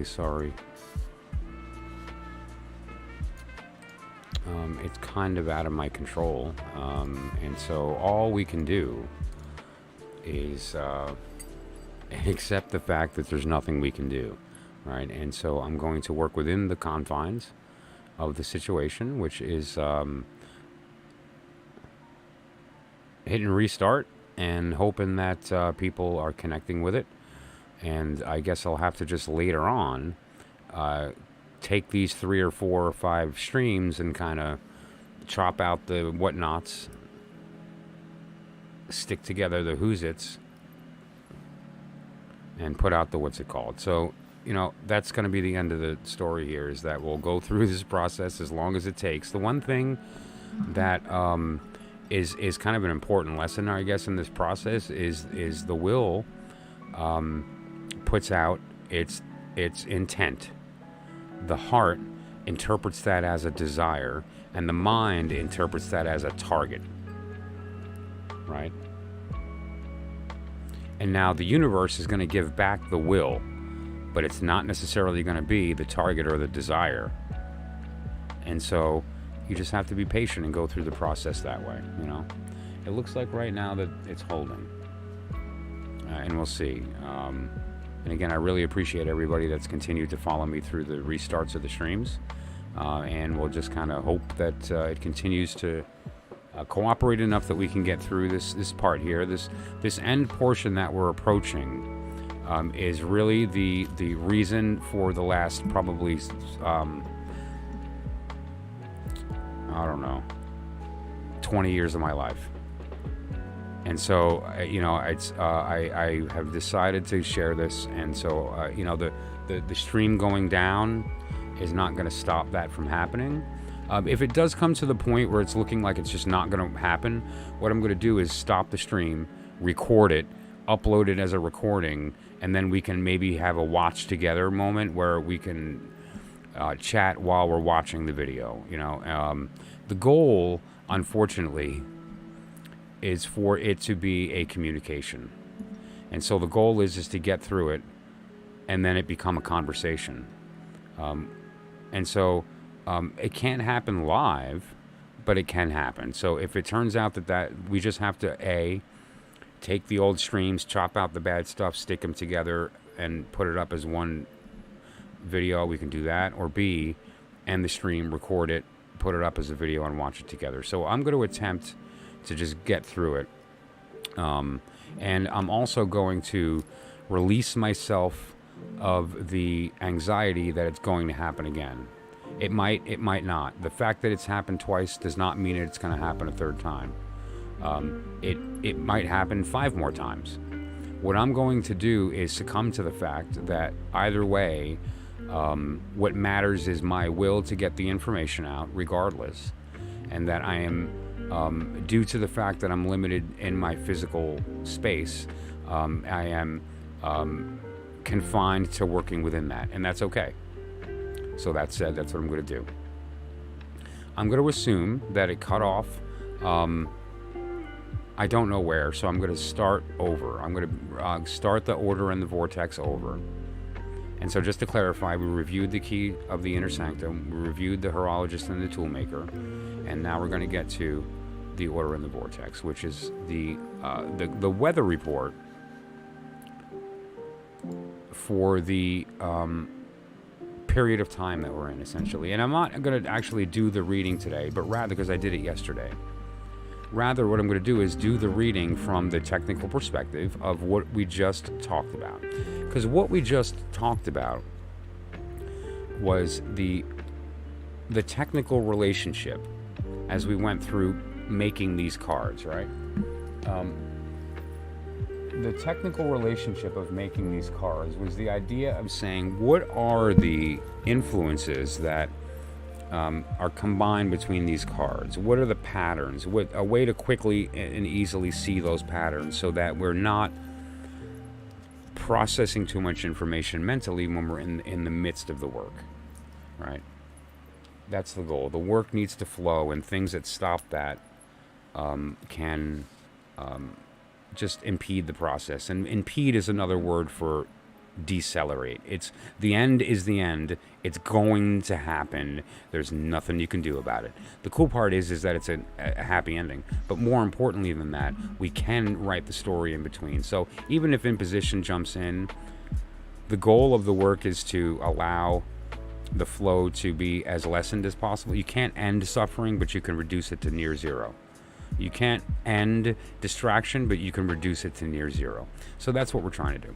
sorry. It's kind of out of my control. And so all we can do is accept the fact that there's nothing we can do, right? And so I'm going to work within the confines of the situation, which is hit and restart and hoping that people are connecting with it. And I guess I'll have to just later on take these 3 or 4 or 5 streams and kind of chop out the whatnots, stick together the who's its, and put out the what's it called. So, you know, that's going to be the end of the story here, is that we'll go through this process as long as it takes. The one thing that is kind of an important lesson, I guess, in this process is the will puts out its intent. The heart interprets that as a desire, and the mind interprets that as a target, right? And now the universe is going to give back the will, but it's not necessarily going to be the target or the desire. And so you just have to be patient and go through the process that way, you know? It looks like right now that it's holding. And we'll see. And again, I really appreciate everybody that's continued to follow me through the restarts of the streams. And we'll just kind of hope that it continues to cooperate enough that we can get through this part here. This end portion that we're approaching is really the reason for the last probably I don't know, 20 years of my life. And so, you know, I have decided to share this, and so, you know, the stream going down is not going to stop that from happening. If it does come to the point where it's looking like it's just not going to happen, what I'm going to do is stop the stream, record it, upload it as a recording, and then we can maybe have a watch together moment where we can chat while we're watching the video. You know, the goal, unfortunately, is for it to be a communication. And so the goal is to get through it and then it become a conversation. And so it can't happen live, but it can happen. So if it turns out that we just have to take the old streams, chop out the bad stuff, stick them together and put it up as one video, we can do that. Or B, end the stream, record it, put it up as a video and watch it together. So I'm going to attempt to just get through it. And I'm also going to release myself of the anxiety that it's going to happen again. It might not. The fact that it's happened twice does not mean it's going to happen a third time. It might happen 5 more times. What I'm going to do is succumb to the fact that either way, what matters is my will to get the information out regardless. And that I am, due to the fact that I'm limited in my physical space, I am confined to working within that, and that's okay. So that said, that's what I'm going to do. I'm going to assume that it cut off. I don't know where, so I'm going to start over. I'm going to start the order and the vortex over. And so just to clarify, we reviewed the key of the Inner Sanctum, we reviewed the Horologist and the Toolmaker, and now we're going to get to the order and the vortex, which is the weather report for the period of time that we're in, essentially. And I'm not going to actually do the reading today, but rather, because I did it yesterday, rather what I'm going to do is do the reading from the technical perspective of what we just talked about. Because what we just talked about was the technical relationship as we went through making these cards, right? The technical relationship of making these cards was the idea of saying, what are the influences that are combined between these cards? What are the patterns? A way to quickly and easily see those patterns so that we're not processing too much information mentally when we're in the midst of the work, right? That's the goal. The work needs to flow, and things that stop that can just impede the process. And impede is another word for decelerate. It's the end is the end. It's going to happen. There's nothing you can do about it. The cool part is that it's a happy ending. But more importantly than that, we can write the story in between. So even if imposition jumps in, the goal of the work is to allow the flow to be as lessened as possible. You can't end suffering, but you can reduce it to near zero. You can't end distraction, but you can reduce it to near zero. So that's what we're trying to do.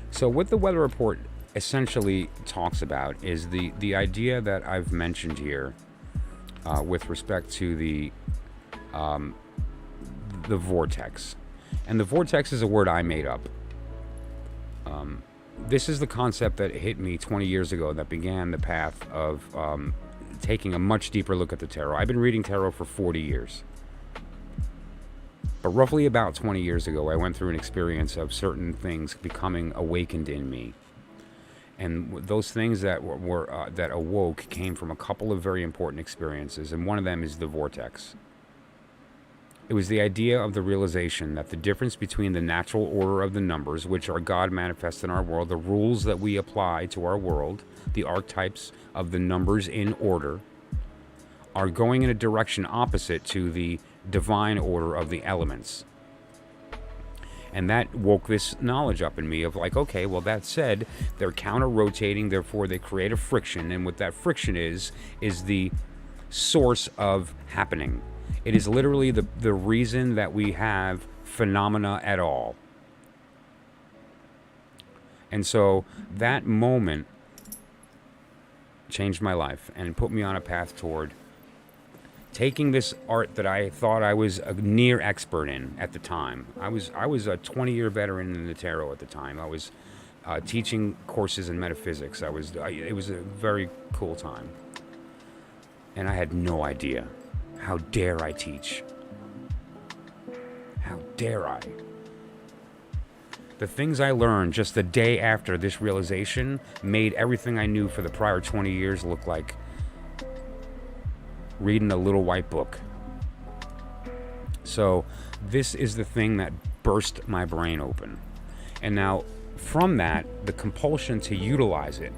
So what the weather report essentially talks about is the idea that I've mentioned here with respect to the vortex. And the vortex is a word I made up. This is the concept that hit me 20 years ago that began the path of taking a much deeper look at the tarot. I've been reading tarot for 40 years. But roughly about 20 years ago, I went through an experience of certain things becoming awakened in me. And those things that were that awoke came from a couple of very important experiences, and one of them is the vortex. It was the idea of the realization that the difference between the natural order of the numbers, which are God manifest in our world, the rules that we apply to our world, the archetypes of the numbers in order, are going in a direction opposite to the divine order of the elements. And that woke this knowledge up in me of like, okay, well, that said, they're counter-rotating, therefore they create a friction, and what that friction is the source of happening. It is literally the reason that we have phenomena at all. And so that moment changed my life and put me on a path toward taking this art that I thought I was a near expert in at the time. I was a 20-year veteran in the tarot at the time. I was teaching courses in metaphysics. It was a very cool time. And I had no idea. How dare I teach? How dare I? The things I learned just the day after this realization made everything I knew for the prior 20 years look like reading a little white book. So this is the thing that burst my brain open. And now from that, the compulsion to utilize it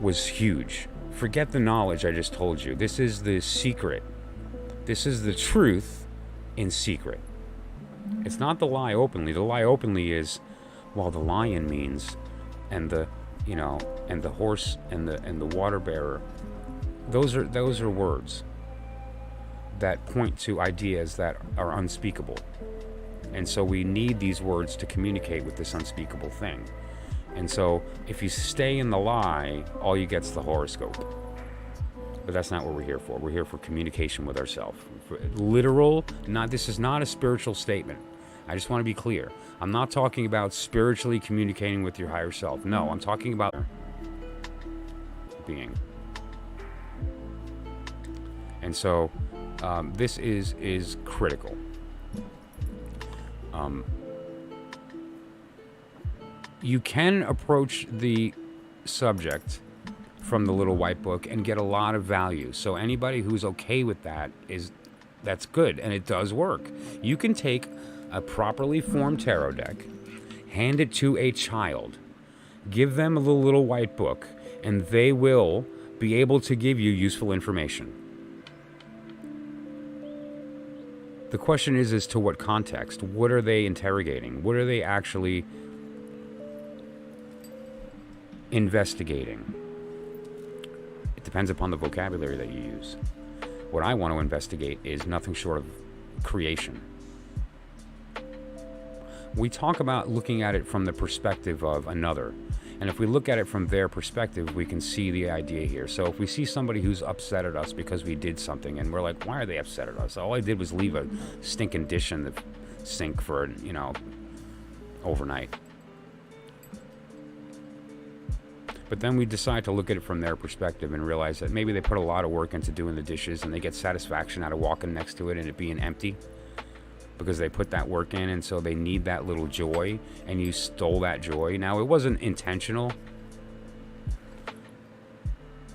was huge. Forget the knowledge I just told you. This is the secret. This is the truth in secret. It's not the lie openly. The lie openly is, well, the lion means, and the horse and the water bearer. Those are words that point to ideas that are unspeakable. And so we need these words to communicate with this unspeakable thing. And so if you stay in the lie, all you get's the horoscope. But that's not what we're here for. We're here for communication with ourselves. Literal, this is not a spiritual statement. I just want to be clear. I'm not talking about spiritually communicating with your higher self. No, I'm talking about being. And so this is critical. You can approach the subject from the little white book and get a lot of value. So anybody who's okay with that's good, and it does work. You can take a properly formed tarot deck, hand it to a child, give them the little white book, and they will be able to give you useful information. The question is as to what context. What are they interrogating? What are they actually investigating? It depends upon the vocabulary that you use. What I want to investigate is nothing short of creation. We talk about looking at it from the perspective of another. And if we look at it from their perspective, we can see the idea here. So if we see somebody who's upset at us because we did something, and we're like, why are they upset at us? All I did was leave a stinking dish in the sink for, overnight. But then we decide to look at it from their perspective and realize that maybe they put a lot of work into doing the dishes and they get satisfaction out of walking next to it and it being empty because they put that work in, and so they need that little joy, and you stole that joy. Now, it wasn't intentional,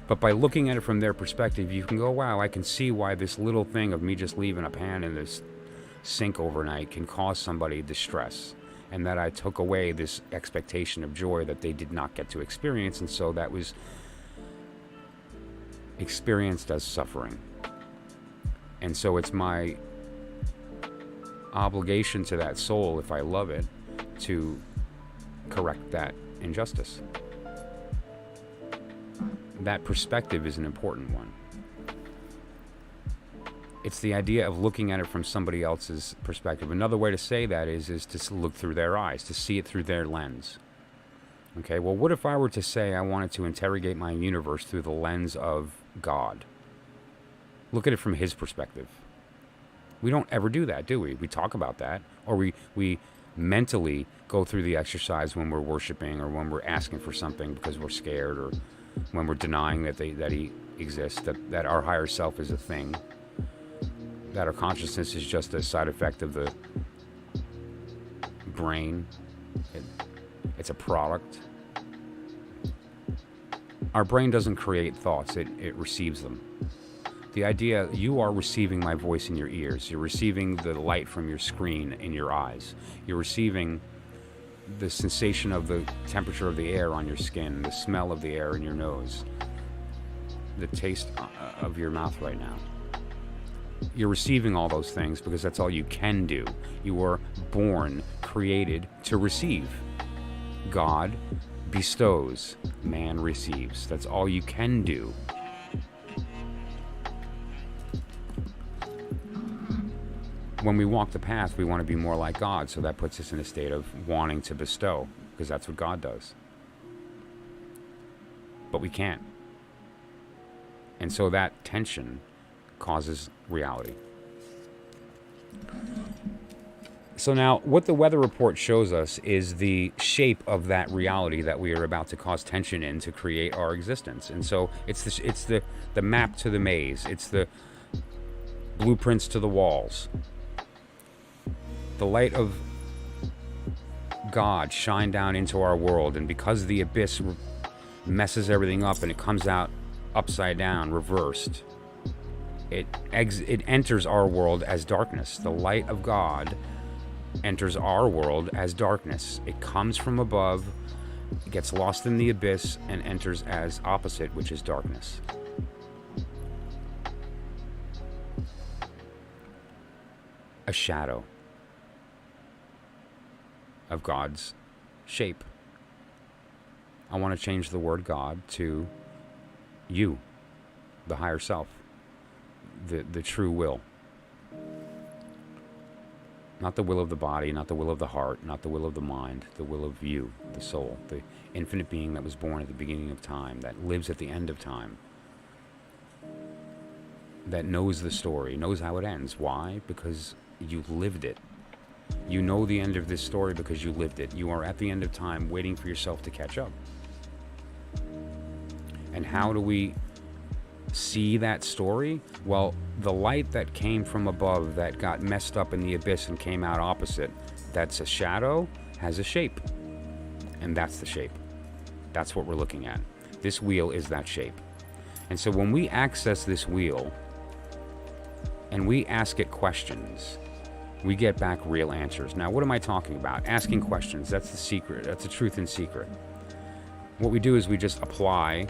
but by looking at it from their perspective, you can go, wow, I can see why this little thing of me just leaving a pan in this sink overnight can cause somebody distress. and that I took away this expectation of joy that they did not get to experience, and so that was experienced as suffering. And so it's my obligation to that soul, if I love it, to correct that injustice. That perspective is an important one. It's the idea of looking at it from somebody else's perspective. Another way to say that is to look through their eyes, to see it through their lens. Okay, well, what if I were to say I wanted to interrogate my universe through the lens of God? Look at it from his perspective. We don't ever do that, do we? We talk about that, or we mentally go through the exercise when we're worshiping, or when we're asking for something because we're scared, or when we're denying that he exists, that our higher self is a thing, that our consciousness is just a side effect of the brain. It's a product. Our brain doesn't create thoughts, it receives them. The idea, you are receiving my voice in your ears. You're receiving the light from your screen in your eyes. You're receiving the sensation of the temperature of the air on your skin, the smell of the air in your nose, the taste of your mouth right now. You're receiving all those things because that's all you can do. You were born, created to receive. God bestows, man receives. That's all you can do. When we walk the path, we want to be more like God, so that puts us in a state of wanting to bestow, because that's what God does. But we can't. And so that tension causes reality. So now, what the weather report shows us is the shape of that reality that we are about to cause tension in to create our existence. And so it's the map to the maze. It's the blueprints to the walls. The light of God shine down into our world, and because the abyss messes everything up and it comes out upside down, reversed, it enters our world as darkness. The light of God enters our world as darkness. It comes from above, it gets lost in the abyss, and enters as opposite, which is darkness. A shadow of God's shape. I want to change the word God to you, the higher self, the true will. Not the will of the body, not the will of the heart, not the will of the mind, the will of you, the soul, the infinite being that was born at the beginning of time, that lives at the end of time, that knows the story, knows how it ends. Why? Because you lived it. You know the end of this story because you lived it. You are at the end of time waiting for yourself to catch up. And how do we see that story? Well, the light that came from above that got messed up in the abyss and came out opposite, that's a shadow, has a shape. And that's the shape. That's what we're looking at. This wheel is that shape. And so when we access this wheel and we ask it questions, we get back real answers. Now, what am I talking about? Asking questions, that's the secret. That's the truth in secret. What we do is we just apply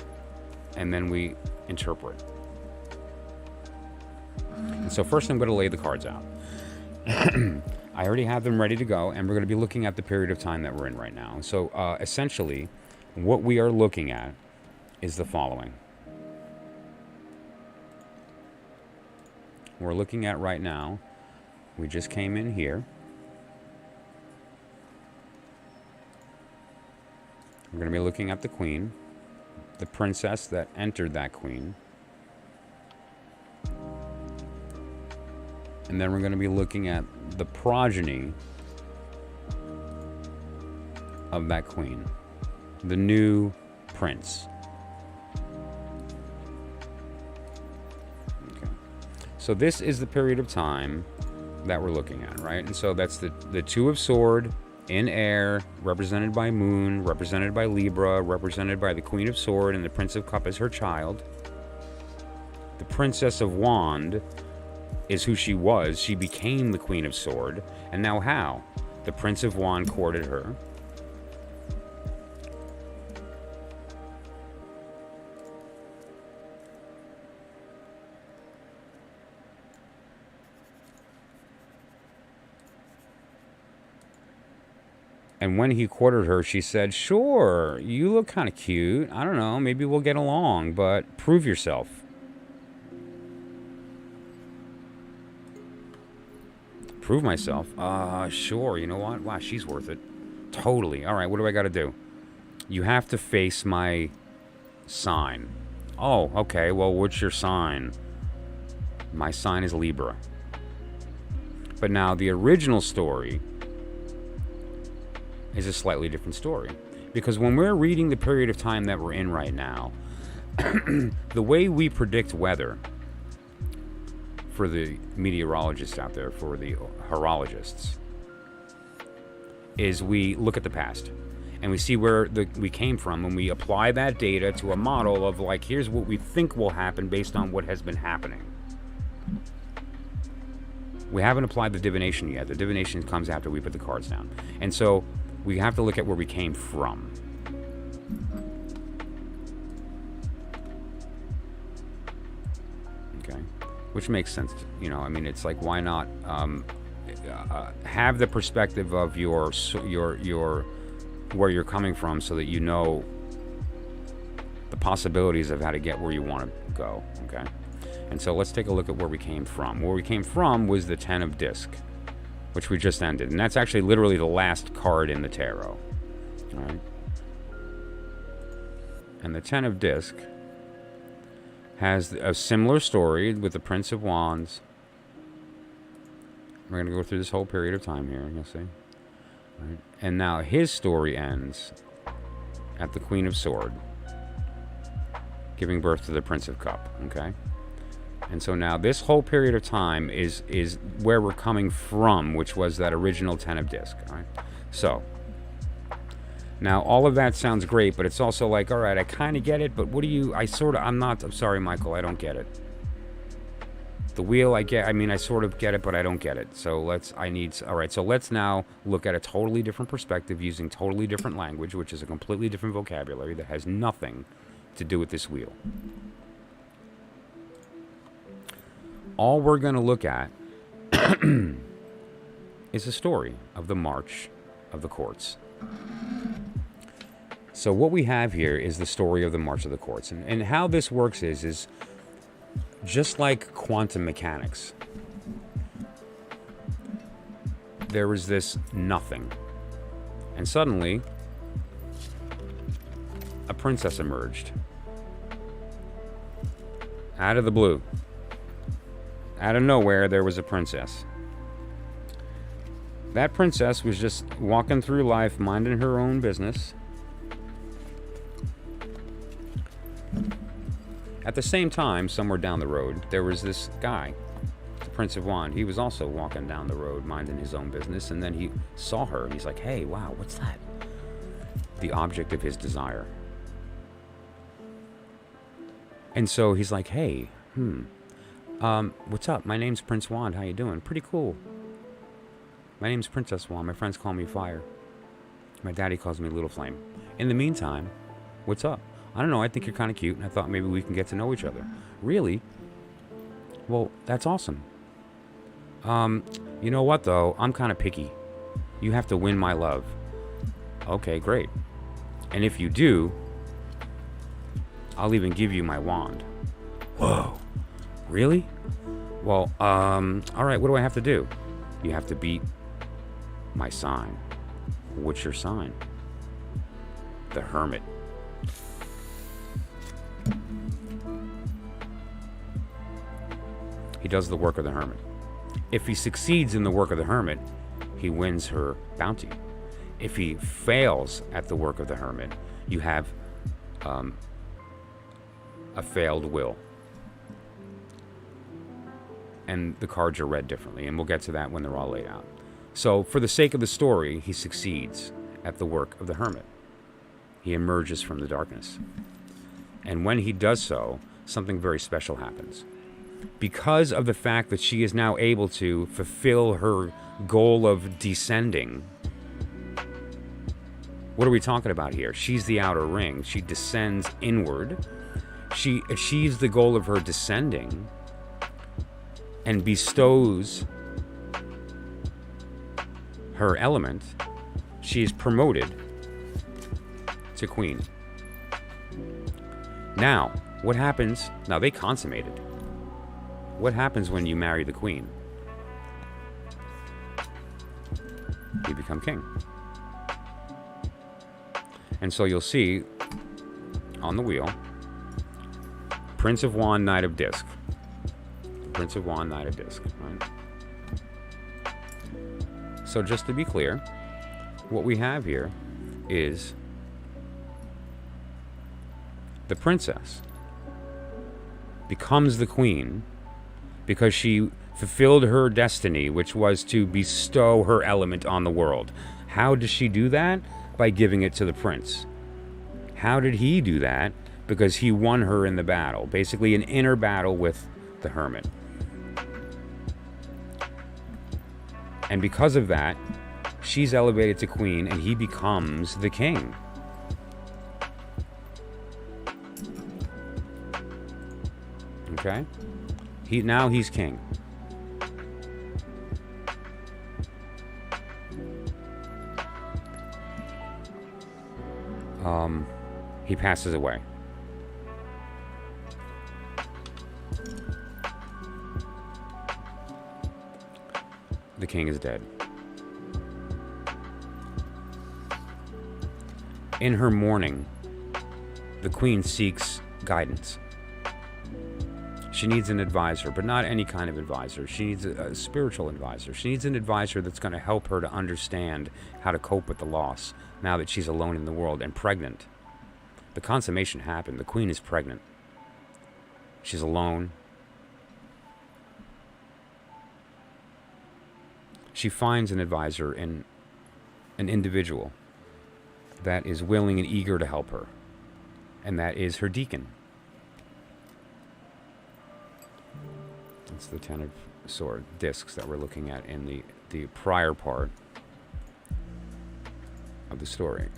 and then we interpret. And so first I'm going to lay the cards out. I already have them ready to go, and we're going to be looking at the period of time that we're in right now. So essentially, what we are looking at is the following. We're looking at right now, we just came in here. We're going to be looking at the queen, the princess that entered that queen. And then we're going to be looking at the progeny of that queen, the new prince. Okay. So this is the period of time that we're looking at, right? And so that's the Two of Sword in air, represented by Moon, represented by Libra, represented by the Queen of Sword and the Prince of Cup as her child. The Princess of Wand is who she was. She became the Queen of Sword. And now how? The Prince of Wands courted her. And when he courted her, she said, sure, you look kind of cute. I don't know, maybe we'll get along, but prove yourself. Prove myself? Sure, you know what? Wow, she's worth it. Totally. All right, what do I got to do? You have to face my sign. Oh, okay, well, what's your sign? My sign is Libra. But now the original story is a slightly different story. Because when we're reading the period of time that we're in right now, the way we predict weather for the meteorologists out there, for the horologists, is we look at the past and we see where we came from, and we apply that data to a model of like, here's what we think will happen based on what has been happening. We haven't applied the divination yet. The divination comes after we put the cards down. And so we have to look at where we came from. Okay. Which makes sense. You know, I mean, it's like, why not have the perspective of your where you're coming from, so that you know the possibilities of how to get where you want to go. Okay. And so let's take a look at where we came from. Where we came from was the Ten of Disc, which we just ended. And that's actually literally the last card in the tarot. All right. And the Ten of Disc has a similar story with the Prince of Wands. We're going to go through this whole period of time here, you'll see. All right. And now his story ends at the Queen of Swords, giving birth to the Prince of Cup, okay? And so now this whole period of time is where we're coming from, which was that original Ten of Disc. All right? So now all of that sounds great, but it's also like, all right, I kind of get it, but what do you, I'm sorry, Michael, I don't get it. The wheel, I sort of get it, but I don't get it. So all right, so let's now look at a totally different perspective using totally different language, which is a completely different vocabulary that has nothing to do with this wheel. All we're going to look at is a story of the March of the Quartz. So what we have here is the story of the March of the Quartz. And how this works is just like quantum mechanics. There was this nothing. And suddenly, a princess emerged. Out of the blue. Out of nowhere, there was a princess. That princess was just walking through life, minding her own business. At the same time, somewhere down the road, there was this guy, the Prince of Wands. He was also walking down the road, minding his own business, and then he saw her, and he's like, hey, wow, what's that? The object of his desire. And so he's like, hey, what's up? My name's Prince Wand. How you doing? Pretty cool. My name's Princess Wand. My friends call me Fire. My daddy calls me Little Flame. In the meantime, what's up? I don't know. I think you're kind of cute, and I thought maybe we can get to know each other. Really? Well, that's awesome. You know what, though? I'm kind of picky. You have to win my love. Okay, great. And if you do, I'll even give you my wand. Whoa. Really? Well, all right, what do I have to do? You have to beat my sign. What's your sign? The Hermit. He does the work of the Hermit. If he succeeds in the work of the Hermit, he wins her bounty. If he fails at the work of the Hermit, you have a failed will. And the cards are read differently, and we'll get to that when they're all laid out. So, for the sake of the story, he succeeds at the work of the Hermit. He emerges from the darkness. And when he does so, something very special happens. Because of the fact that she is now able to fulfill her goal of descending What are we talking about here? She's the outer ring. She descends inward. She achieves the goal of her descending and bestows her element. She is promoted to queen. Now, what happens? Now, they consummated. What happens when you marry the queen? You become king. And so you'll see on the wheel, Prince of Wand, Knight of Disc. Prince of Wand, Knight of Disc, right? So just to be clear, what we have here is the princess becomes the queen because she fulfilled her destiny, which was to bestow her element on the world. How does she do that? By giving it to the prince. How did he do that? Because he won her in the battle. Basically an inner battle with the Hermit. And because of that, she's elevated to queen and he becomes the king. Okay? Now he's king. He passes away. The king is dead. In her mourning, the queen seeks guidance. She needs an advisor, but not any kind of advisor. She needs a spiritual advisor. She needs an advisor that's going to help her to understand how to cope with the loss now that she's alone in the world and pregnant. The consummation happened. The queen is pregnant. She's alone. She finds an advisor in an individual that is willing and eager to help her, and that is her deacon. That's the Ten of Discs that we're looking at in the prior part of the story.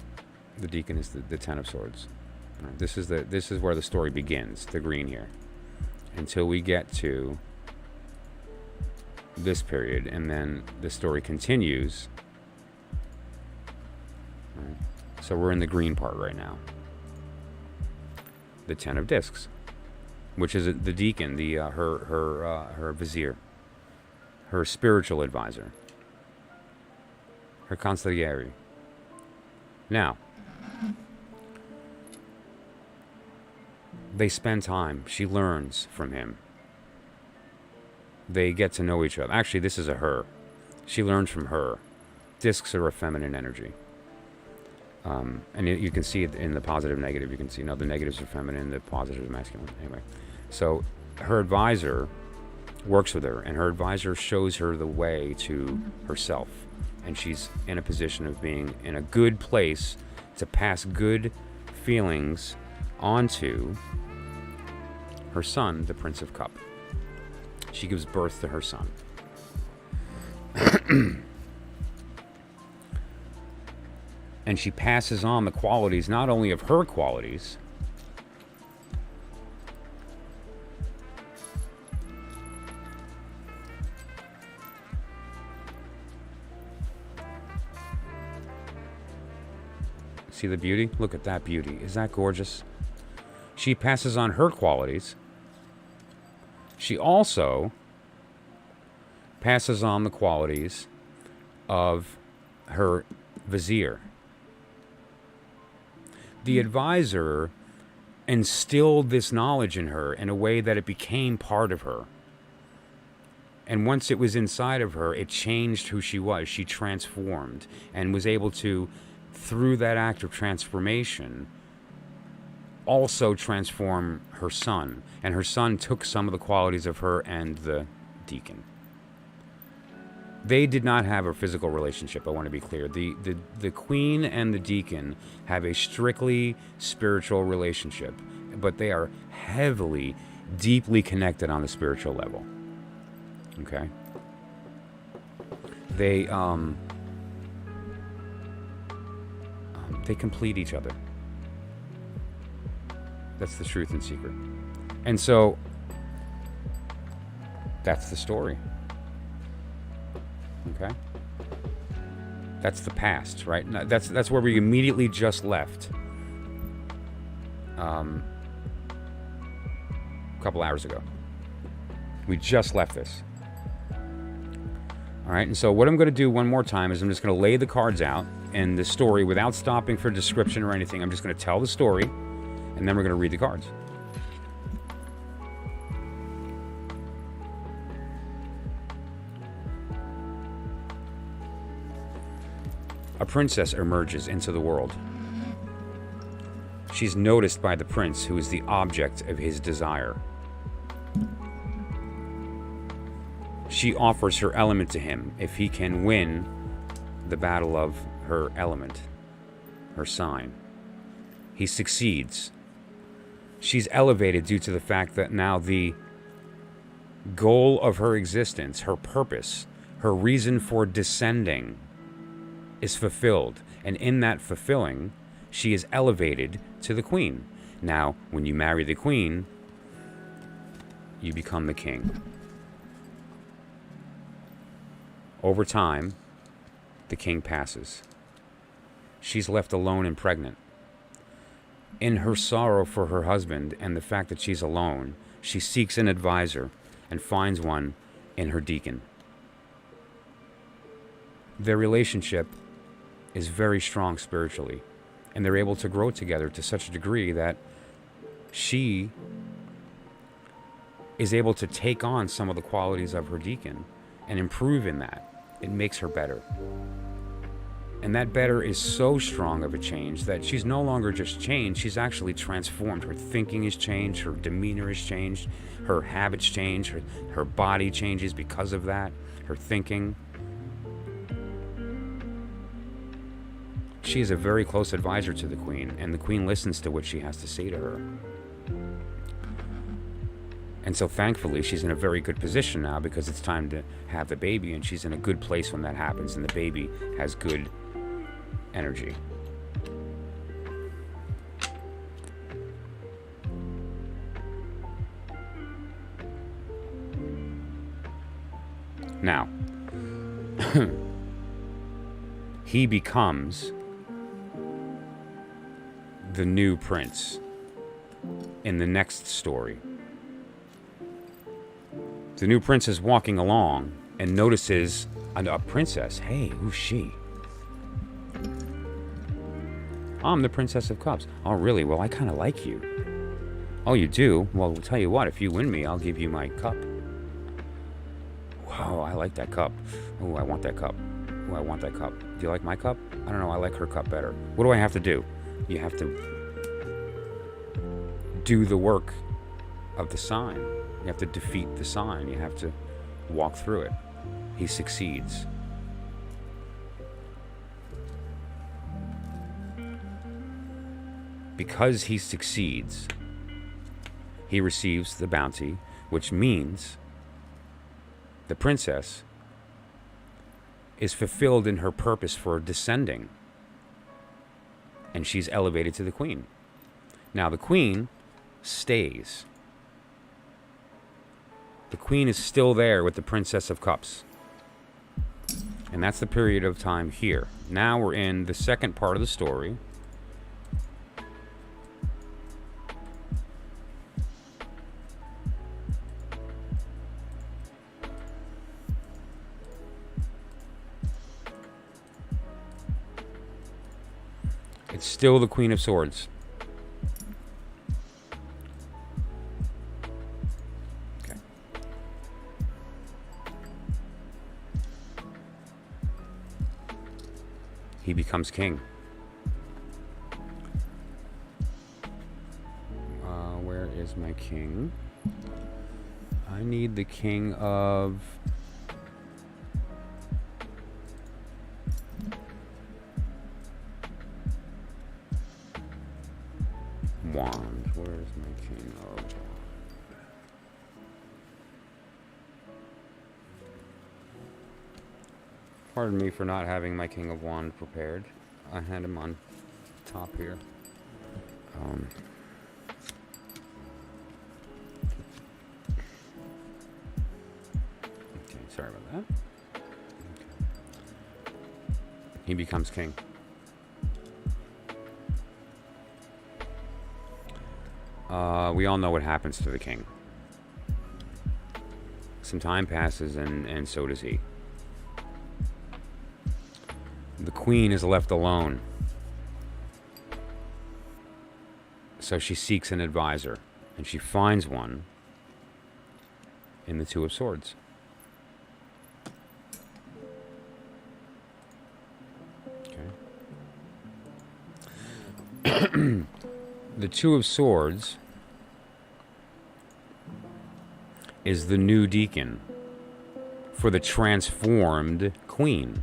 The deacon is the Ten of Swords. Right, this is where the story begins, the green here, until we get to this period, and then the story continues. Right, so we're in the green part right now. The Ten of Discs, which is the deacon, her vizier, her spiritual advisor, her consigliere. Now, they spend time. She learns from him. They get to know each other. Actually, this is a her. She learns from her. Discs are a feminine energy. And you can see it in the positive, negative. You can see, the negatives are feminine, the positives are masculine. Anyway, so her advisor works with her, and her advisor shows her the way to herself. And she's in a position of being in a good place to pass good feelings onto her son, the Prince of Cup. She gives birth to her son. And she passes on the qualities, not only of her qualities, see the beauty? Look at that beauty. Is that gorgeous? She passes on her qualities. She also passes on the qualities of her vizier. The advisor instilled this knowledge in her in a way that it became part of her. And once it was inside of her, it changed who she was. She transformed and was able to, through that act of transformation, also transform her son. And her son took some of the qualities of her and the deacon. They did not have a physical relationship, I want to be clear. The queen and the deacon have a strictly spiritual relationship, but they are heavily, deeply connected on the spiritual level. Okay? They complete each other. That's the truth and secret. And so, that's the story. Okay? That's the past, right? That's where we immediately just left. A couple hours ago. We just left this. All right, and so what I'm going to do one more time is I'm just going to lay the cards out and the story without stopping for description or anything. I'm just going to tell the story, and then we're going to read the cards. A princess emerges into the world. She's noticed by the prince, who is the object of his desire. She offers her element to him if he can win the battle of her element, her sign. He succeeds. She's elevated due to the fact that now the goal of her existence, her purpose, her reason for descending is fulfilled. And in that fulfilling, she is elevated to the queen. Now, when you marry the queen, you become the king. Over time, the king passes. She's left alone and pregnant. In her sorrow for her husband and the fact that she's alone, she seeks an advisor and finds one in her deacon. Their relationship is very strong spiritually, and they're able to grow together to such a degree that she is able to take on some of the qualities of her deacon and improve in that. It makes her better. And that better is so strong of a change that she's no longer just changed, she's actually transformed. Her thinking has changed, her demeanor has changed, her habits change, her body changes because of that, her thinking. She is a very close advisor to the queen, and the queen listens to what she has to say to her. And so thankfully, she's in a very good position now because it's time to have the baby, and she's in a good place when that happens, and the baby has good energy. Now, he becomes the new prince in the next story. The new prince is walking along and notices a princess. Hey, who's she? I'm the Princess of Cups. Oh, really? Well, I kind of like you. Oh, you do? Well, I'll tell you what. If you win me, I'll give you my cup. Wow, I like that cup. Oh, I want that cup. Oh, I want that cup. Do you like my cup? I don't know. I like her cup better. What do I have to do? You have to do the work of the sign. You have to defeat the sign. You have to walk through it. He succeeds. Because he succeeds, he receives the bounty, which means the princess is fulfilled in her purpose for descending, and she's elevated to the queen. Now, the queen stays. The queen is still there with the Princess of Cups. And that's the period of time here. Now we're in the second part of the story. It's still the Queen of Swords. He becomes king. Where is my king? I need the king of... Wand. Where is my king of... Pardon me for not having my King of Wand prepared. I had him on top here. Okay, sorry about that. Okay. He becomes king. We all know what happens to the king. Some time passes, and so does he. The queen is left alone. So she seeks an advisor, and she finds one in the Two of Swords. Okay. The Two of Swords is the new deacon for the transformed queen.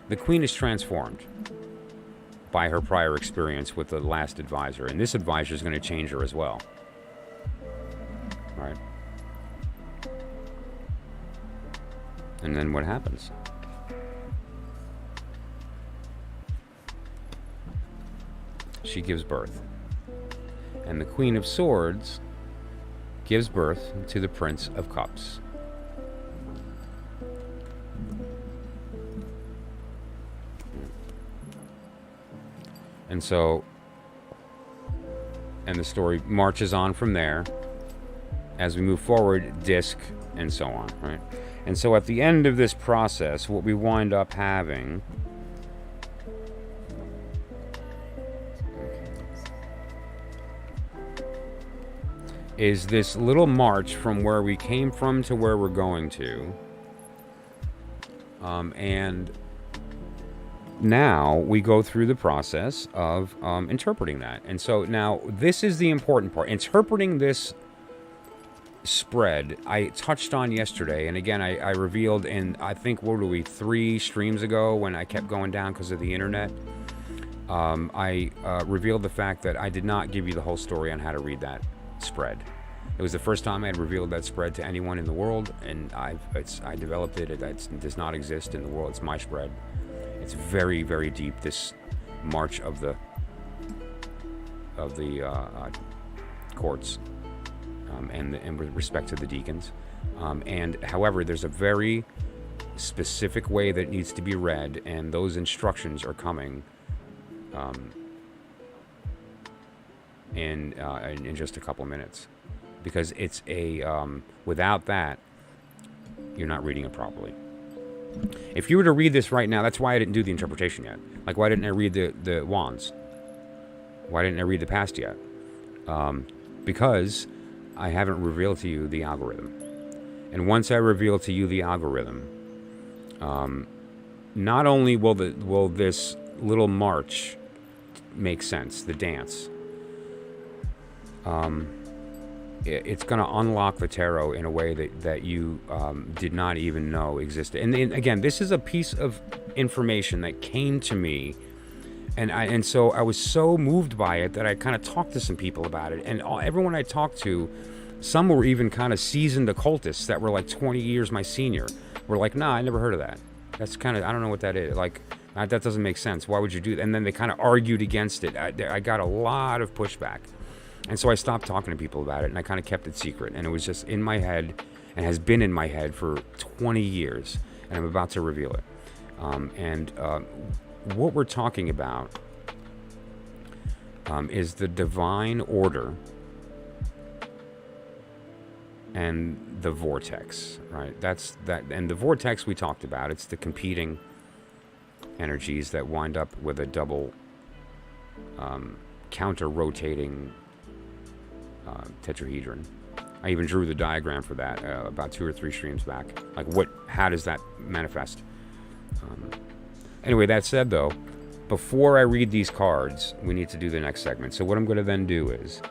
The queen is transformed by her prior experience with the last advisor, and this advisor is going to change her as well. All right. And then what happens? She gives birth. And the Queen of Swords gives birth to the Prince of Cups. And so, and the story marches on from there as we move forward, disc, and so on, right? And so at the end of this process, what we wind up having is this little march from where we came from to where we're going to. And now we go through the process of interpreting that. And so now this is the important part. Interpreting this spread I touched on yesterday, and again I revealed in, I think, what were we, 3 streams ago when I kept going down because of the internet. I revealed the fact that I did not give you the whole story on how to read that spread. It was the first time I had revealed that spread to anyone in the world, and I developed it. It does not exist in the world. It's my spread. It's very, very deep, this march of the courts, and with respect to the deacons. And however, there's a very specific way that needs to be read, and those instructions are coming in just a couple minutes, because it's a without that, you're not reading it properly. If you were to read this right now, that's why I didn't do the interpretation yet. Like, why didn't I read the wands? Why didn't I read the past yet? Because I haven't revealed to you the algorithm. And once I reveal to you the algorithm, not only will this little march make sense, the dance, it's going to unlock the tarot in a way that you did not even know existed. And again, this is a piece of information that came to me, and so I was so moved by it that I kind of talked to some people about it. And everyone I talked to, some were even kind of seasoned occultists that were like 20 years my senior, were like, nah, I never heard of that. That's kind of, I don't know what that is. Like, that doesn't make sense. Why would you do that? And then they kind of argued against it. I got a lot of pushback. And so I stopped talking to people about it, and I kind of kept it secret. And it was just in my head, and has been in my head for 20 years, and I'm about to reveal it. What we're talking about is the divine order and the vortex, right? That's that, and the vortex we talked about. It's the competing energies that wind up with a double counter-rotating tetrahedron. I even drew the diagram for that about 2 or 3 streams back. Like, how does that manifest? Anyway, that said, though, before I read these cards, we need to do the next segment. So what I'm going to then do is,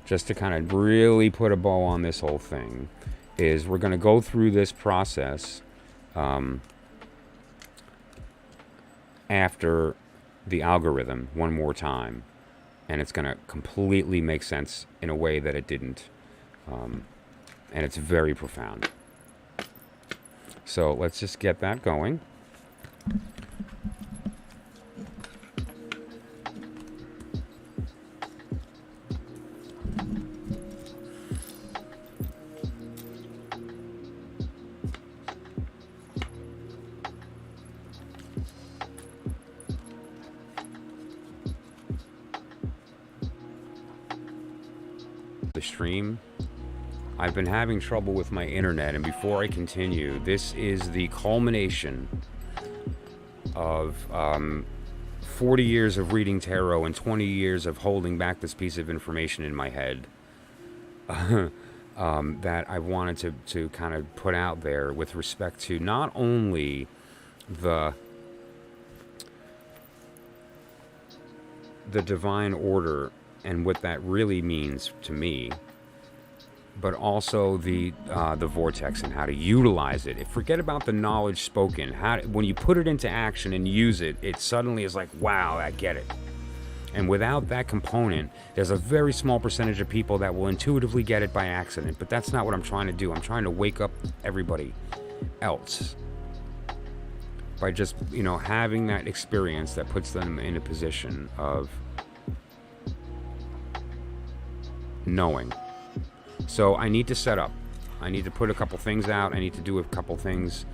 just to kind of really put a bow on this whole thing, is we're going to go through this process after the algorithm one more time, and it's going to completely make sense in a way that it didn't, and it's very profound. So let's just get that going. the stream. I've been having trouble with my internet, and before I continue, this is the culmination of 40 years of reading tarot and 20 years of holding back this piece of information in my head that I wanted to kind of put out there with respect to not only the divine order and what that really means to me, but also the vortex and how to utilize it. Forget about the knowledge spoken. When you put it into action and use it, it suddenly is like, wow, I get it. And without that component, there's a very small percentage of people that will intuitively get it by accident. But that's not what I'm trying to do. I'm trying to wake up everybody else by just, having that experience that puts them in a position of knowing. So I need to set up. I need to put a couple things out. I need to do a couple things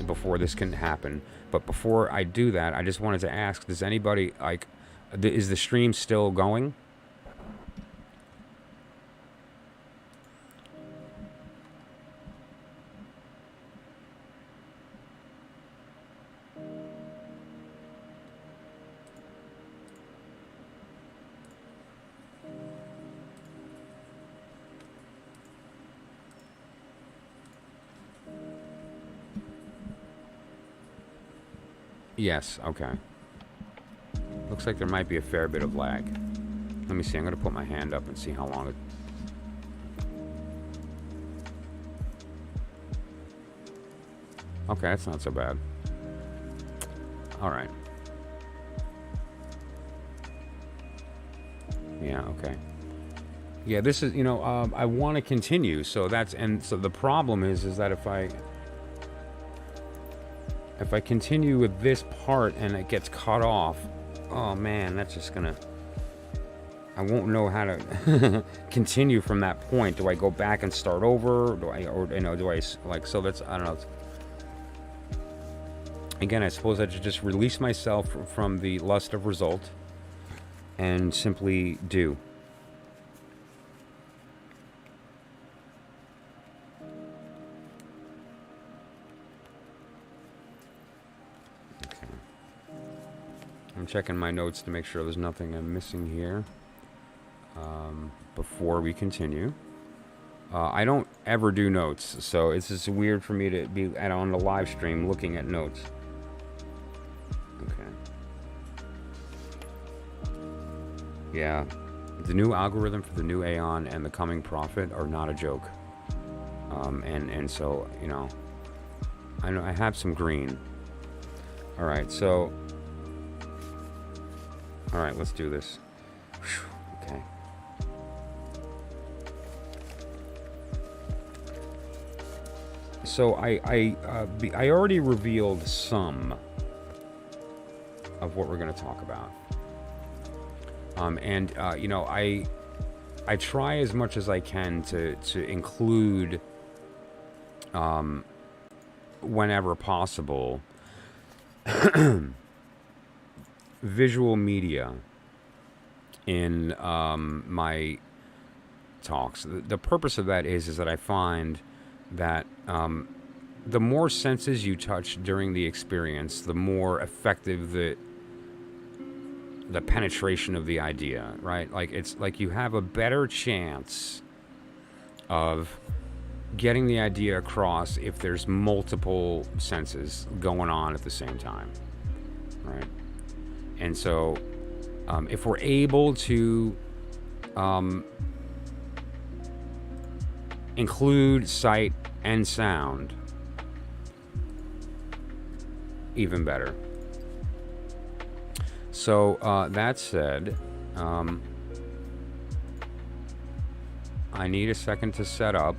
before this can happen. But before I do that, I just wanted to ask, does anybody, is the stream still going? Yes, okay. Looks like there might be a fair bit of lag. Let me see, I'm going to put my hand up and see how long it... Okay, that's not so bad. Alright. Yeah, okay. Yeah, this is, I want to continue, so the problem is that if I continue with this part and it gets cut off, oh man, that's just gonna... I won't know how to continue from that point. Do I go back and start over? So that's, I don't know. Again, I suppose I should just release myself from the lust of result and simply do. I'm checking my notes to make sure there's nothing I'm missing here before we continue. I don't ever do notes, so it's just weird for me to be on the live stream looking at notes. Okay. Yeah, the new algorithm for the new AEON and the coming prophet are not a joke. And so, I know I have some green. All right, so... All right, let's do this. Whew, okay. So I already revealed some of what we're going to talk about. I try as much as I can to include, whenever possible, visual media in my talks. The purpose of that is that I find that the more senses you touch during the experience, the more effective the penetration of the idea, right? Like, it's like you have a better chance of getting the idea across if there's multiple senses going on at the same time, right? And so, if we're able to include sight and sound, even better. So, that said, I need a second to set up.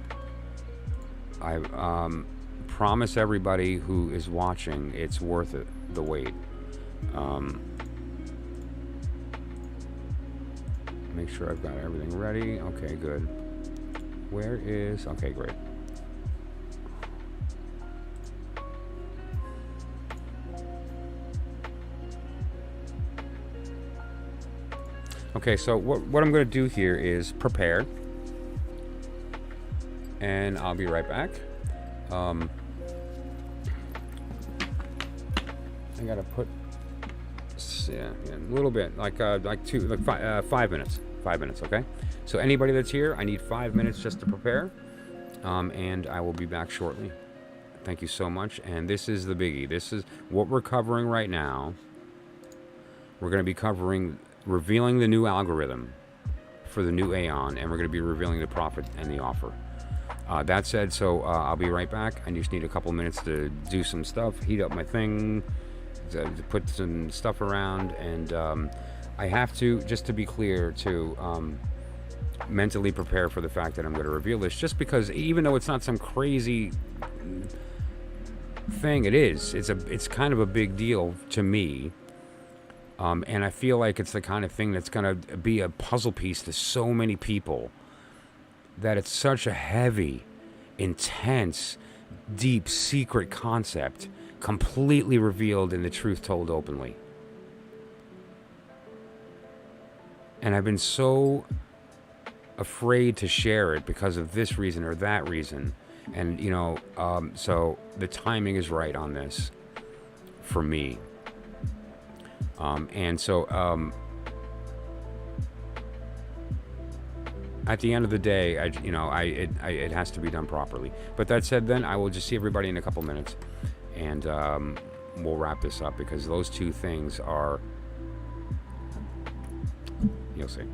I promise everybody who is watching it's worth it, the wait. Make sure I've got everything ready. Okay, good. Where is... Okay, great. Okay, so what I'm going to do here is prepare. and I'll be right back. I gotta put a little bit, like 5 minutes. 5 minutes, okay? So anybody that's here, I need 5 minutes just to prepare, and I will be back shortly. Thank you so much. And this is the biggie. This is what we're covering right now. We're going to be covering revealing the new algorithm for the new AEON, and we're going to be revealing the profit and the offer. That said, so I'll be right back. I just need a couple minutes to do some stuff, heat up my thing, to put some stuff around, and I have to, just to be clear, to mentally prepare for the fact that I'm going to reveal this, just because even though it's not some crazy thing, it's kind of a big deal to me, and I feel like it's the kind of thing that's going to be a puzzle piece to so many people, that it's such a heavy, intense, deep, secret concept, completely revealed in the truth told openly. And I've been so afraid to share it because of this reason or that reason. And, so the timing is right on this for me. At the end of the day, it has to be done properly. But that said, then I will just see everybody in a couple minutes, and we'll wrap this up, because those two things are, you'll see.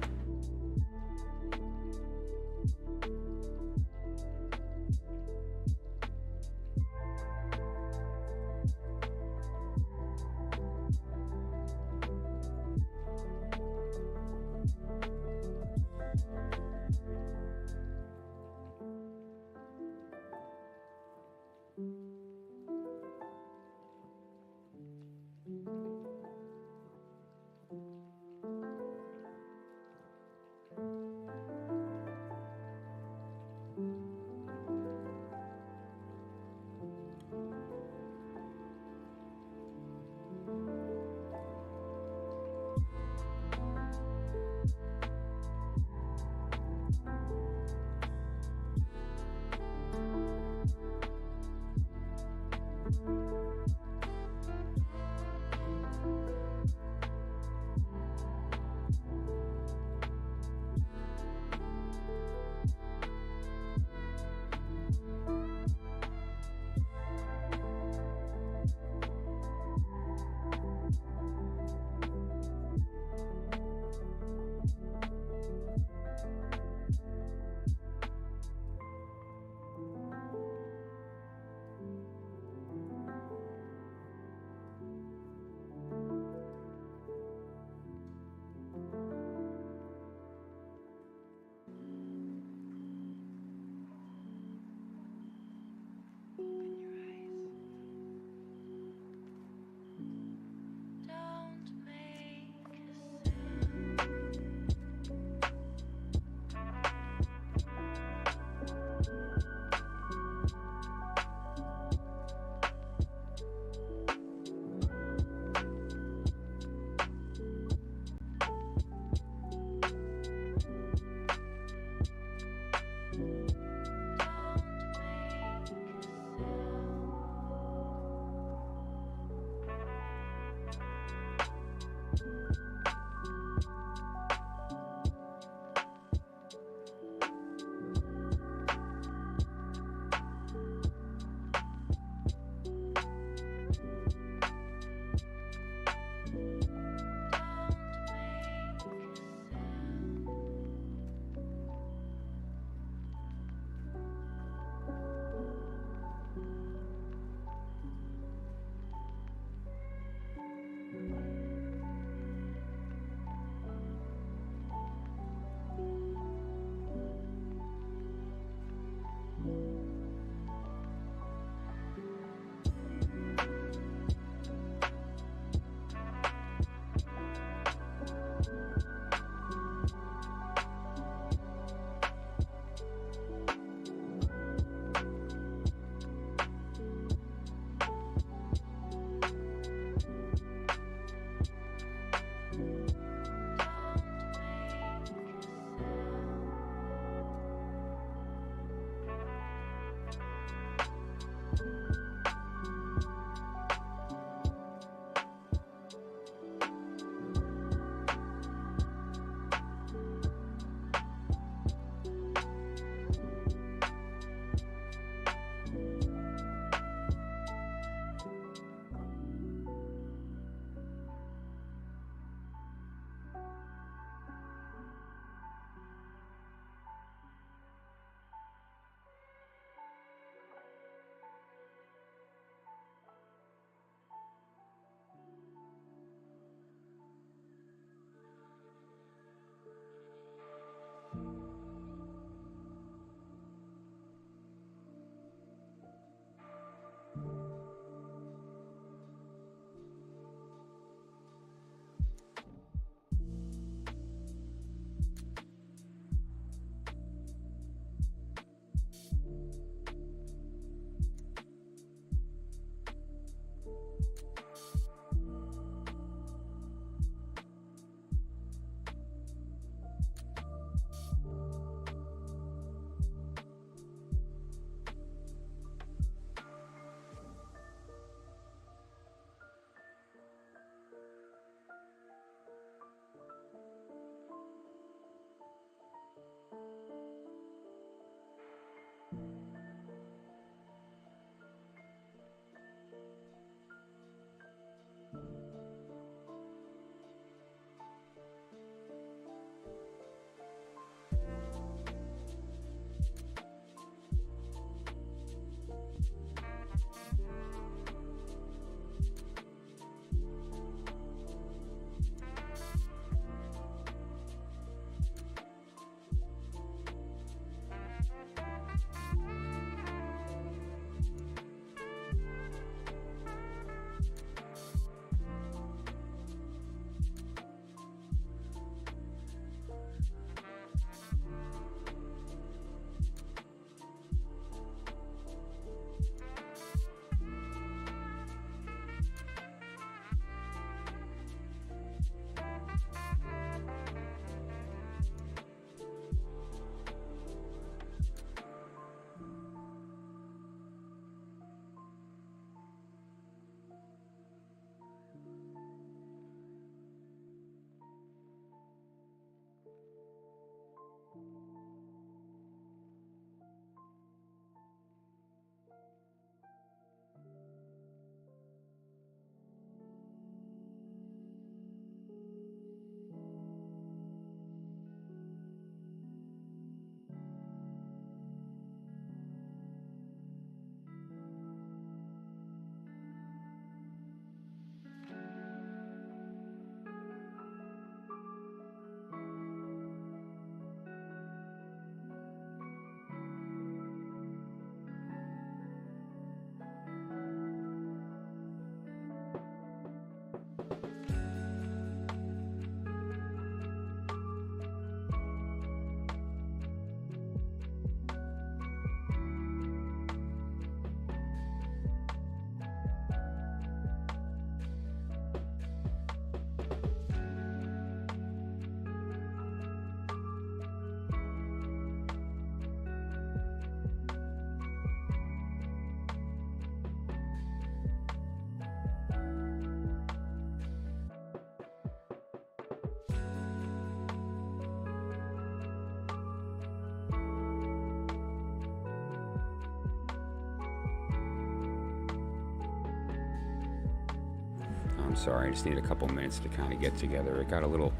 I'm sorry, I just need a couple minutes to kind of get together. It got a little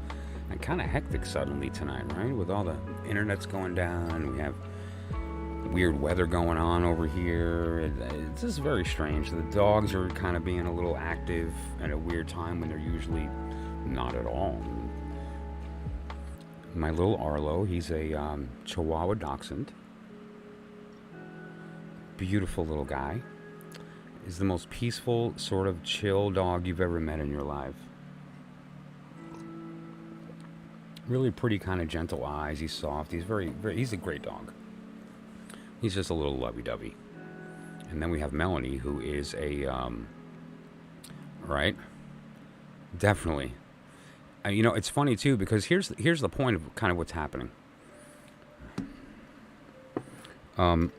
kind of hectic suddenly tonight, right? With all the internet's going down, we have weird weather going on over here. It's just very strange. The dogs are kind of being a little active at a weird time when they're usually not at all. My little Arlo, he's a Chihuahua Dachshund. Beautiful little guy. He's the most peaceful, sort of chill dog you've ever met in your life. Really pretty, kind of gentle eyes. He's soft. He's he's a great dog. He's just a little lovey-dovey. And then we have Melanie, who is a, right? Definitely. You know, it's funny too, because here's the point of kind of what's happening. On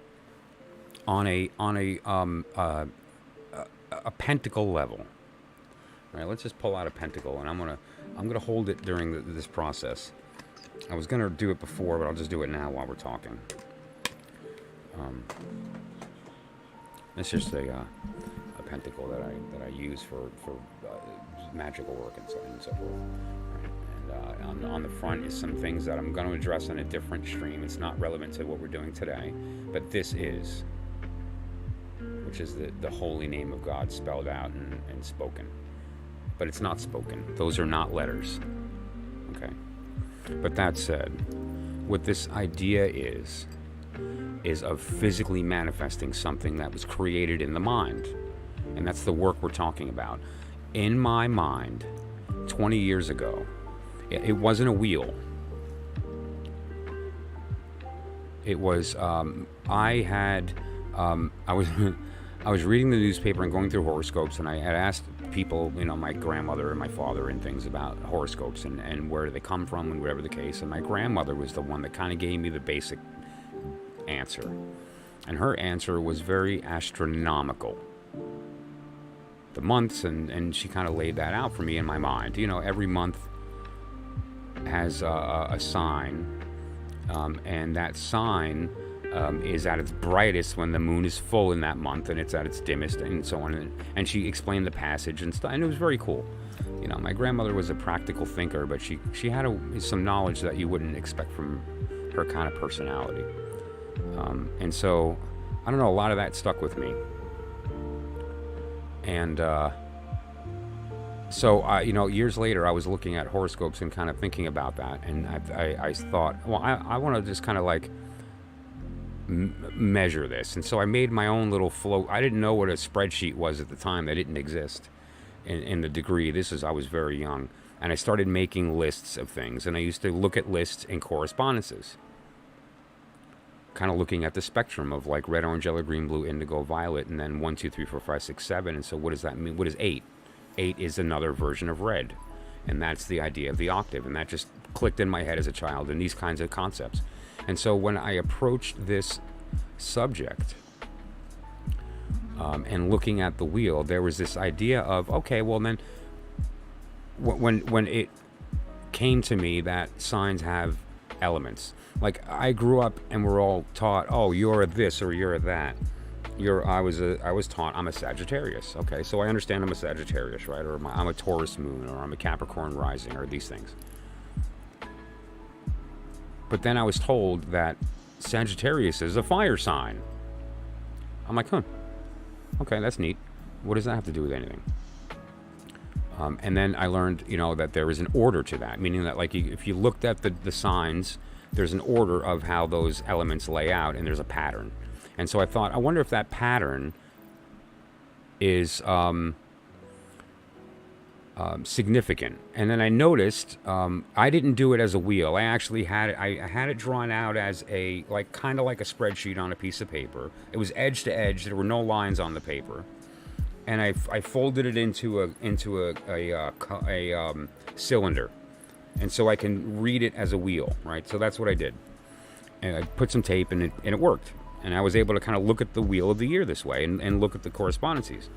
a pentacle level. All right, let's just pull out a pentacle, and I'm gonna hold it during this process. I was gonna do it before, but I'll just do it now while we're talking. It's just a pentacle that I use for magical work and so forth. Right? And on the front is some things that I'm going to address on a different stream. It's not relevant to what we're doing today, but this is, which is the holy name of God spelled out and spoken. But it's not spoken. Those are not letters. Okay. But that said, what this idea is of physically manifesting something that was created in the mind. And that's the work we're talking about. In my mind, 20 years ago, it wasn't a wheel. It was, I was reading the newspaper and going through horoscopes, and I had asked people, you know, my grandmother and my father and things about horoscopes and where do they come from and whatever the case. And my grandmother was the one that kind of gave me the basic answer. And her answer was very astronomical. The months, and she kind of laid that out for me in my mind. You know, every month has a sign, and that sign is at its brightest when the moon is full in that month, and it's at its dimmest, and so on. And she explained the passage and stuff, and it was very cool. You know, my grandmother was a practical thinker, but she had some knowledge that you wouldn't expect from her kind of personality. And so, I don't know, a lot of that stuck with me. And so, you know, years later, I was looking at horoscopes and kind of thinking about that. And I thought, well, I want to just kind of like measure this. And so I made my own little flow. I didn't know what a spreadsheet was at the time. That didn't exist in the degree. I was very young. And I started making lists of things. And I used to look at lists in correspondences. Kind of looking at the spectrum of like red, orange, yellow, green, blue, indigo, violet, and then 1, 2, 3, 4, 5, 6, 7. And so what does that mean? What is 8? 8 is another version of red. And that's the idea of the octave. And that just clicked in my head as a child, and these kinds of concepts. And so when I approached this subject and looking at the wheel, there was this idea of, okay, well then, when it came to me that signs have elements. Like, I grew up and we're all taught, oh, you're this or you're that. I was taught I'm a Sagittarius. Okay, so I understand I'm a Sagittarius, right? Or I'm a Taurus moon, or I'm a Capricorn rising, or these things. But then I was told that Sagittarius is a fire sign. I'm like, huh. Okay, that's neat. What does that have to do with anything? And then I learned, you know, that there is an order to that, meaning that, like, if you looked at the signs, there's an order of how those elements lay out, and there's a pattern. And so I thought, I wonder if that pattern is significant. And then I noticed I didn't do it as a wheel. I actually had it. I had it drawn out as a kind of like a spreadsheet on a piece of paper. It was edge to edge. There were no lines on the paper. And I folded it into a cylinder, and so I can read it as a wheel, right? So that's what I did, and I put some tape in it, and it worked. And I was able to kind of look at the wheel of the year this way, and look at the correspondences.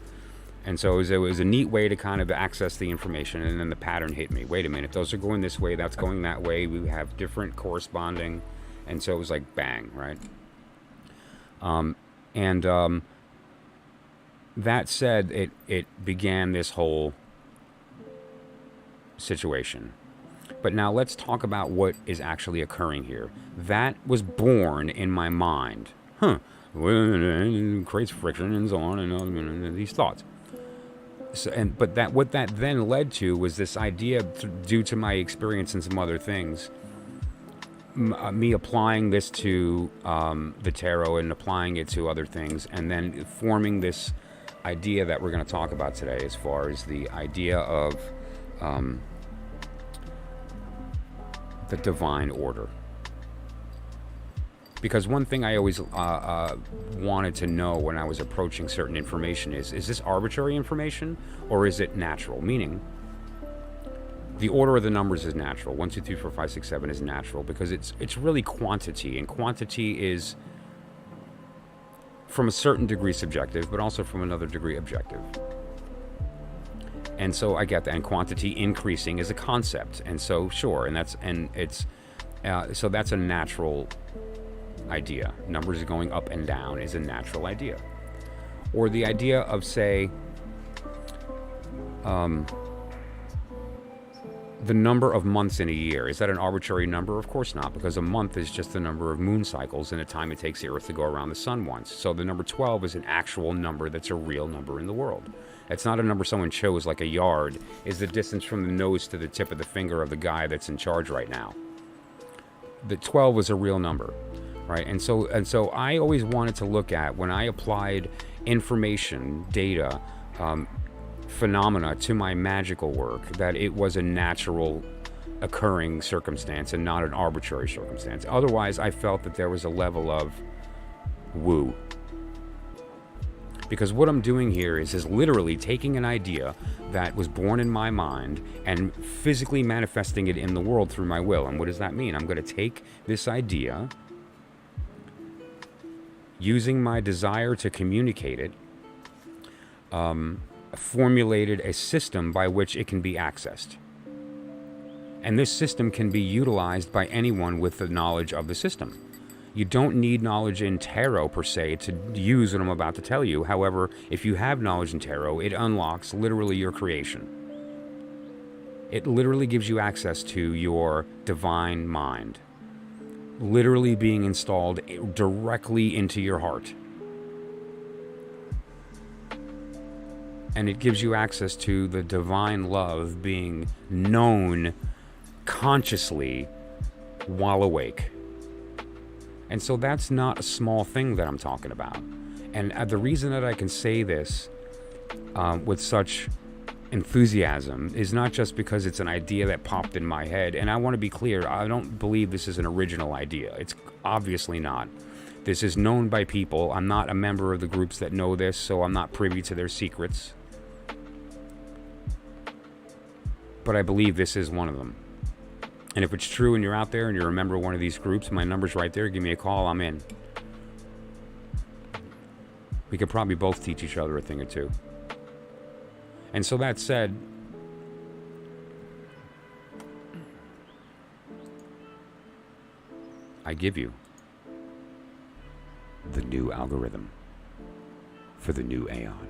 And so it was a neat way to kind of access the information, and then the pattern hit me. Wait a minute, those are going this way, that's going that way. We have different corresponding, and so it was like bang, right? That said, it began this whole situation. But now let's talk about what is actually occurring here. That was born in my mind. Well, creates friction and so on, and these thoughts. So, but what that then led to was this idea, due to my experience and some other things, me applying this to the tarot and applying it to other things, and then forming this idea that we're going to talk about today, as far as the idea of the divine order. Because one thing I always wanted to know when I was approaching certain information is this arbitrary information or is it natural? Meaning, the order of the numbers is natural. 1, 2, 3, 4, 5, 6, 7 is natural because it's really quantity, and quantity is from a certain degree subjective, but also from another degree objective. And so I get that, and quantity increasing is a concept, and so sure, so that's a natural idea. Numbers going up and down is a natural idea. Or the idea of, say, the number of months in a year. Is that an arbitrary number? Of course not, because a month is just the number of moon cycles and the time it takes the Earth to go around the sun once. So the number 12 is an actual number that's a real number in the world. It's not a number someone chose, like a yard is the distance from the nose to the tip of the finger of the guy that's in charge right now. The 12 is a real number, right? And so I always wanted to look at, when I applied information, data, phenomena to my magical work, that it was a natural occurring circumstance and not an arbitrary circumstance. Otherwise, I felt that there was a level of woo. Because what I'm doing here is literally taking an idea that was born in my mind and physically manifesting it in the world through my will. And what does that mean? I'm going to take this idea, using my desire to communicate it, formulated a system by which it can be accessed. And this system can be utilized by anyone with the knowledge of the system. You don't need knowledge in tarot per se to use what I'm about to tell you. However, if you have knowledge in tarot, it unlocks literally your creation. It literally gives you access to your divine mind, literally being installed directly into your heart. And it gives you access to the divine love being known consciously while awake. And so that's not a small thing that I'm talking about. And the reason that I can say this with such enthusiasm is not just because it's an idea that popped in my head. And I want to be clear, I don't believe this is an original idea. It's obviously not. This is known by people. I'm not a member of the groups that know this, so I'm not privy to their secrets. But I believe this is one of them. And if it's true and you're out there and you're a member of one of these groups, my number's right there. Give me a call. I'm in. We could probably both teach each other a thing or two. And so that said, I give you the new algorithm for the new AEON.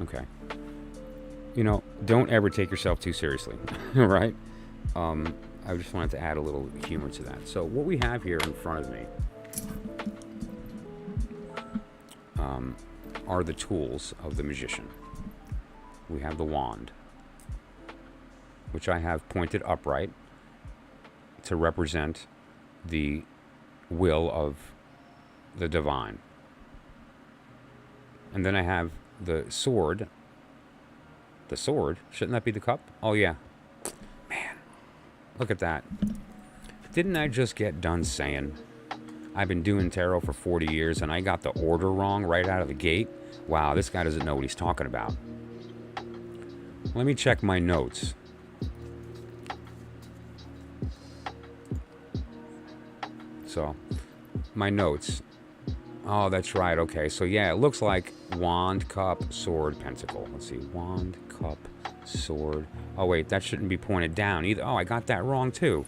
Okay. You know, don't ever take yourself too seriously, right? I just wanted to add a little humor to that. So what we have here in front of me are the tools of the magician. We have the wand, which I have pointed upright to represent the will of the divine. And then I have the sword. The sword? Shouldn't that be the cup? Oh, yeah. Man, look at that. Didn't I just get done saying I've been doing tarot for 40 years and I got the order wrong right out of the gate? Wow, this guy doesn't know what he's talking about. Let me check my notes. So, my notes. Oh, that's right. Okay, so yeah, it looks like wand, cup, sword, pentacle. Let's see. Wand, cup, sword. Oh, wait, that shouldn't be pointed down either. Oh, I got that wrong too.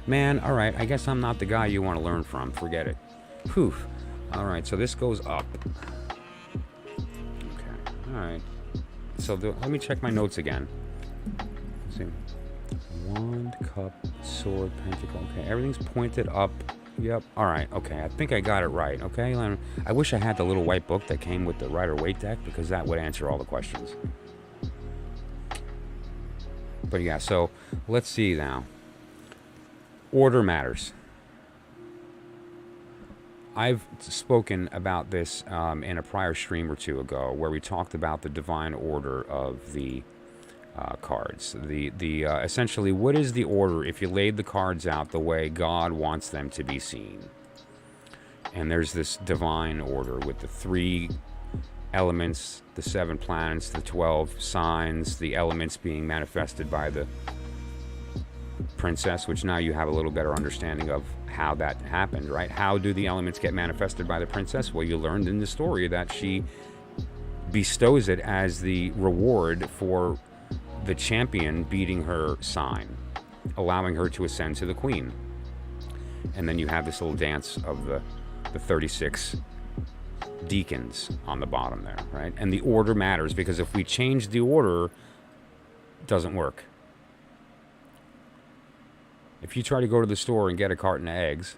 Man, all right, I guess I'm not the guy you want to learn from. Forget it. Whew. All right, so this goes up. Okay, all right. So let me check my notes again. see. Wand, cup, sword, pentacle. Okay, everything's pointed up. Yep. All right. Okay, I think I got it right. Okay. I wish I had the little white book that came with the Rider-Waite deck, because that would answer all the questions. But yeah, so let's see now. Order matters. I've spoken about this in a prior stream or two ago, where we talked about the divine order of the cards. Essentially, what is the order if you laid the cards out the way God wants them to be seen? And there's this divine order with the 3 elements, the 7 planets, the 12 signs, the elements being manifested by the princess, which now you have a little better understanding of how that happened, right? How do the elements get manifested by the princess? Well, you learned in the story that she bestows it as the reward for the champion beating her sign, allowing her to ascend to the queen. And then you have this little dance of the 36 deacons on the bottom there, right? And the order matters, because if we change the order, it doesn't work. If you try to go to the store and get a carton of eggs,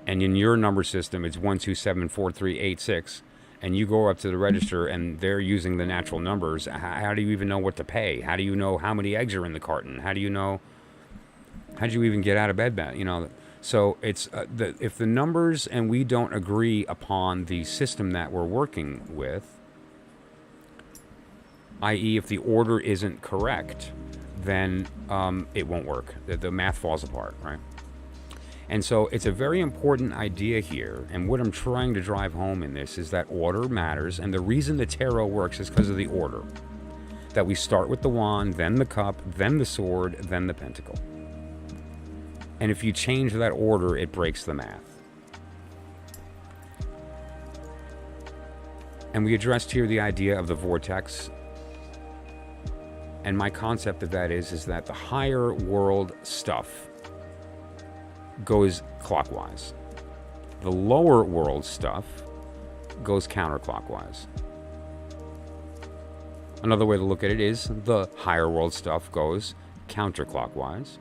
and in your number system it's 1274386, and you go up to the register and they're using the natural numbers, how do you even know what to pay? How do you know how many eggs are in the carton? How do you know? How do you even get out of bed that, you know? So it's if the numbers and we don't agree upon the system that we're working with, i.e. if the order isn't correct, then it won't work. The math falls apart, right? And so it's a very important idea here, and what I'm trying to drive home in this is that order matters, and the reason the tarot works is because of the order. That we start with the wand, then the cup, then the sword, then the pentacle. And if you change that order, it breaks the math. And we addressed here the idea of the vortex. And my concept of that is that the higher world stuff goes clockwise. The lower world stuff goes counterclockwise. Another way to look at it is the higher world stuff goes counterclockwise,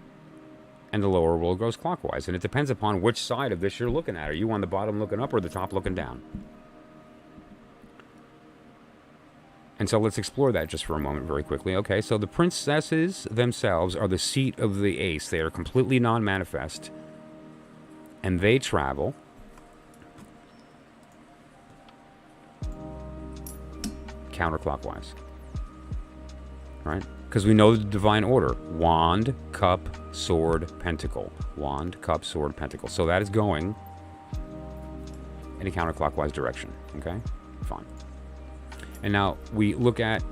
and the lower world goes clockwise. And it depends upon which side of this you're looking at. Are you on the bottom looking up or the top looking down? And so let's explore that just for a moment very quickly. Okay, so the princesses themselves are the seat of the ace. They are completely non-manifest. And they travel counterclockwise. Right? Because we know the divine order. Wand, cup, sword, pentacle. Wand, cup, sword, pentacle. So that is going in a counterclockwise direction. Okay? Fine. And now we look at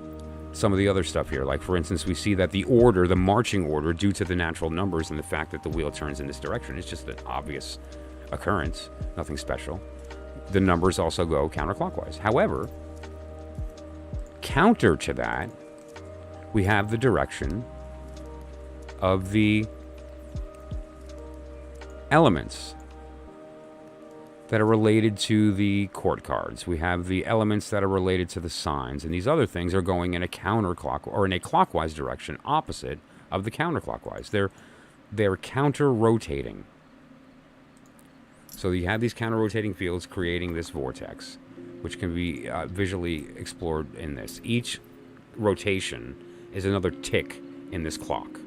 some of the other stuff here. Like, for instance, we see that the order, the marching order, due to the natural numbers and the fact that the wheel turns in this direction, it's just an obvious occurrence, nothing special. The numbers also go counterclockwise. However, counter to that, we have the direction of the elements that are related to the court cards. We have the elements that are related to the signs, and these other things are going in a counterclockwise or in a clockwise direction, opposite of the counterclockwise. They're counter-rotating. So you have these counter-rotating fields creating this vortex, which can be visually explored in this. Each rotation is another tick in this clock.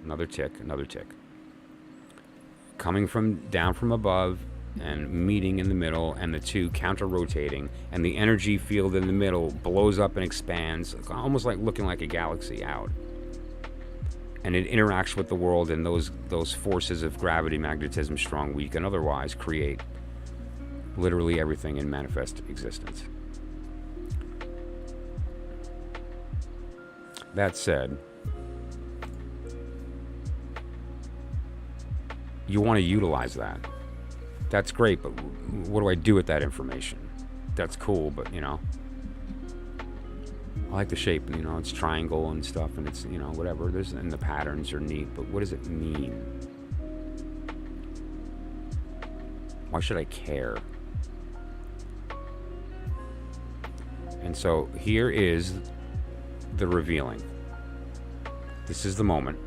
Another tick, another tick. Coming from down from above and meeting in the middle, and the two counter-rotating, and the energy field in the middle blows up and expands, almost like looking like a galaxy out. And it interacts with the world, and those forces of gravity, magnetism, strong, weak, and otherwise create literally everything in manifest existence. That said, you want to utilize that. That's great, but what do I do with that information? That's cool, but, you know, I like the shape, you know, it's triangle and stuff, and it's, you know, whatever. And the patterns are neat, but what does it mean? Why should I care? And so here is the revealing. This is the moment.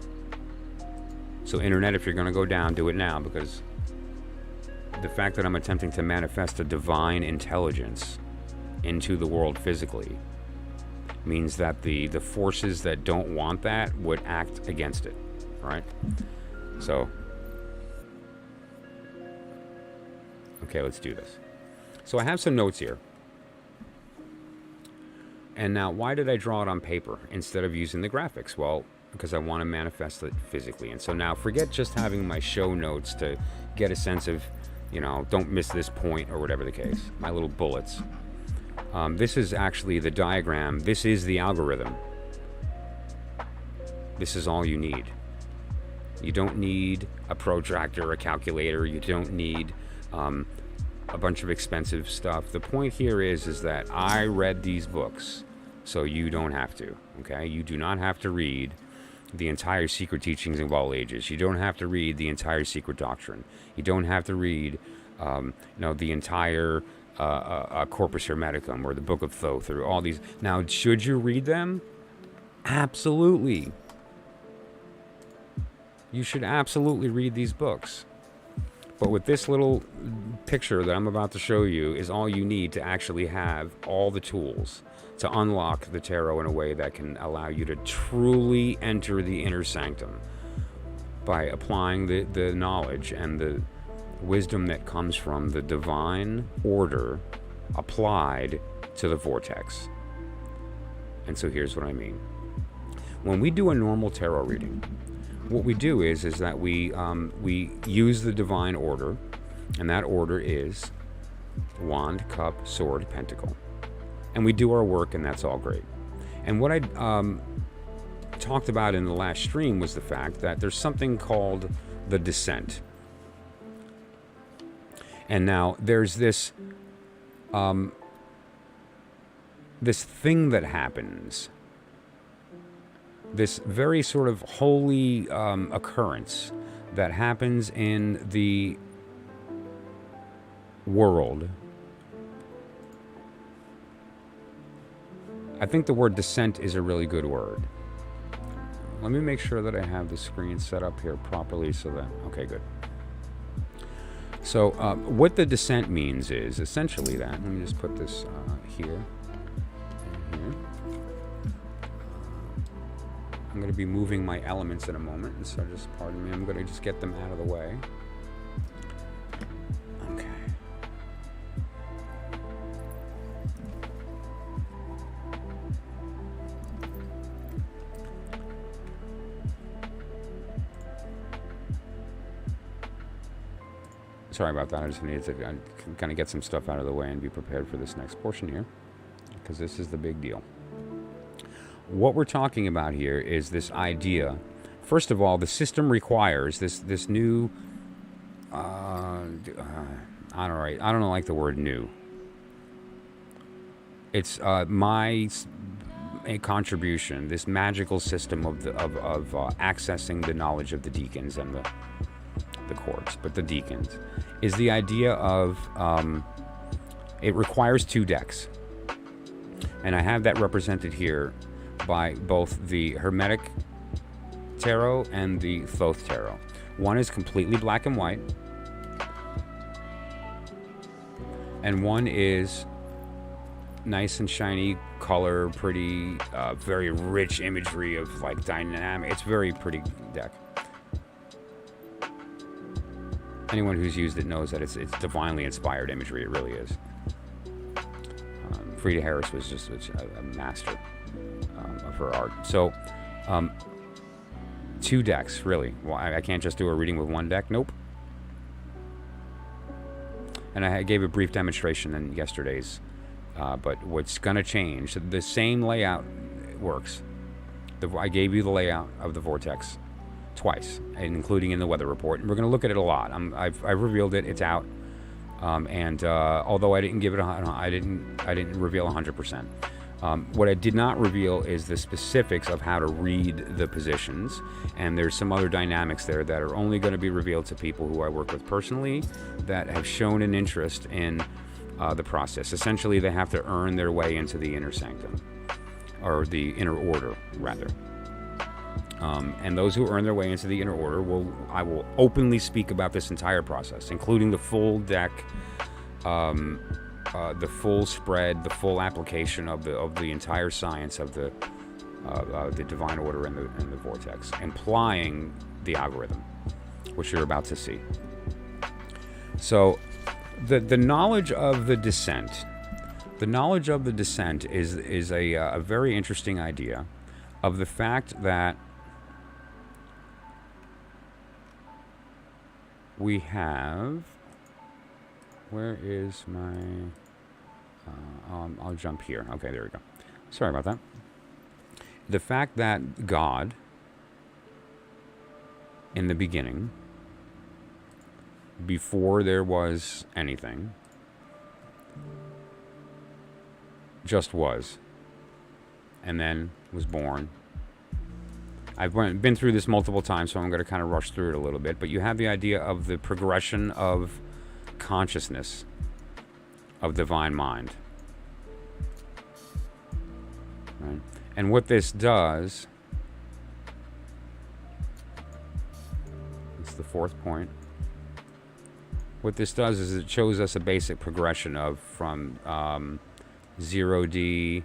So internet, if you're going to go down, do it now, because the fact that I'm attempting to manifest a divine intelligence into the world physically means that the forces that don't want that would act against it, right? So, okay, let's do this. So I have some notes here. And now, why did I draw it on paper instead of using the graphics? Well, because I want to manifest it physically. And so now, forget just having my show notes to get a sense of, you know, don't miss this point or whatever the case. My little bullets. This is actually the diagram. This is the algorithm. This is all you need. You don't need a protractor or a calculator. You don't need a bunch of expensive stuff. The point here is that I read these books, so you don't have to, okay? You do not have to read the entire Secret Teachings of All Ages. You don't have to read the entire Secret Doctrine. You don't have to read, the entire Corpus Hermeticum or the Book of Thoth or all these. Now, should you read them? Absolutely. You should absolutely read these books. But with this little picture that I'm about to show you is all you need to actually have all the tools to unlock the tarot in a way that can allow you to truly enter the inner sanctum by applying the knowledge and the wisdom that comes from the divine order applied to the vortex. And so here's what I mean. When we do a normal tarot reading, what we do is that we use the divine order, and that order is wand, cup, sword, pentacle. And we do our work, and that's all great. And what I talked about in the last stream was the fact that there's something called the descent. And now there's this this thing that happens, this very sort of holy occurrence that happens in the world. I think the word descent is a really good word. Let me make sure that I have the screen set up here properly so that, okay, good. So what the descent means is essentially that, let me just put this here and here. I'm going to be moving my elements in a moment, and so just pardon me, I'm going to just get them out of the way. Okay. Sorry about that, I just needed to kind of get some stuff out of the way and be prepared for this next portion here, because this is the big deal. What we're talking about here is this idea. First of all, the system requires this new. I don't like the word new. It's my contribution. This magical system of accessing the knowledge of the Deacons and the courts, but the Deacons is the idea of it requires 2 decks, and I have that represented here by both the Hermetic tarot and the Thoth tarot. One is completely black and white, and one is nice and shiny color, pretty, very rich imagery of like dynamic. It's very pretty deck. Anyone who's used it knows that it's divinely inspired imagery. It really is. Frida Harris was just a master of her art. So, 2 decks, really. Well, I can't just do a reading with 1 deck. Nope. And I gave a brief demonstration in yesterday's. But what's going to change, the same layout works. I gave you the layout of the vortex twice, including in the weather report. And we're going to look at it a lot. I've revealed it. It's out. Although I didn't give it I didn't reveal 100%. What I did not reveal is the specifics of how to read the positions, and there's some other dynamics there that are only going to be revealed to people who I work with personally that have shown an interest in the process. Essentially, they have to earn their way into the inner sanctum. or the inner order, rather. And those who earn their way into the inner order I will openly speak about this entire process, including the full deck, the full spread, the full application of the entire science of the divine order and the vortex, implying the algorithm, which you're about to see. So, the knowledge of the descent. The knowledge of the descent is a very interesting idea, of the fact that we have, where is my, I'll jump here. Okay, there we go. Sorry about that. The fact that God, in the beginning, before there was anything, just was, and then was born. I've been through this multiple times, so I'm going to kind of rush through it a little bit, but you have the idea of the progression of consciousness, of divine mind. Right? And what this does, it's the fourth point. What this does is it shows us a basic progression of from 0D,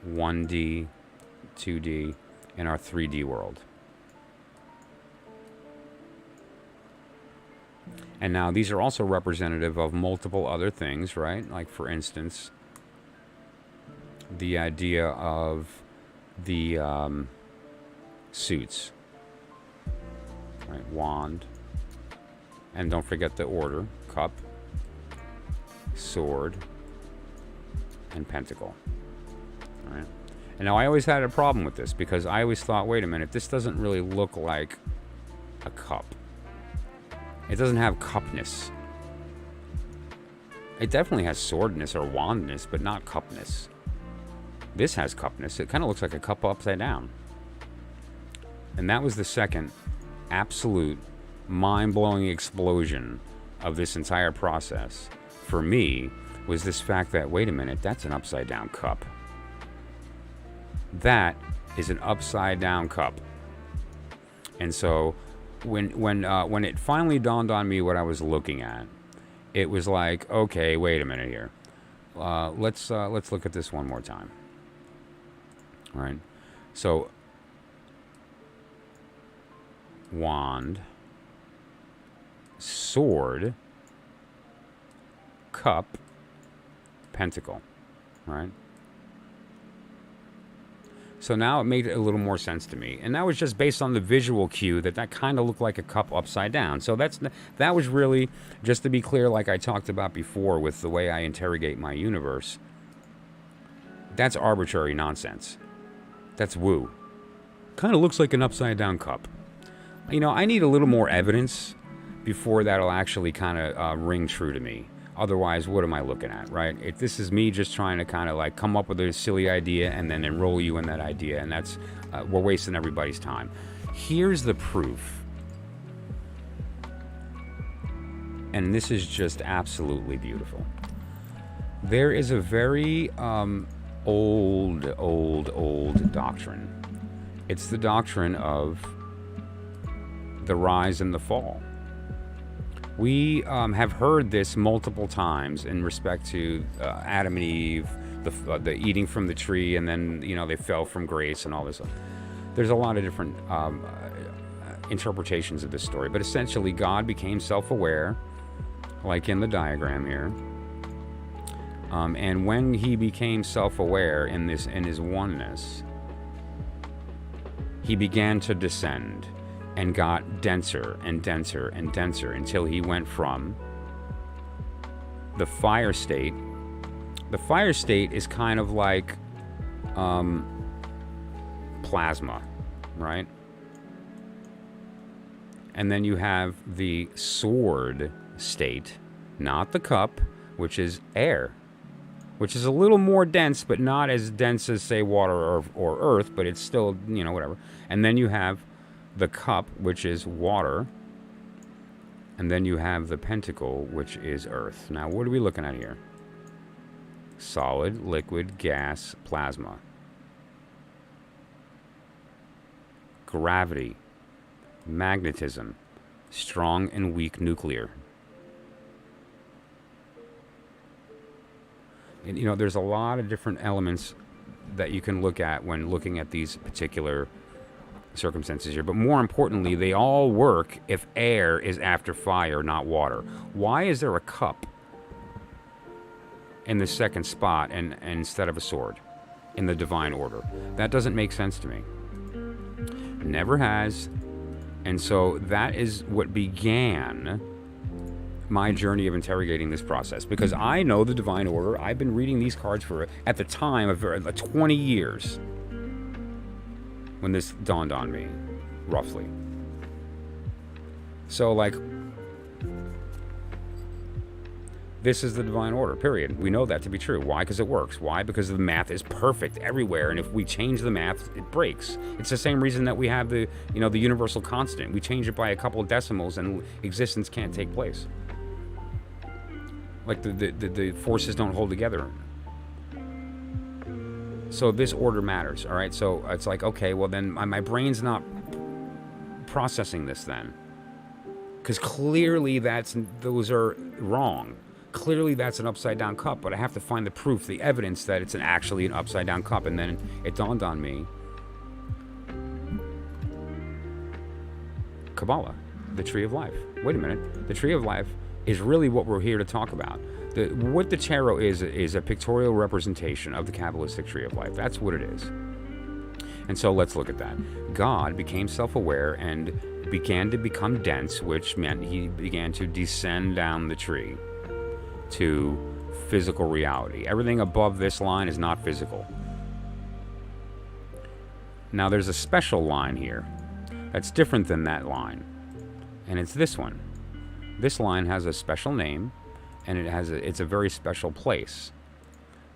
1D, 2D, in our 3D world. And now these are also representative of multiple other things, right? Like, for instance, the idea of the suits, right? Wand, and don't forget the order: cup, sword, and pentacle. All right. And now I always had a problem with this, because I always thought, wait a minute, this doesn't really look like a cup. It doesn't have cupness. It definitely has swordness or wandness, but not cupness. This has cupness. It kind of looks like a cup upside down. And that was the second absolute mind-blowing explosion of this entire process for me, was this fact that, wait a minute, that's an upside down cup. That is an upside down cup. And so when it finally dawned on me what I was looking at, it was like, okay, wait a minute here. Let's look at this one more time. All right. So, wand, sword, cup, pentacle. All right. So now it made a little more sense to me. And that was just based on the visual cue that kind of looked like a cup upside down. So that was really, just to be clear, like I talked about before with the way I interrogate my universe, that's arbitrary nonsense. That's woo. Kind of looks like an upside down cup. You know, I need a little more evidence before that'll actually kind of ring true to me. Otherwise, what am I looking at, right? If this is me just trying to kind of like come up with a silly idea and then enroll you in that idea, and that's, we're wasting everybody's time. Here's the proof. And this is just absolutely beautiful. There is a very old doctrine. It's the doctrine of the rise and the fall. We have heard this multiple times in respect to Adam and Eve, the eating from the tree, and then, you know, they fell from grace and all this stuff. There's a lot of different interpretations of this story, but essentially God became self-aware, like in the diagram here. And when he became self-aware in his oneness, he began to descend and got denser and denser and denser until he went from the fire state. The fire state is kind of like plasma, right? And then you have the sword state, not the cup, which is air, which is a little more dense, but not as dense as, say, water or earth, but it's still, you know, whatever. And then you have the cup, which is water, and then you have the pentacle, which is earth. Now, what are we looking at here? solid, liquid, gas, plasma. Gravity, magnetism, strong and weak nuclear. And, you know, there's a lot of different elements that you can look at when looking at these particular circumstances here. But more importantly, they all work if air is after fire, not water. Why is there a cup in the second spot and instead of a sword in the divine order? That doesn't make sense to me. Never has. And so that is what began my journey of interrogating this process, because I know the divine order. I've been reading these cards for, at the time, of 20 years when this dawned on me, roughly. So, like, this is the divine order, period. We know that to be true. Why? Because it works. Why? Because the math is perfect everywhere, and if we change the math, it breaks. It's the same reason that we have the, you know, the universal constant. We change it by a couple of decimals, and existence can't take place. Like the forces don't hold together. So this order matters, all right? So it's like, okay, well then my brain's not processing this then. Because clearly those are wrong. Clearly that's an upside down cup, but I have to find the proof, the evidence that it's actually an upside down cup. And then it dawned on me. Kabbalah, the tree of life. Wait a minute. The tree of life is really what we're here to talk about. What the tarot is a pictorial representation of the Kabbalistic tree of life. That's what it is. And so let's look at that. God became self-aware and began to become dense, which meant he began to descend down the tree to physical reality. Everything above this line is not physical. Now there's a special line here that's different than that line, and it's this one. This line has a special name, and it's a very special place.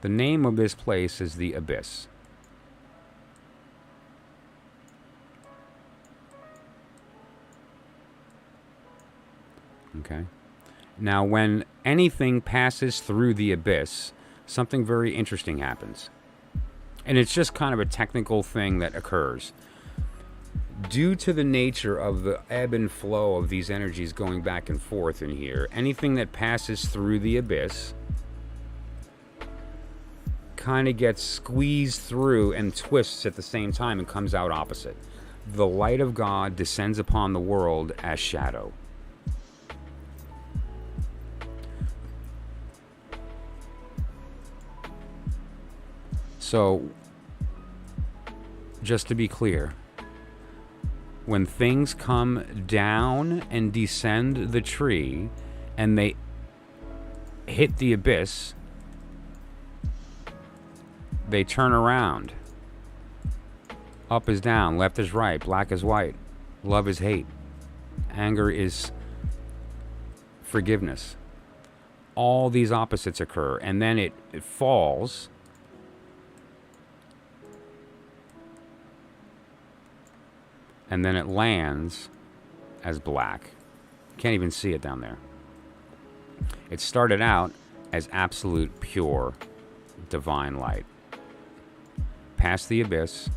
The name of this place is the Abyss. Okay. Now, when anything passes through the abyss, something very interesting happens. And it's just kind of a technical thing that occurs. Due to the nature of the ebb and flow of these energies going back and forth in here, anything that passes through the abyss kind of gets squeezed through and twists at the same time and comes out opposite. The light of God descends upon the world as shadow. So, just to be clear, when things come down and descend the tree and they hit the abyss, they turn around. Up is down, left is right, black is white, love is hate, anger is forgiveness. All these opposites occur, and then it falls. And then it lands as black. Can't even see it down there. It started out as absolute, pure, divine light. Passed the abyss,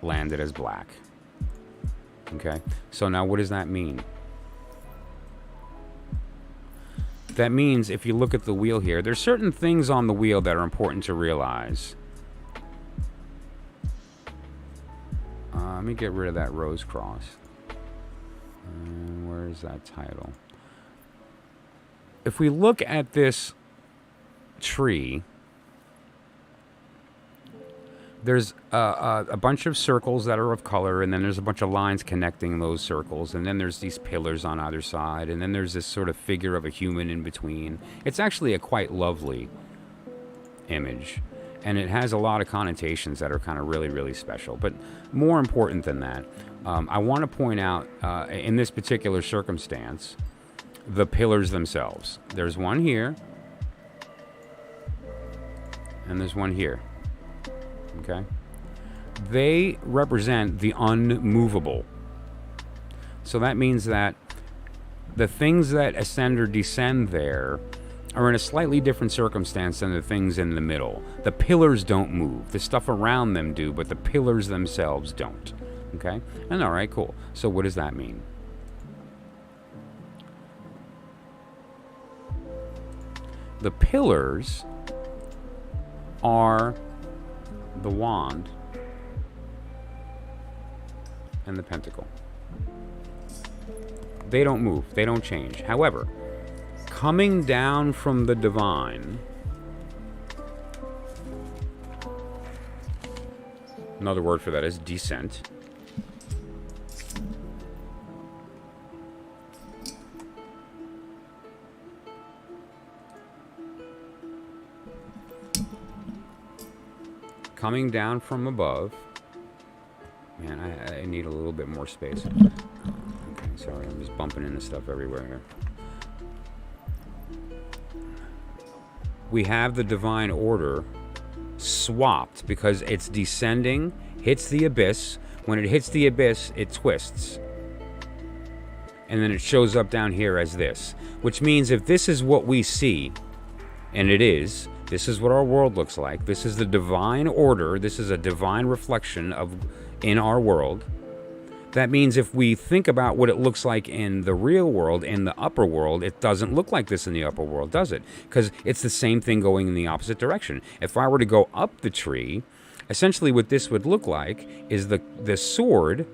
landed as black. Okay? So now what does that mean? That means if you look at the wheel here, there's certain things on the wheel that are important to realize. Let me get rid of that rose cross. Where is that title? If we look at this tree, there's a bunch of circles that are of color, and then there's a bunch of lines connecting those circles, and then there's these pillars on either side, and then there's this sort of figure of a human in between. It's actually a quite lovely image. And it has a lot of connotations that are kind of really, really special. But more important than that, I want to point out, in this particular circumstance, the pillars themselves. There's one here, and there's one here. Okay? They represent the unmovable. So that means that the things that ascend or descend there are in a slightly different circumstance than the things in the middle. The pillars don't move. The stuff around them do, but the pillars themselves don't. Okay? And all right, cool. So what does that mean? The pillars are the wand and the pentacle. They don't move. They don't change. However, coming down from the divine, another word for that is descent. Coming down from above. Man, I need a little bit more space. Okay, sorry, I'm just bumping into stuff everywhere here. We have the divine order swapped because it's descending, hits the abyss. When it hits the abyss, it twists. And then it shows up down here as this. Which means if this is what we see, and it is, this is what our world looks like. This is the divine order. This is a divine reflection of in our world. That means if we think about what it looks like in the real world, in the upper world, it doesn't look like this in the upper world, does it? Because it's the same thing going in the opposite direction. If I were to go up the tree, essentially what this would look like is the sword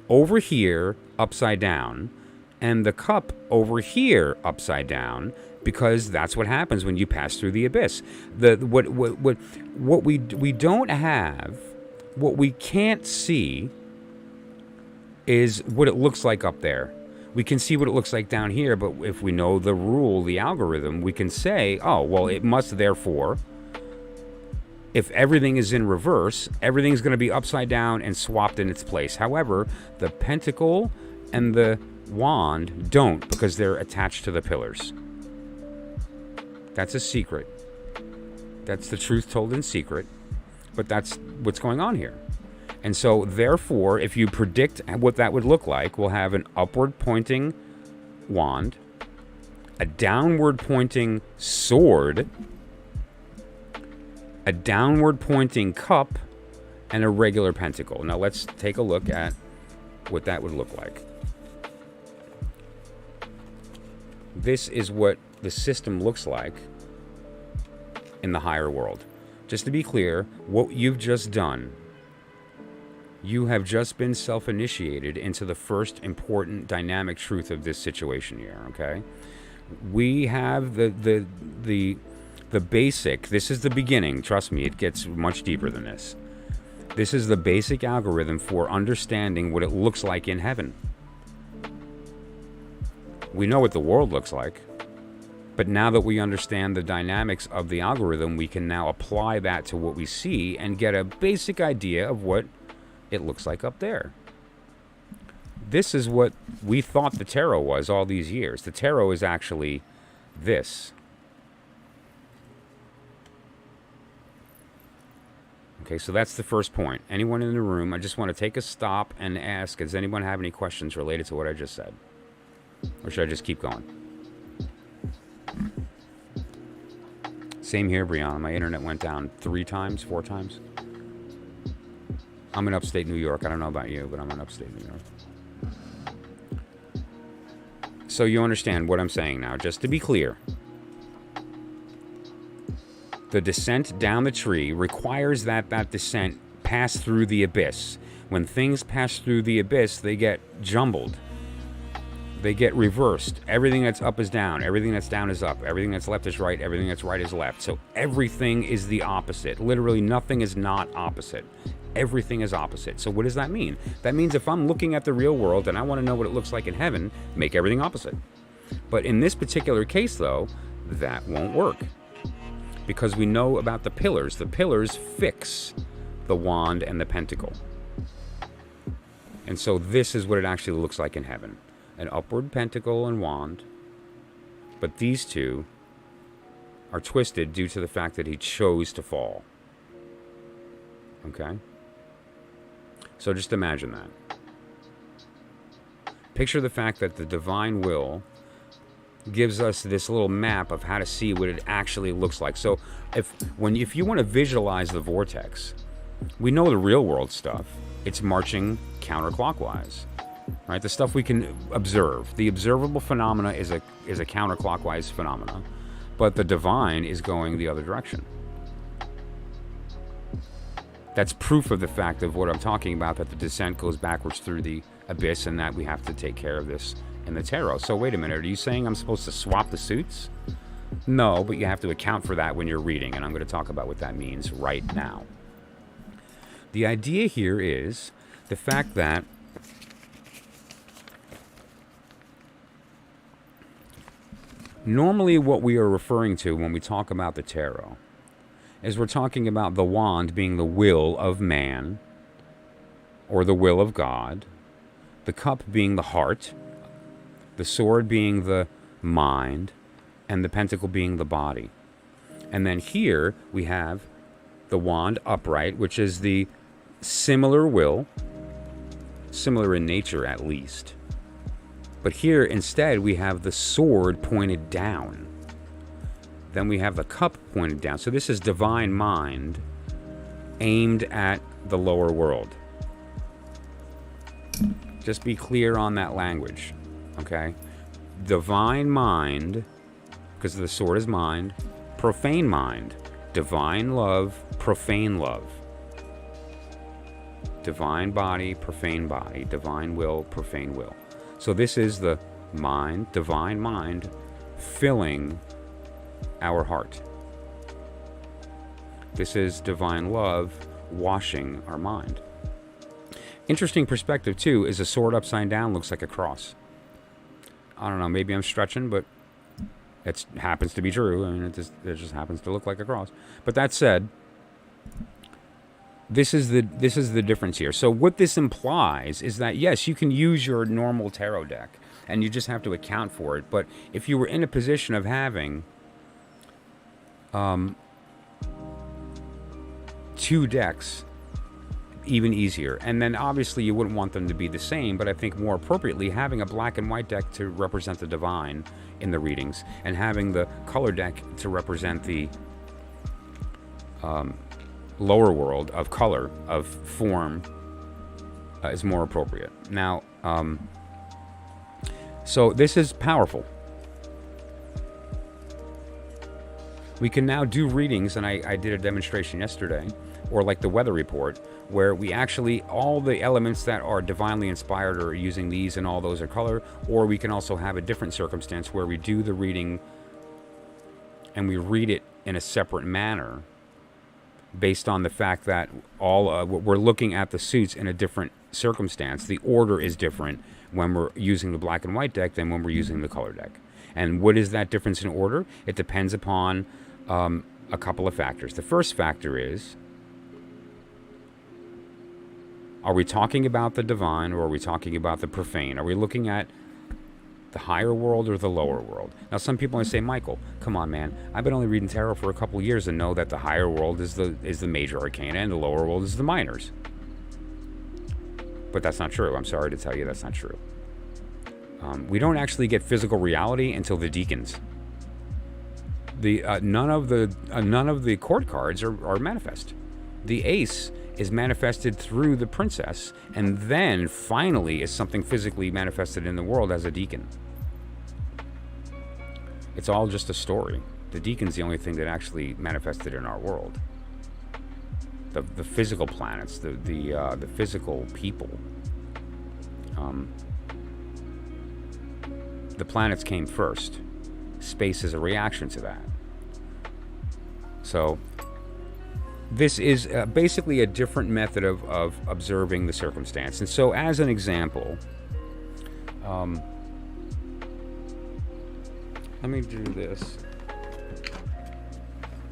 over here upside down and the cup over here upside down, because that's what happens when you pass through the abyss. What we don't have, what we can't see, is what it looks like up there. We can see what it looks like down here, but if we know the rule, the algorithm, we can say, oh, well, it must therefore, if everything is in reverse, everything's going to be upside down and swapped in its place. However, the pentacle and the wand don't, because they're attached to the pillars. That's a secret. That's the truth told in secret, but that's what's going on here. And so, therefore, if you predict what that would look like, we'll have an upward pointing wand, a downward pointing sword, a downward pointing cup, and a regular pentacle. Now, let's take a look at what that would look like. This is what the system looks like in the higher world. Just to be clear, what you've just done, you have just been self-initiated into the first important dynamic truth of this situation here, okay? We have the basic, this is the beginning, trust me, it gets much deeper than this. This is the basic algorithm for understanding what it looks like in heaven. We know what the world looks like, but now that we understand the dynamics of the algorithm, we can now apply that to what we see and get a basic idea of what it looks like up there. This is what we thought the tarot was all these years. The tarot is actually this. Okay, so that's the first point. Anyone in the room, I just want to take a stop and ask, does anyone have any questions related to what I just said? Or should I just keep going? Same here, Brianna. My internet went down 4 times. I'm in upstate New York. I don't know about you, but I'm in upstate New York. So you understand what I'm saying now. Just to be clear, the descent down the tree requires that descent pass through the abyss. When things pass through the abyss, they get jumbled. They get reversed. Everything that's up is down. Everything that's down is up. Everything that's left is right. Everything that's right is left. So everything is the opposite. Literally nothing is not opposite. Everything is opposite. So what does that mean? That means if I'm looking at the real world and I want to know what it looks like in heaven, make everything opposite. But in this particular case, though, that won't work. Because we know about the pillars. The pillars fix the wand and the pentacle. And so this is what it actually looks like in heaven. An upward pentacle and wand. But these two are twisted due to the fact that he chose to fall. Okay? So just imagine that. Picture the fact that the divine will gives us this little map of how to see what it actually looks like. So if you want to visualize the vortex, we know the real world stuff. It's marching counterclockwise, right? The stuff we can observe. The observable phenomena is a counterclockwise phenomena, but the divine is going the other direction. That's proof of the fact of what I'm talking about, that the descent goes backwards through the abyss, and that we have to take care of this in the tarot. So wait a minute, are you saying I'm supposed to swap the suits? No, but you have to account for that when you're reading, and I'm going to talk about what that means right now. The idea here is the fact that normally what we are referring to when we talk about the tarot is we're talking about the wand being the will of man or the will of God, the cup being the heart, the sword being the mind, and the pentacle being the body. And then here we have the wand upright, which is the similar will, similar in nature at least. But here instead we have the sword pointed down. Then we have the cup pointed down. So this is divine mind aimed at the lower world. Just be clear on that language, okay? Divine mind, because the sword is mind. Profane mind. Divine love, profane love. Divine body, profane body. Divine will, profane will. So this is the mind, divine mind, filling our heart. This is divine love washing our mind. Interesting perspective too is a sword upside down looks like a cross. I don't know, maybe I'm stretching, but it happens to be true. I mean, it just happens to look like a cross. But that said, this is the difference here. So what this implies is that yes, you can use your normal tarot deck, and you just have to account for it. But if you were in a position of having two decks, even easier. And then obviously you wouldn't want them to be the same, but I think more appropriately having a black and white deck to represent the divine in the readings, and having the color deck to represent the lower world of color, of form, is more appropriate. Now, so this is powerful. We can now do readings, and I did a demonstration yesterday, or like the weather report, where we actually, all the elements that are divinely inspired are using these, and all those are color. Or we can also have a different circumstance where we do the reading and we read it in a separate manner based on the fact that we're looking at the suits in a different circumstance. The order is different when we're using the black and white deck than when we're using the color deck. And what is that difference in order? It depends upon a couple of factors. The first factor is, are we talking about the divine, or are we talking about the profane? Are we looking at the higher world or the lower world? Now, some people might say, Michael, come on, man. I've been only reading tarot for a couple of years and know that the higher world is the major arcana and the lower world is the minors. But that's not true. I'm sorry to tell you that's not true. We don't actually get physical reality until the Deacons. None of the court cards are manifest. The ace is manifested through the princess, and then finally is something physically manifested in the world as a deacon. It's all just a story. The deacon's the only thing that actually manifested in our world. The physical planets, the physical people. The planets came first. Space is a reaction to that. So this is basically a different method of observing the circumstance. And so as an example, let me do this.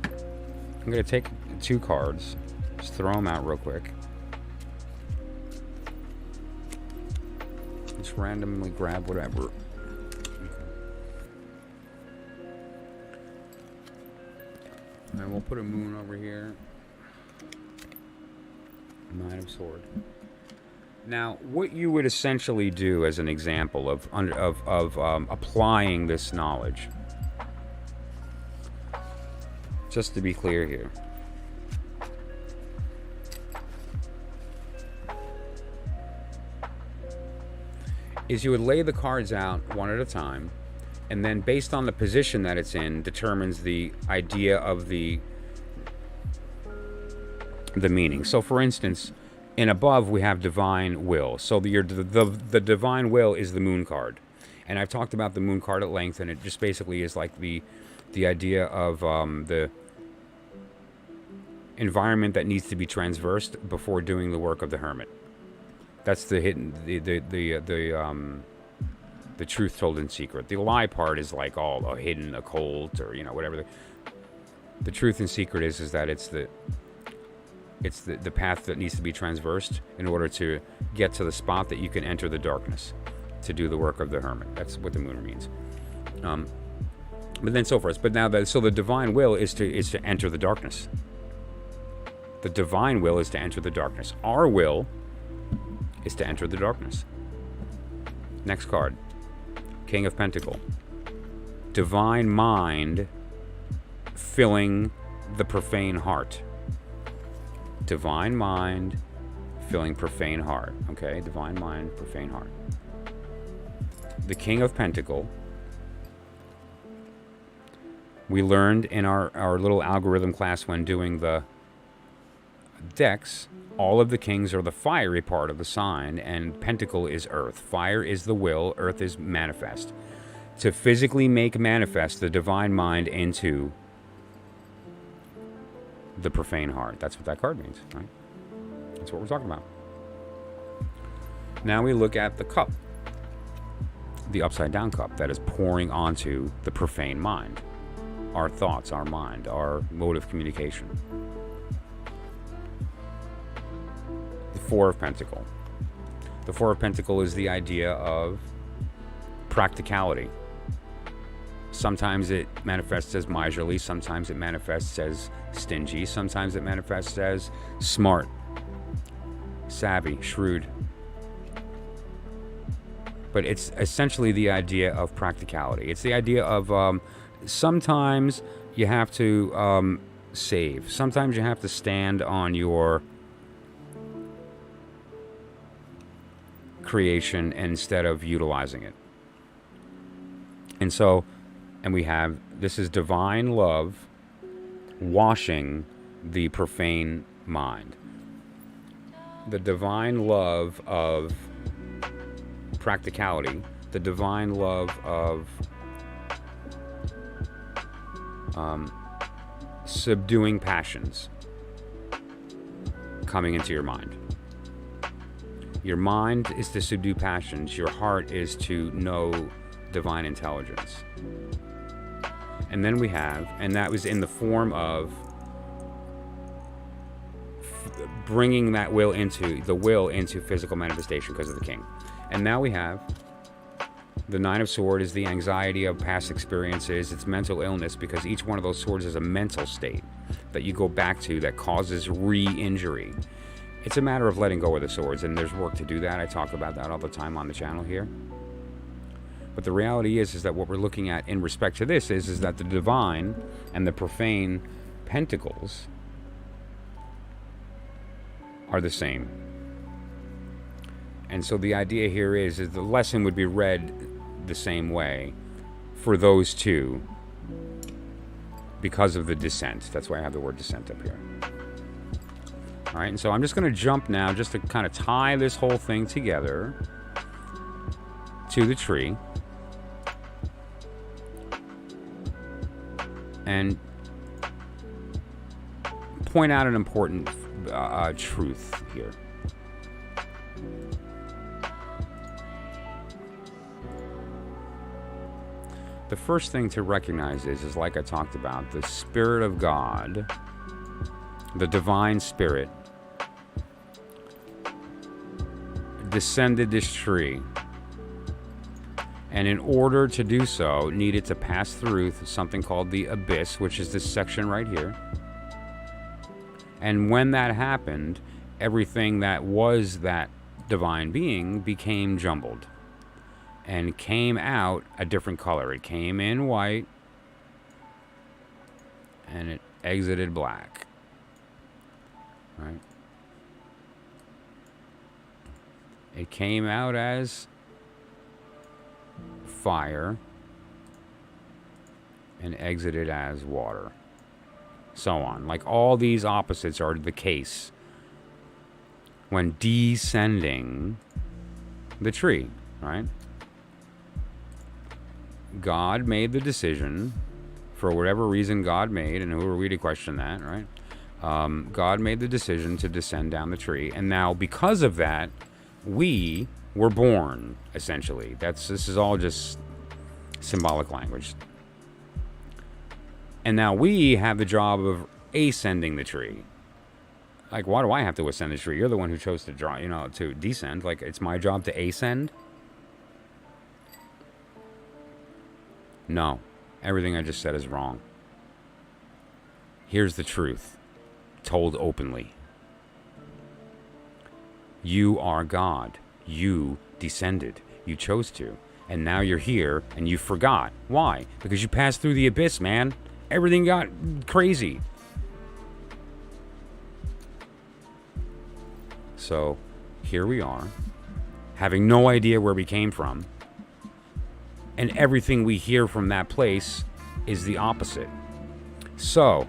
I'm going to take two cards, just throw them out real quick. Just randomly grab whatever. And we'll put a moon over here. Nine of Swords. Now, what you would essentially do as an example of applying this knowledge, just to be clear here, is you would lay the cards out one at a time, and then based on the position that it's in, determines the idea of the meaning. So, for instance, in above we have divine will. So the divine will is the moon card, and I've talked about the moon card at length, and it just basically is like the idea of the environment that needs to be transversed before doing the work of the hermit. That's the hidden, the truth told in secret. The lie part is like all a hidden occult, or whatever. The truth in secret is that it's the path that needs to be transversed in order to get to the spot that you can enter the darkness to do the work of the hermit. That's what the moon means. But then so forth. But now, so the divine will is to enter the darkness. The divine will is to enter the darkness. Our will is to enter the darkness. Next card. King of Pentacles. Divine mind filling the profane heart. Divine mind filling profane heart. Okay, divine mind, profane heart. The King of Pentacles. We learned in our little algorithm class when doing the decks, all of the kings are the fiery part of the sign, and Pentacle is earth. Fire is the will, earth is manifest. To physically make manifest the divine mind into the profane heart. That's what that card means, right? That's what we're talking about. Now we look at the cup. The upside down cup that is pouring onto the profane mind. Our thoughts, our mind, our mode of communication. The Four of Pentacles. The Four of Pentacles is the idea of practicality. Sometimes it manifests as miserly, sometimes it manifests as stingy, sometimes it manifests as smart, savvy, shrewd. But it's essentially the idea of practicality. It's the idea of sometimes you have to save. Sometimes you have to stand on your creation instead of utilizing it. And so, and we have, this is divine love washing the profane mind. The divine love of practicality, the divine love of subduing passions coming into your mind. Your mind is to subdue passions. Your heart is to know divine intelligence. And then we have, and that was in the form of bringing that will into physical manifestation because of the king. And now we have the Nine of Swords is the anxiety of past experiences. It's mental illness because each one of those swords is a mental state that you go back to that causes re-injury. It's a matter of letting go of the swords, and there's work to do that. I talk about that all the time on the channel here. But the reality is that what we're looking at in respect to this is that the divine and the profane pentacles are the same. And so the idea here is the lesson would be read the same way for those two because of the descent. That's why I have the word descent up here. All right, and so I'm just going to jump now just to kind of tie this whole thing together to the tree. And point out an important truth here. The first thing to recognize is like I talked about, the Spirit of God, the divine spirit, descended this tree. And in order to do so, needed to pass through something called the abyss, which is this section right here. And when that happened, everything that was that divine being became jumbled and came out a different color. It came in white and it exited black. Right? It came out as fire and exited as water. So on. Like all these opposites are the case when descending the tree, right? God made the decision, for whatever reason God made, and who are we to question that, right? God made the decision to descend down the tree, and now because of that, we were born, essentially. This is all just symbolic language. And now we have the job of ascending the tree. Like, why do I have to ascend the tree? You're the one who chose to to descend. Like, it's my job to ascend? No. Everything I just said is wrong. Here's the truth, told openly. You are God. You descended. You chose to. And now you're here, and you forgot. Why? Because you passed through the abyss, man. Everything got crazy. So, here we are, having no idea where we came from. And everything we hear from that place is the opposite. So,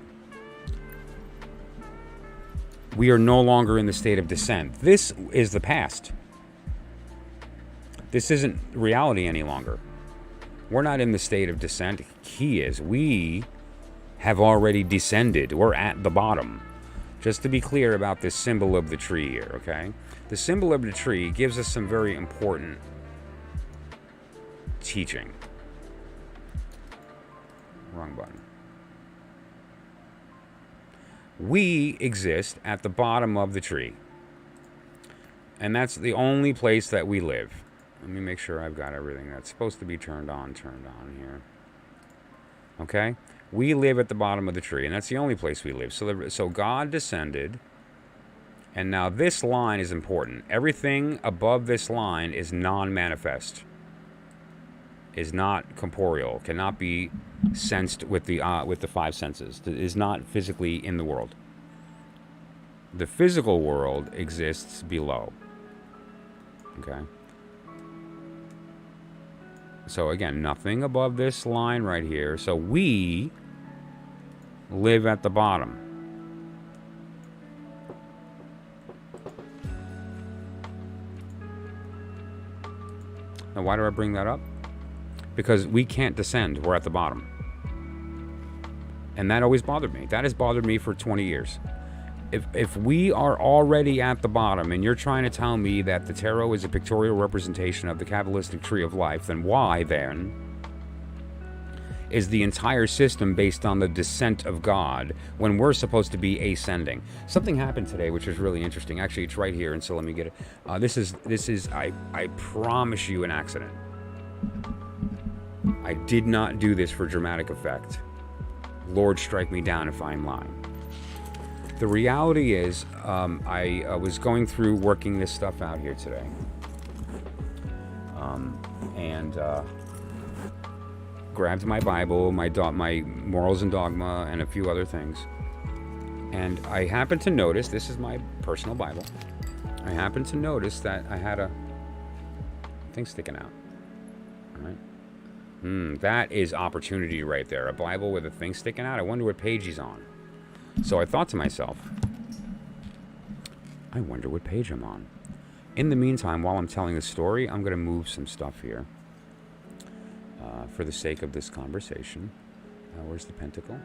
we are no longer in the state of descent. This is the past. This isn't reality any longer. We're not in the state of descent. He is. We have already descended. We're at the bottom. Just to be clear about this symbol of the tree here, okay? The symbol of the tree gives us some very important teaching. Wrong button. We exist at the bottom of the tree. And that's the only place that we live. Let me make sure I've got everything that's supposed to be turned on here. Okay? We live at the bottom of the tree, and that's the only place we live. So God descended, and now this line is important. Everything above this line is non-manifest, is not corporeal, cannot be sensed with the five senses, is not physically in the world. The physical world exists below. Okay? So again, nothing above this line right here. So we live at the bottom. Now, why do I bring that up? Because we can't descend. We're at the bottom. And that always bothered me. That has bothered me for 20 years. If we are already at the bottom and you're trying to tell me that the tarot is a pictorial representation of the Kabbalistic tree of life, then why then is the entire system based on the descent of God when we're supposed to be ascending? Something happened today which is really interesting. Actually, it's right here, and so let me get it. This is I promise you, an accident. I did not do this for dramatic effect. Lord, strike me down if I'm lying. The reality is, I was going through working this stuff out here today. And grabbed my Bible, my Morals and Dogma, and a few other things. And I happened to notice, this is my personal Bible, I happened to notice that I had a thing sticking out. All right? That is opportunity right there. A Bible with a thing sticking out. I wonder what page he's on. So I thought to myself, I wonder what page I'm on. In the meantime, while I'm telling the story, I'm going to move some stuff here for the sake of this conversation. Where's the pentacle?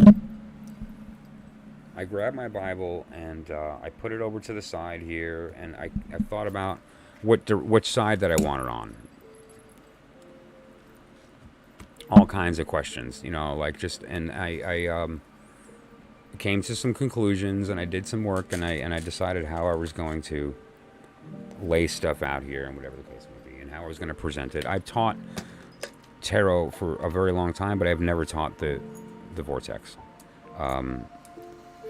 Okay. I grabbed my Bible and I put it over to the side here, and I thought about which side that I want it on. All kinds of questions, and I came to some conclusions, and I did some work, and I decided how I was going to lay stuff out here, and whatever the case may be, and how I was going to present it. I've taught tarot for a very long time, but I've never taught the vortex.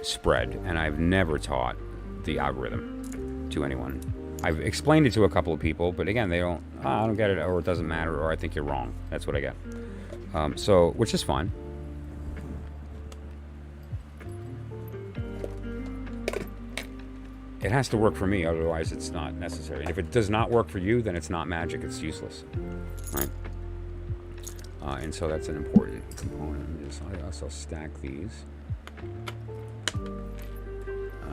spread, and I've never taught the algorithm to anyone. I've explained it to a couple of people, but again, they don't, I don't get it, or it doesn't matter, or I think you're wrong. That's what I get. So, which is fine. It has to work for me, otherwise it's not necessary. And if it does not work for you, then it's not magic, it's useless, right? And so that's an important component. I also stack these.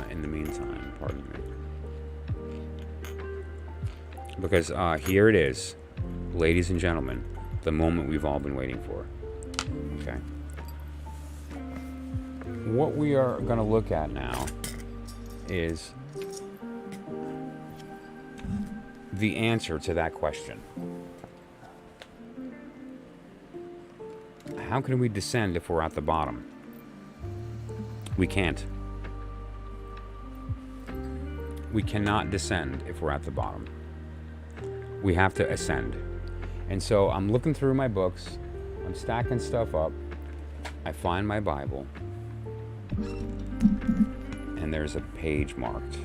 In the meantime, pardon me. Because here it is, ladies and gentlemen, the moment we've all been waiting for. Okay. What we are going to look at now is the answer to that question. How can we descend if we're at the bottom? We can't. We cannot descend if we're at the bottom. We have to ascend. And so I'm looking through my books. I'm stacking stuff up. I find my Bible. And there's a page marked.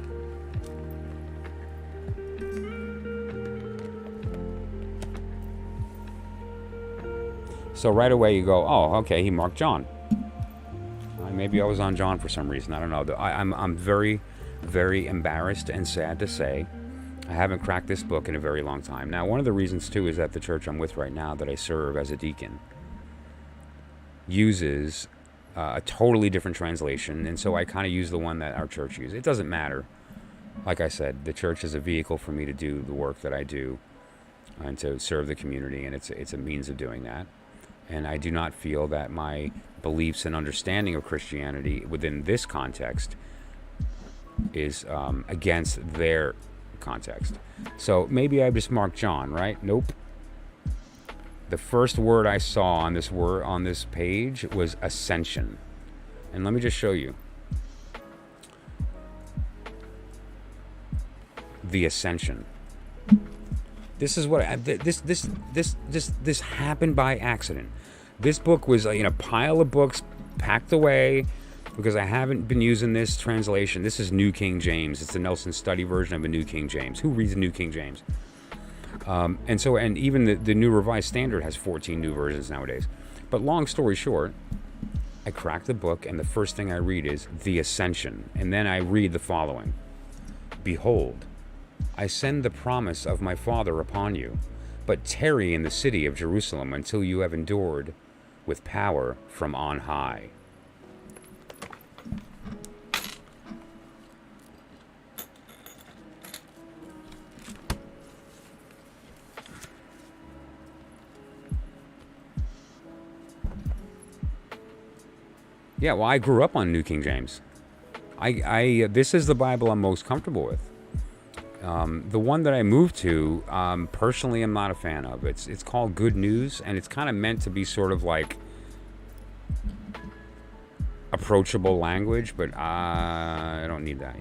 So right away you go, oh, okay, he marked John. Maybe I was on John for some reason. I don't know. I'm very, very embarrassed and sad to say I haven't cracked this book in a very long time. Now, one of the reasons, too, is that the church I'm with right now that I serve as a deacon uses a totally different translation, and so I kind of use the one that our church uses. It doesn't matter. Like I said, the church is a vehicle for me to do the work that I do and to serve the community, and it's a means of doing that. And I do not feel that my beliefs and understanding of Christianity within this context is against their context. So maybe I just marked John, right? Nope. The first word I saw on this page was Ascension. And let me just show you. The Ascension. This is what this happened by accident. This book was in a pile of books packed away because I haven't been using this translation. This is New King James. It's the Nelson Study version of a New King James. Who reads New King James? And even the New Revised Standard has 14 new versions nowadays. But long story short, I cracked the book, and the first thing I read is The Ascension. And then I read the following. Behold, I send the promise of my Father upon you, but tarry in the city of Jerusalem until you have endured with power from on high. Yeah, well, I grew up on New King James. This is the Bible I'm most comfortable with. The one that I moved to, personally, I'm not a fan of. It's called Good News, and it's kind of meant to be sort of like approachable language, but I don't need that,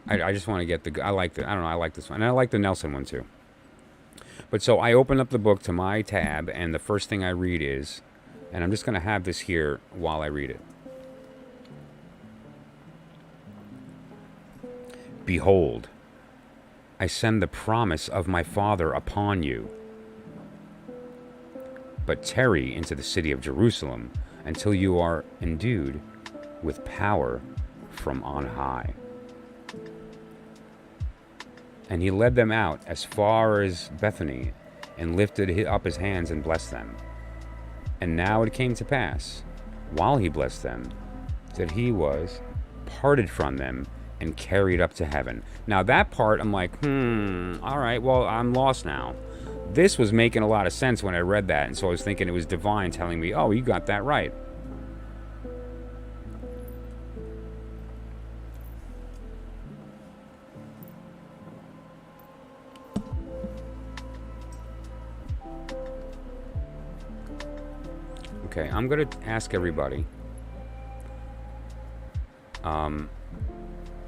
I just want to get I like this one, and I like the Nelson one too. But so I open up the book to my tab, and the first thing I read is, and I'm just going to have this here while I read it. Behold, I send the promise of my Father upon you, but tarry into the city of Jerusalem until you are endued with power from on high. And he led them out as far as Bethany, and lifted up his hands and blessed them. And now it came to pass, while he blessed them, that he was parted from them and carried up to heaven. Now that part, I'm like, all right, well, I'm lost now. This was making a lot of sense when I read that, and so I was thinking it was divine telling me, oh, you got that right. Okay, I'm going to ask everybody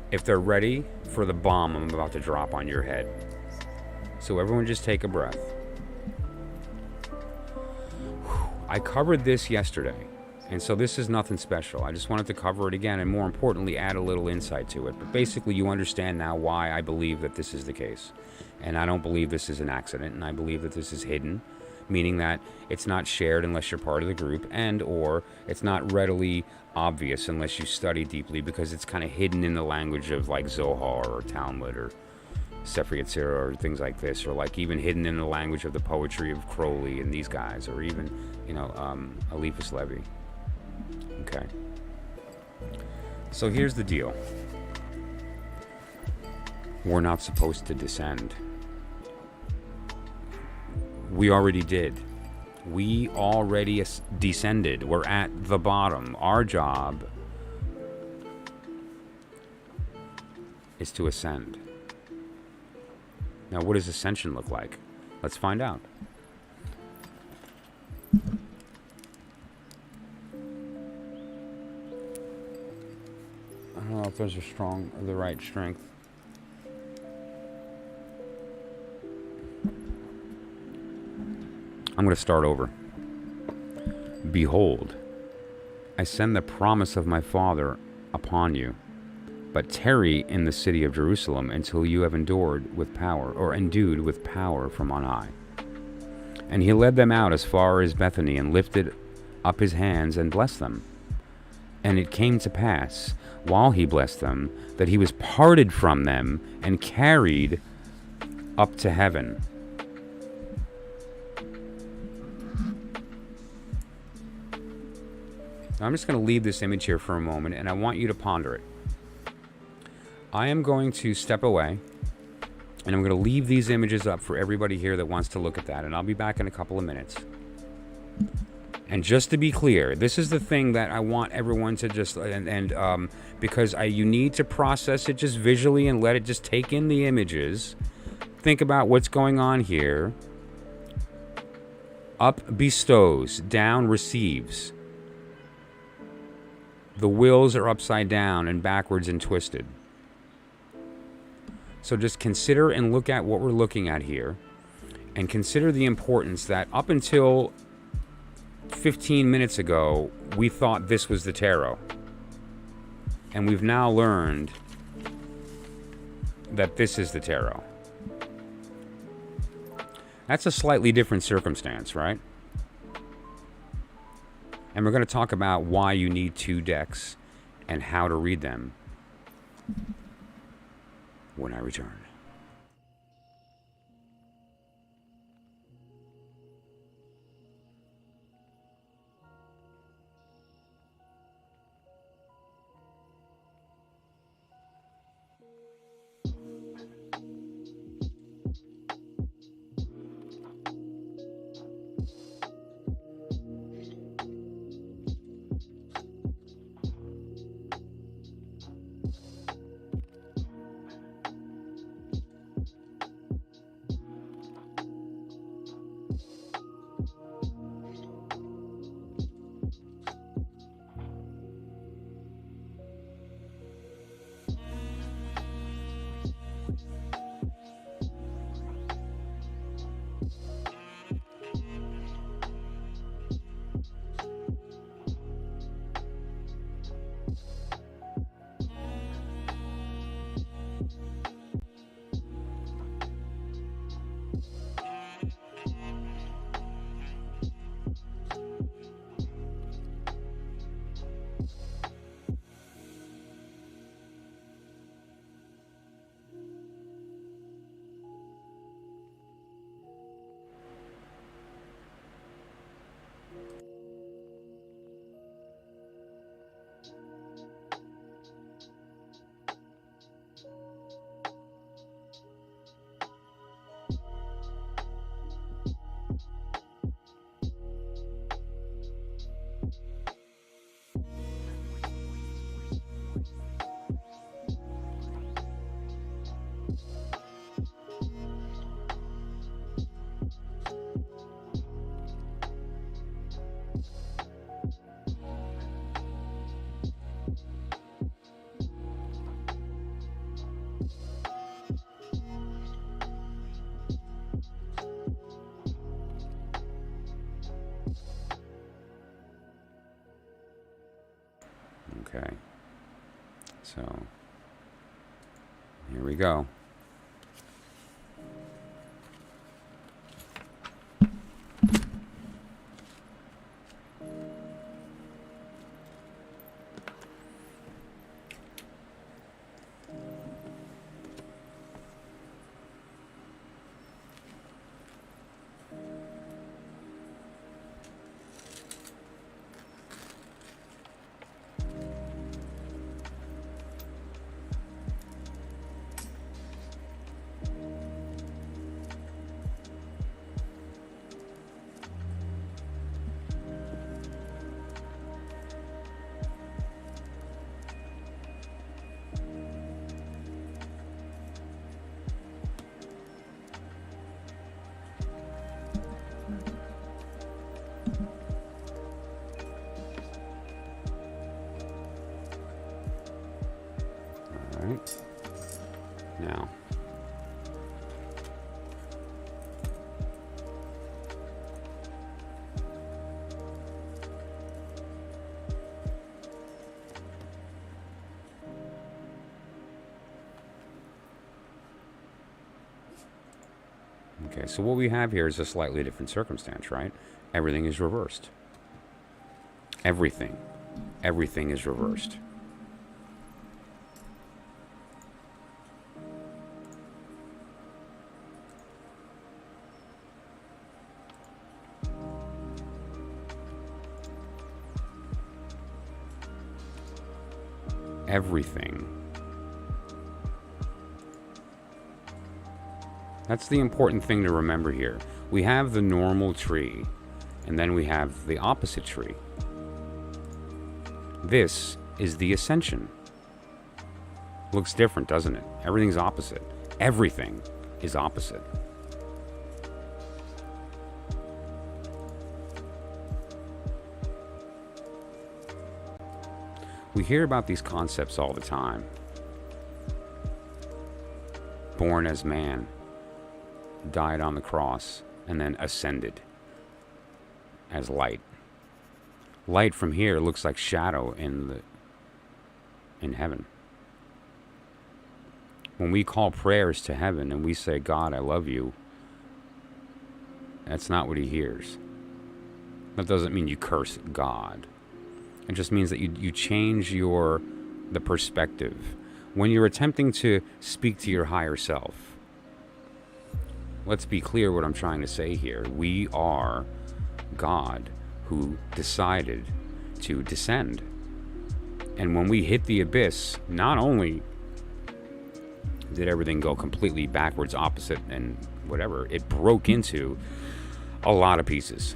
if they're ready for the bomb I'm about to drop on your head. So everyone just take a breath. I covered this yesterday. And so this is nothing special. I just wanted to cover it again and, more importantly, add a little insight to it. But basically, you understand now why I believe that this is the case. And I don't believe this is an accident, and I believe that this is hidden, meaning that it's not shared unless you're part of the group, and or it's not readily obvious unless you study deeply, because it's kind of hidden in the language of like Zohar or Talmud or Sefer Yetzirah or things like this, or like even hidden in the language of the poetry of Crowley and these guys, or even, Eliphas Levi. Okay. So here's the deal. We're not supposed to descend. We already did. We already descended. We're at the bottom. Our job is to ascend. Now, what does ascension look like? Let's find out. I don't know if those are strong or the right strength. I'm going to start over. Behold, I send the promise of my Father upon you, but tarry in the city of Jerusalem until you have endued with power from on high. And he led them out as far as Bethany, and lifted up his hands and blessed them. And it came to pass, while he blessed them, that he was parted from them and carried up to heaven. Now, I'm just going to leave this image here for a moment, and I want you to ponder it. I am going to step away, and I'm going to leave these images up for everybody here that wants to look at that, and I'll be back in a couple of minutes. And just to be clear, this is the thing that I want everyone to just, because you need to process it just visually and let it just take in the images. Think about what's going on here. Up bestows, down receives. The wheels are upside down and backwards and twisted. So just consider and look at what we're looking at here, and consider the importance that up until 15 minutes ago, we thought this was the tarot. And we've now learned that this is the tarot. That's a slightly different circumstance, right? And we're going to talk about why you need 2 decks and how to read them when I return. Okay. So, here we go. Now, okay, so what we have here is a slightly different circumstance, right? Everything is reversed. Everything is reversed. Everything. That's the important thing to remember here. We have the normal tree, and then we have the opposite tree. This is the Ascension. Looks different, doesn't it? Everything's opposite. Everything is opposite. We hear about these concepts all the time. Born as man, died on the cross, and then ascended as light. Light from here looks like shadow in heaven. When we call prayers to heaven and we say, God, I love you, that's not what he hears. That doesn't mean you curse God. It just means that you change the perspective. When you're attempting to speak to your higher self, let's be clear what I'm trying to say here. We are God who decided to descend. And when we hit the abyss, not only did everything go completely backwards, opposite, and whatever, it broke into a lot of pieces.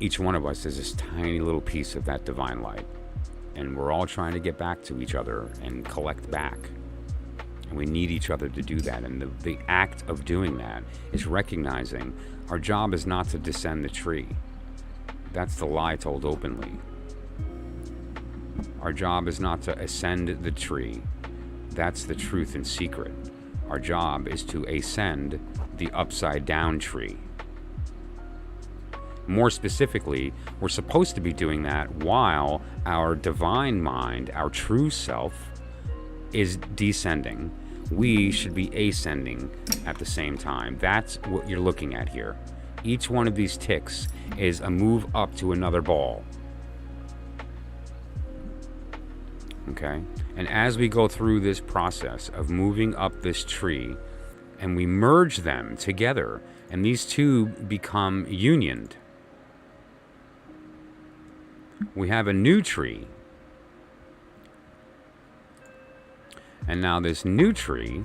Each one of us is this tiny little piece of that divine light. And we're all trying to get back to each other and collect back. And we need each other to do that. And the act of doing that is recognizing our job is not to descend the tree. That's the lie told openly. Our job is not to ascend the tree. That's the truth in secret. Our job is to ascend the upside down tree. More specifically, we're supposed to be doing that while our divine mind, our true self, is descending. We should be ascending at the same time. That's what you're looking at here. Each one of these ticks is a move up to another ball. Okay? And as we go through this process of moving up this tree, and we merge them together, and these two become unioned, we have a new tree. And now this new tree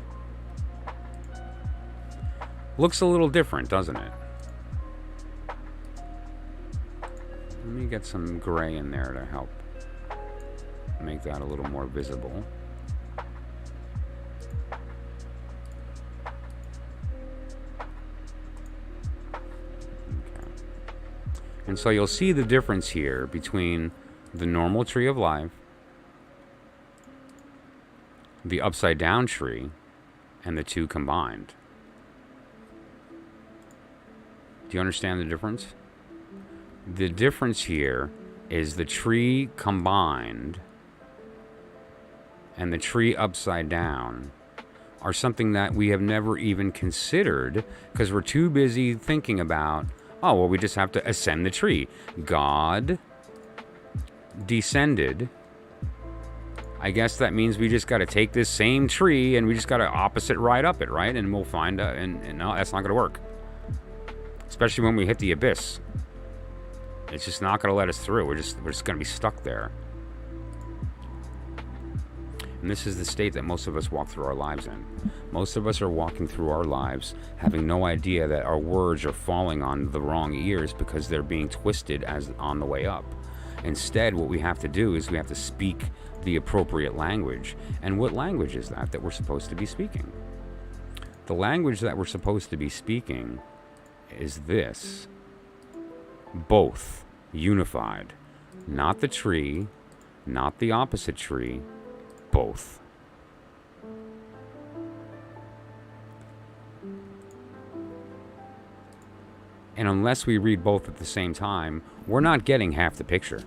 looks a little different, doesn't it? Let me get some gray in there to help make that a little more visible. And so you'll see the difference here between the normal tree of life, the upside down tree, and the two combined. Do you understand the difference? The difference here is the tree combined and the tree upside down are something that we have never even considered because we're too busy thinking about, oh, well, we just have to ascend the tree. God descended. I guess that means we just got to take this same tree and we just got to opposite ride up it, right? And we'll find, and no, that's not going to work. Especially when we hit the abyss. It's just not going to let us through. We're just going to be stuck there. And this is the state that most of us walk through our lives in. Most of us are walking through our lives having no idea that our words are falling on the wrong ears because they're being twisted as on the way up. Instead, what we have to do is we have to speak the appropriate language. And what language is that we're supposed to be speaking? The language that we're supposed to be speaking is this. Both unified. Not the tree, not the opposite tree, both. And unless we read both at the same time, we're not getting half the picture.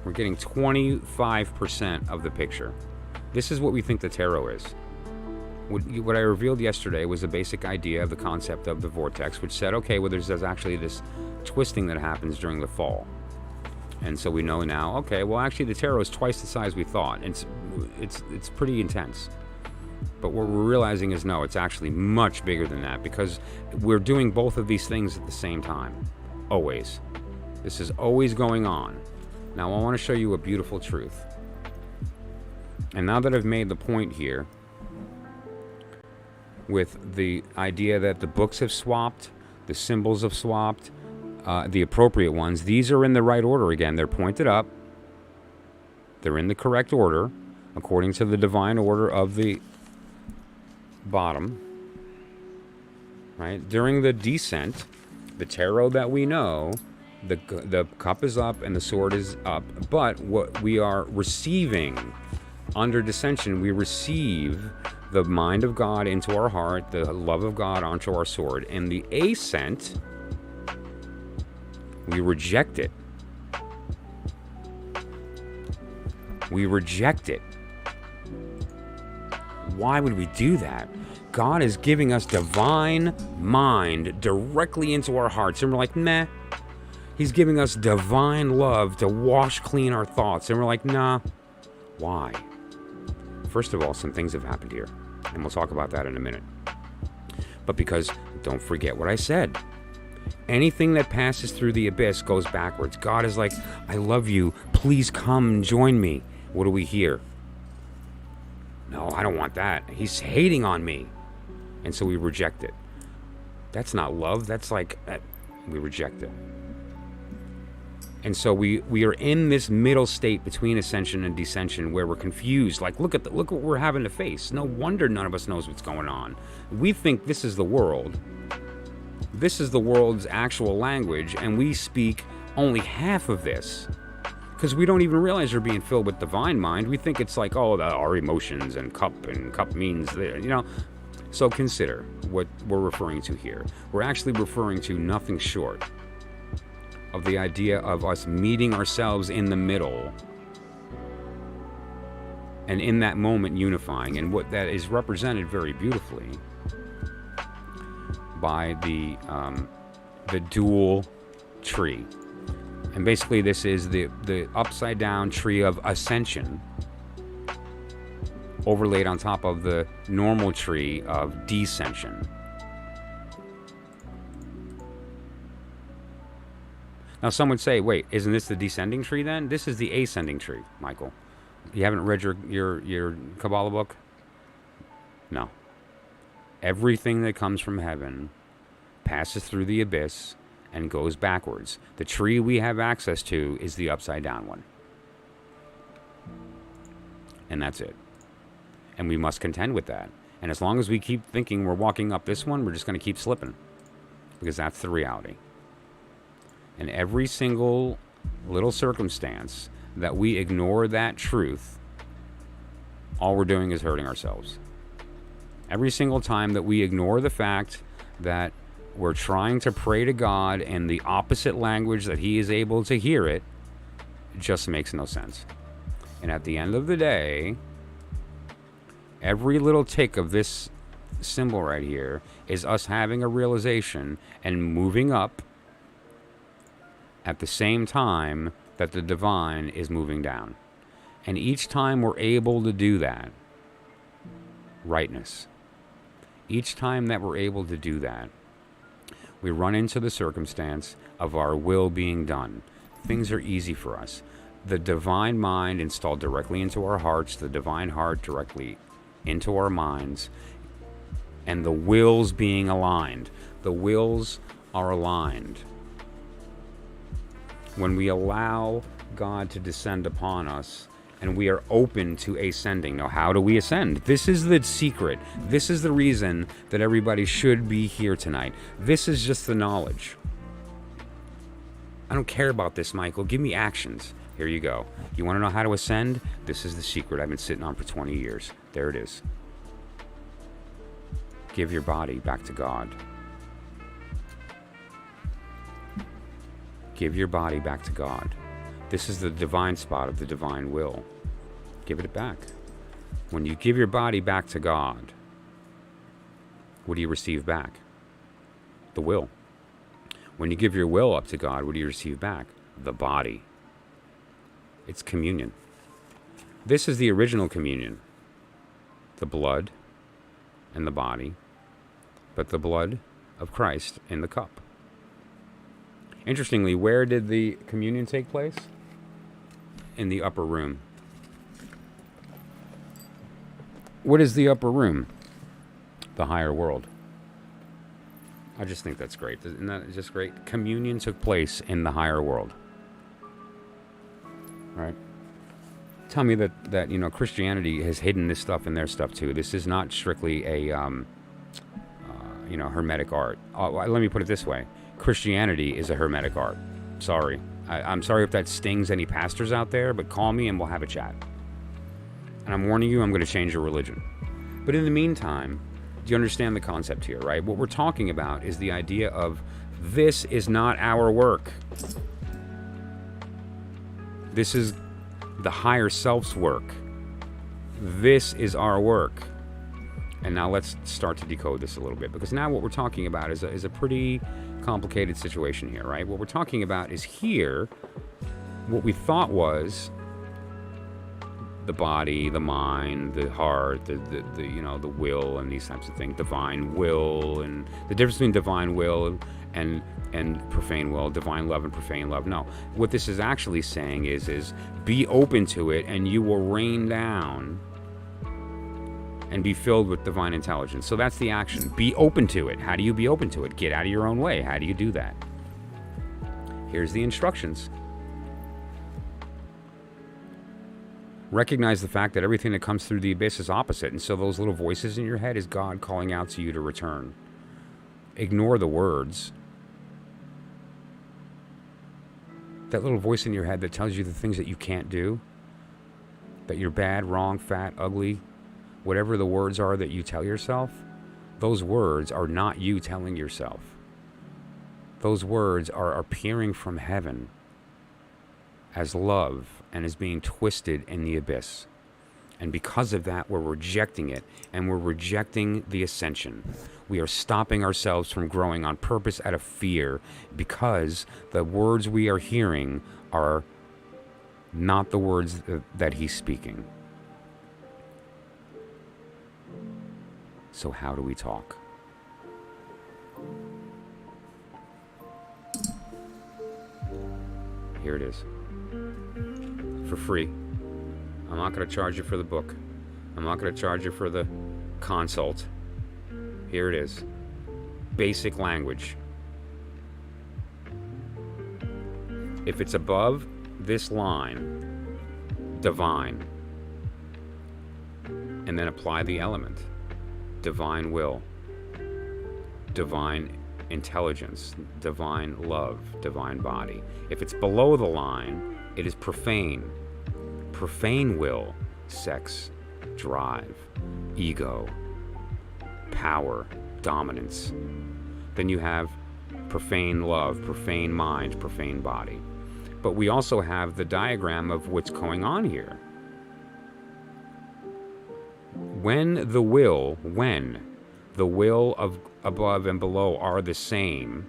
We're getting 25% of the picture. This is what we think the tarot is. What I revealed yesterday was a basic idea of the concept of the vortex, which said, okay, well, there's actually this twisting that happens during the fall. And so we know now, okay, well, actually the tarot is twice the size we thought. It's pretty intense. But what we're realizing is, no, it's actually much bigger than that because we're doing both of these things at the same time. Always. This is always going on. Now, I want to show you a beautiful truth. And now that I've made the point here with the idea that the books have swapped, the symbols have swapped, the appropriate ones, these are in the right order again. They're pointed up. They're in the correct order, according to the divine order of the bottom. Right? During the descent, the tarot that we know, the cup is up and the sword is up. But what we are receiving under descension, we receive the mind of God into our heart, the love of God onto our sword. And the ascent, we reject it. We reject it. Why would we do that? God is giving us divine mind directly into our hearts. And we're like, nah. He's giving us divine love to wash clean our thoughts. And we're like, nah. Why? First of all, some things have happened here. And we'll talk about that in a minute. But because, don't forget what I said. Anything that passes through the abyss goes backwards. God is like, I love you. Please come and join me. What do we hear? No, I don't want that. He's hating on me. And so we reject it. That's not love. That's like, we reject it. And so we are in this middle state between ascension and descension where we're confused. Like, look what we're having to face. No wonder none of us knows what's going on. We think this is the world. This is the world's actual language, and we speak only half of this. Because we don't even realize we're being filled with divine mind. We think it's like, oh, our emotions and cup means, you know. So consider what we're referring to here. We're actually referring to nothing short of the idea of us meeting ourselves in the middle and in that moment unifying. And what that is represented very beautifully by the dual tree. And basically this is the upside down tree of ascension overlaid on top of the normal tree of descension. Now some would say, wait, isn't this the descending tree then? This is the ascending tree, Michael. You haven't read your Kabbalah book? No. Everything that comes from heaven passes through the abyss and goes backwards. The tree we have access to is the upside down one. And that's it. And we must contend with that. And as long as we keep thinking we're walking up this one, we're just going to keep slipping. Because that's the reality. And every single little circumstance that we ignore that truth, all we're doing is hurting ourselves. Every single time that we ignore the fact that we're trying to pray to God in the opposite language that He is able to hear it, just makes no sense. And at the end of the day, every little tick of this symbol right here is us having a realization and moving up at the same time that the divine is moving down. And each time we're able to do that, rightness. Each time that we're able to do that, we run into the circumstance of our will being done. Things are easy for us. The divine mind installed directly into our hearts, the divine heart directly into our minds, and the wills being aligned. The wills are aligned. When we allow God to descend upon us, and we are open to ascending. Now, how do we ascend? This is the secret. This is the reason that everybody should be here tonight. This is just the knowledge. I don't care about this, Michael. Give me actions. Here you go. You want to know how to ascend? This is the secret I've been sitting on for 20 years. There it is. Give your body back to God. Give your body back to God. This is the divine spot of the divine will. Give it back. When you give your body back to God, what do you receive back? The will. When you give your will up to God, what do you receive back? The body. It's communion. This is the original communion. The blood and the body, but the blood of Christ in the cup. Interestingly, where did the communion take place? In the upper room. What is the upper room? The higher world. I just think that's great. Isn't that just great? Communion took place in the higher world. Right? Tell me that you know, Christianity has hidden this stuff in their stuff too. This is not strictly a you know, hermetic art. Let me put it this way. Christianity is a hermetic art. Sorry. I'm sorry if that stings any pastors out there, but call me and we'll have a chat. And I'm warning you, I'm going to change your religion. But in the meantime, do you understand the concept here, right? What we're talking about is the idea of this is not our work. This is the higher self's work. This is our work. And now let's start to decode this a little bit, because now what we're talking about is a pretty complicated situation here, right? What we're talking about is here, what we thought was the body, the mind, the heart, the you know, the will, and these types of things, divine will, and the difference between divine will and profane will, divine love and profane love. No, what this is actually saying is be open to it, and you will rain down and be filled with divine intelligence. So that's the action. Be open to it. How do you be open to it? Get out of your own way. How do you do that? Here's the instructions. Recognize the fact that everything that comes through the abyss is opposite, and so those little voices in your head is God calling out to you to return. Ignore the words. That little voice in your head that tells you the things that you can't do, that you're bad, wrong, fat, ugly, whatever the words are that you tell yourself, those words are not you telling yourself. Those words are appearing from heaven as love and is being twisted in the abyss. And because of that, we're rejecting it, and we're rejecting the ascension. We are stopping ourselves from growing on purpose out of fear, because the words we are hearing are not the words that he's speaking. So how do we talk? Here it is. For free. I'm not going to charge you for the book. I'm not going to charge you for the consult. Here it is. Basic language. If it's above this line, divine, and then apply the element. Divine will, divine intelligence, divine love, divine body. If it's below the line, it is profane. Profane will, sex, drive, ego, power, dominance. Then you have profane love, profane mind, profane body. but we also have the diagram of what's going on here. When the will of above and below are the same,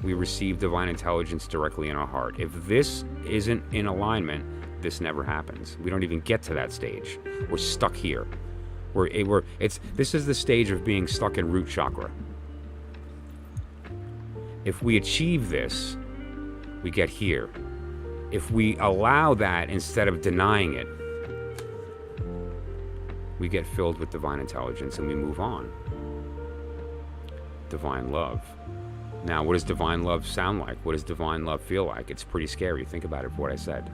we receive divine intelligence directly in our heart. If this isn't in alignment, this never happens. We don't even get to that stage. We're stuck here. This is the stage of being stuck in root chakra. If we achieve this, we get here. If we allow that instead of denying it, we get filled with divine intelligence and we move on. Divine love. Now, what does divine love sound like? What does divine love feel like? It's pretty scary. Think about it for what I said.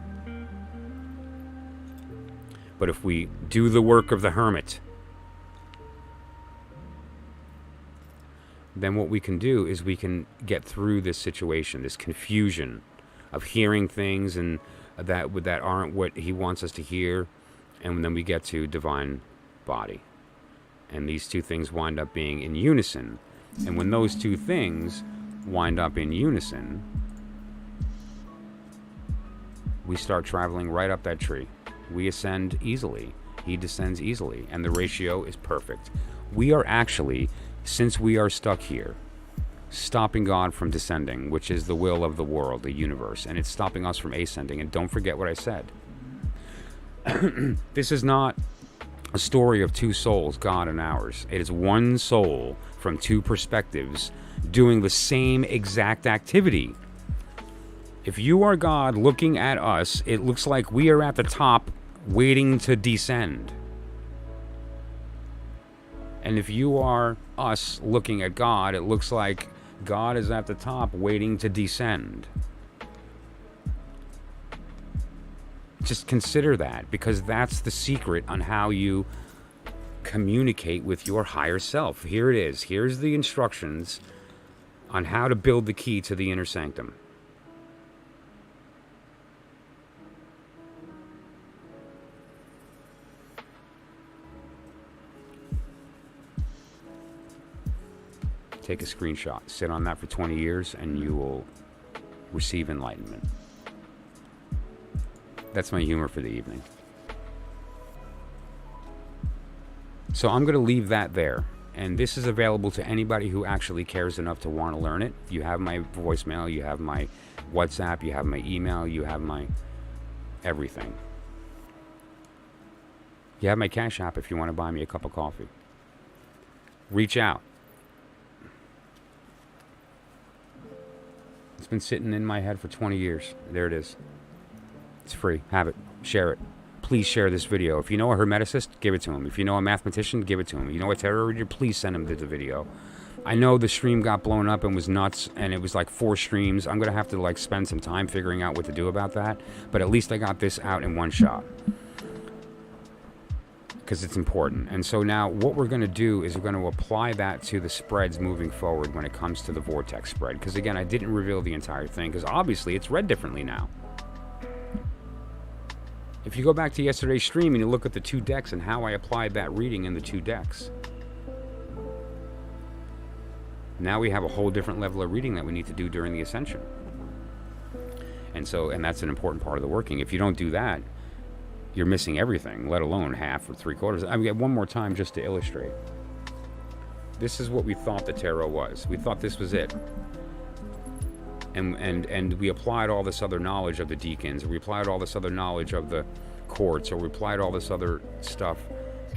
But if we do the work of the hermit, then what we can do is we can get through this situation, this confusion of hearing things and that aren't what he wants us to hear, and then we get to divine body. And these two things wind up being in unison. And when those two things wind up in unison, we start traveling right up that tree. We ascend easily. He descends easily. And the ratio is perfect. We are actually, since we are stuck here, stopping God from descending, which is the will of the world, the universe. And it's stopping us from ascending. And don't forget what I said. This is not a story of two souls, God and ours. It is one soul from two perspectives doing the same exact activity. If you are God looking at us, it looks like we are at the top waiting to descend. And if you are us looking at God, it looks like God is at the top waiting to descend. Just consider that, because that's the secret on how you communicate with your higher self. Here it is. Here's the instructions on how to build the key to the inner sanctum. Take a screenshot. Sit on that for 20 years and you will receive enlightenment. That's my humor for the evening. So I'm going to leave that there. And this is available to anybody who actually cares enough to want to learn it. You have my voicemail, you have my WhatsApp, you have my email, you have my everything. You have my Cashapp if you want to buy me a cup of coffee. Reach out. It's been sitting in my head for 20 years. There it is. It's free. Have it. Share it. Please share this video. If you know a hermeticist, give it to him. If you know a mathematician, give it to him. You know a tarot reader, please send him the video. I know the stream got blown up and was nuts, and it was like 4 streams. I'm going to have to spend some time figuring out what to do about that. But at least I got this out in one shot, because it's important. And so now what we're going to do is we're going to apply that to the spreads moving forward when it comes to the Vortex Spread. Because again, I didn't reveal the entire thing, because obviously it's read differently now. If you go back to yesterday's stream and you look at the 2 decks and how I applied that reading in the 2 decks, now we have a whole different level of reading that we need to do during the Ascension. And that's an important part of the working. If you don't do that, you're missing everything, let alone half or 3/4. I mean, one more time just to illustrate. This is what we thought the tarot was. We thought this was it. And we applied all this other knowledge of the Deacons, or we applied all this other knowledge of the courts, or we applied all this other stuff,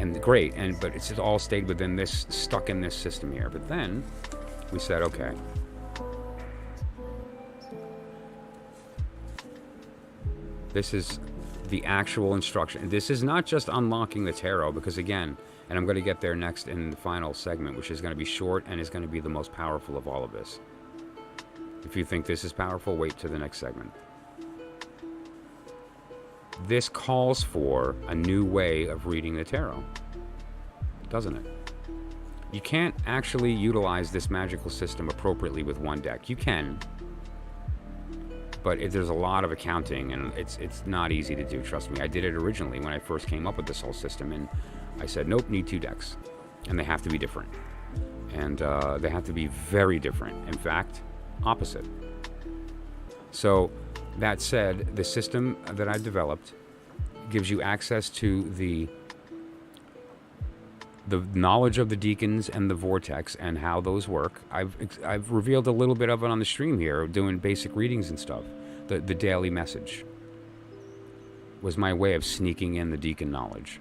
and great, but it's all stayed within this, stuck in this system here. But then we said, okay, this is the actual instruction. This is not just unlocking the tarot, because again, and I'm going to get there next in the final segment, which is going to be short and is going to be the most powerful of all of this. If you think this is powerful, wait to the next segment. This calls for a new way of reading the tarot, doesn't it? You can't actually utilize this magical system appropriately with one deck. You can, but there's a lot of accounting, and it's not easy to do, trust me. I did it originally when I first came up with this whole system, and I said, nope, need 2 decks. And they have to be different. And they have to be very different. In fact, opposite. So that said, the system that I developed gives you access to the knowledge of the Deacons and the Vortex and how those work. I've revealed a little bit of it on the stream here, doing basic readings and stuff. The daily message was my way of sneaking in the Deacon knowledge.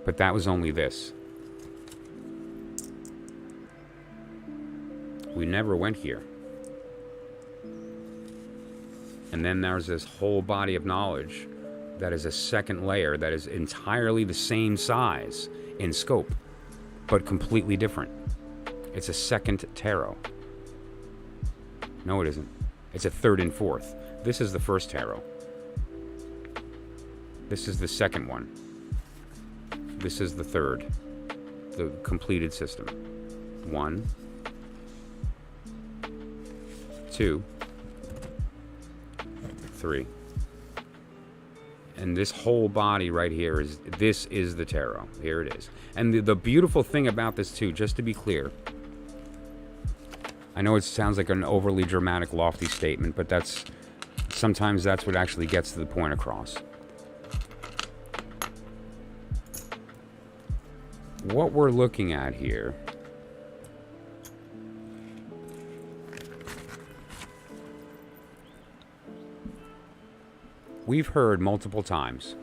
But that was only this. We never went here. And then there's this whole body of knowledge that is a second layer that is entirely the same size in scope, but completely different. It's a second tarot. No, it isn't. It's a third and fourth. This is the first tarot. This is the second one. This is the third. The completed system. 1, 2, 3. And this whole body right here this is the tarot. Here it is. And the beautiful thing about this too, just to be clear, I know it sounds like an overly dramatic, lofty statement, but sometimes that's what actually gets the point across. What we're looking at here we've heard multiple times,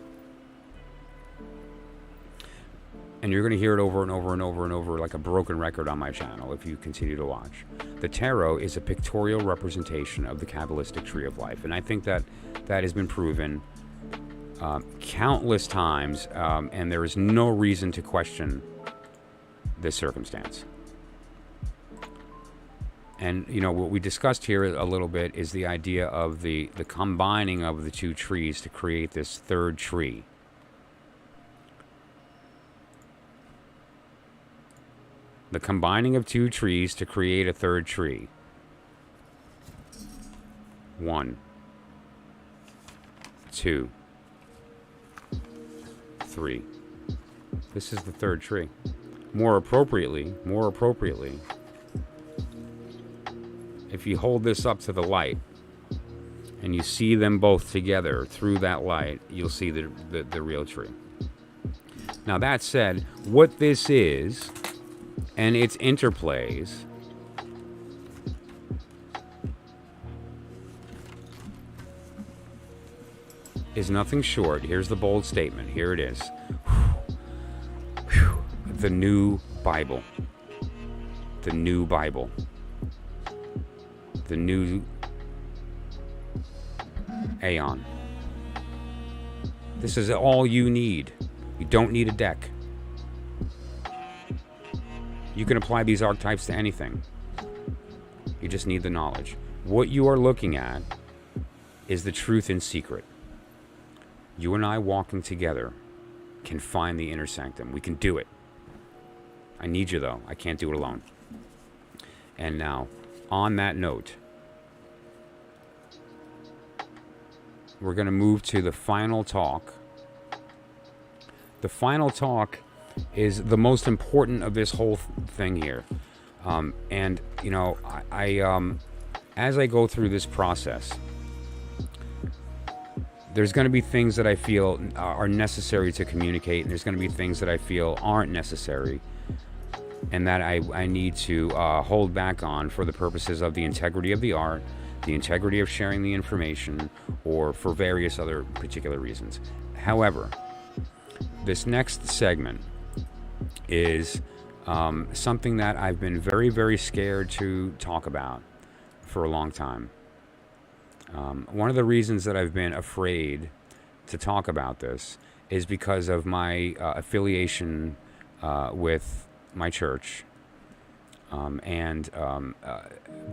and you're going to hear it over and over and over and over like a broken record on my channel if you continue to watch. The tarot is a pictorial representation of the Kabbalistic tree of life, and I think that has been proven countless times, and there is no reason to question this circumstance. And, you know, what we discussed here a little bit is the idea of the combining of the two trees to create this third tree. The combining of two trees to create a third tree. 1, 2, 3. This is the third tree. More appropriately, if you hold this up to the light and you see them both together through that light, you'll see the real tree. Now that said, what this is and its interplays is nothing short. Here's the bold statement. Here it is. The new Bible. The new Bible. The new AEON. This is all you need. You don't need a deck. You can apply these archetypes to anything. You just need the knowledge. What you are looking at is the truth in secret. You and I walking together can find the inner sanctum. We can do it. I need you though. I can't do it alone. And now, on that note, we're going to move to the final talk. The final talk is the most important of this whole thing here. And, you know, I as I go through this process, there's going to be things that I feel are necessary to communicate, and there's going to be things that I feel aren't necessary, and that I need to hold back on for the purposes of the integrity of the art, the integrity of sharing the information, or for various other particular reasons. However, this next segment is something that I've been very, very scared to talk about for a long time. One of the reasons that I've been afraid to talk about this is because of my affiliation with my church, and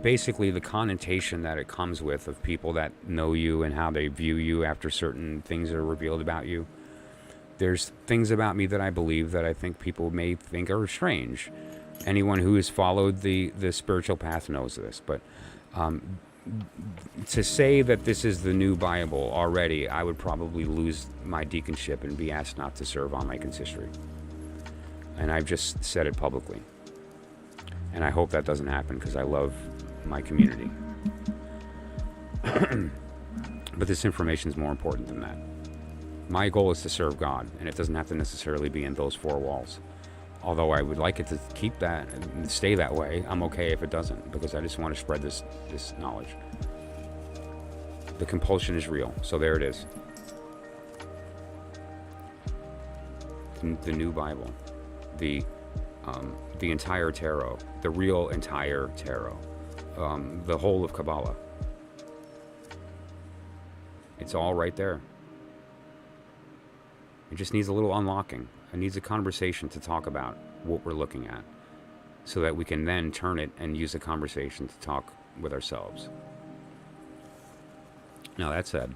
basically the connotation that it comes with of people that know you and how they view you after certain things are revealed about you. There's things about me that I believe that I think people may think are strange. Anyone who has followed the spiritual path knows this, but to say that this is the new Bible already, I would probably lose my deaconship and be asked not to serve on my consistory. And I've just said it publicly. And I hope that doesn't happen because I love my community. But this information is more important than that. My goal is to serve God, and it doesn't have to necessarily be in those four walls. Although I would like it to keep that and stay that way, I'm okay if it doesn't, because I just want to spread this knowledge. The compulsion is real, so there it is. The new Bible, the entire tarot, the real entire tarot, the whole of Kabbalah. It's all right there. It just needs a little unlocking. It needs a conversation to talk about what we're looking at, so that we can then turn it and use the conversation to talk with ourselves. Now, that said,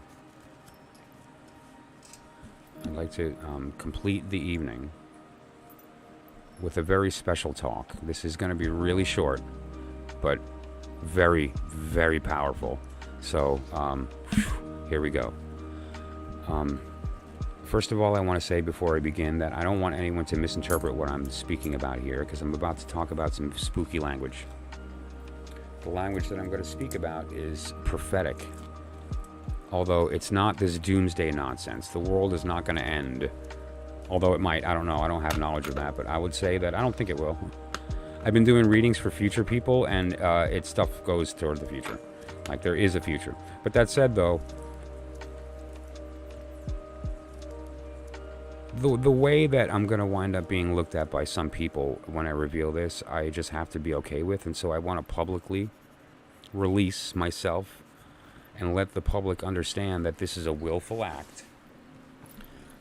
I'd like to complete the evening with a very special talk. This is going to be really short, but very, very powerful. So, here we go. First of all, I want to say before I begin that I don't want anyone to misinterpret what I'm speaking about here, because I'm about to talk about some spooky language. The language that I'm going to speak about is prophetic. Although it's not this doomsday nonsense. The world is not going to end. Although it might. I don't know. I don't have knowledge of that. But I would say that I don't think it will. I've been doing readings for future people, and its stuff goes toward the future. Like, there is a future. But that said, though, the way that I'm going to wind up being looked at by some people when I reveal this, I just have to be okay with. And so I want to publicly release myself and let the public understand that this is a willful act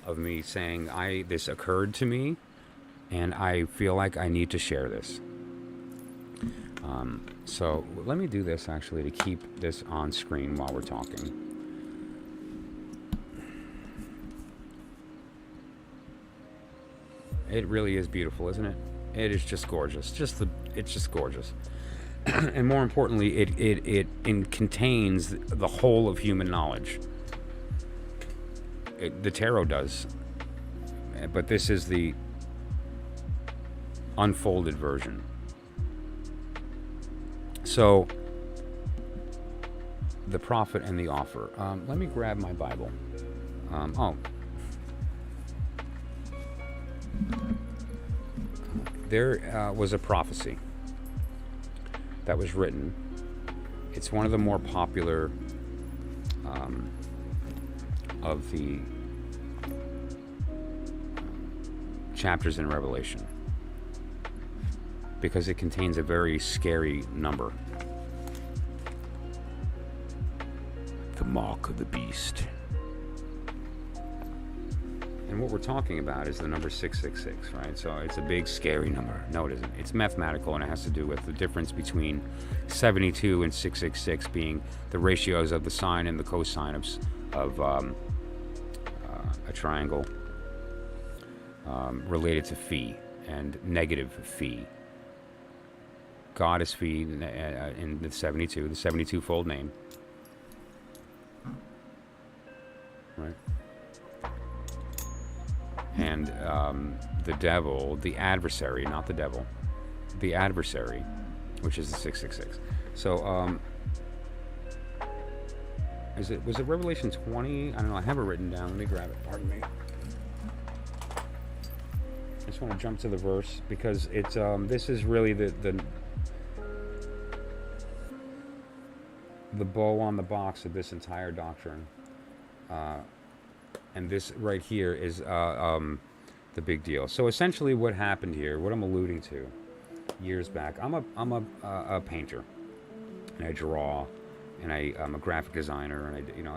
of me saying, this occurred to me, and I feel like I need to share this. So let me do this actually to keep this on screen while we're talking. It really is beautiful, isn't it? It is just gorgeous. It's just gorgeous. And more importantly, it contains the whole of human knowledge. The tarot does. But this is the unfolded version. So, the prophet and the offer. Let me grab my Bible. There was a prophecy that was written. It's one of the more popular of the chapters in Revelation, because it contains a very scary number. The mark of the beast. And what we're talking about is the number 666, right? So it's a big, scary number. No, it isn't. It's mathematical, and it has to do with the difference between 72 and 666 being the ratios of the sine and the cosine of a triangle related to phi and negative phi. God is phi in the 72-fold name. Right? And the devil, the adversary, not the devil, the adversary, which is the 666. So, was it Revelation 20? I don't know. I have it written down. Let me grab it. Pardon me. I just want to jump to the verse because it's this is really the bow on the box of this entire doctrine. And this right here is the big deal. So essentially, what happened here, what I'm alluding to, years back, I'm a painter, and I draw, and I'm a graphic designer, and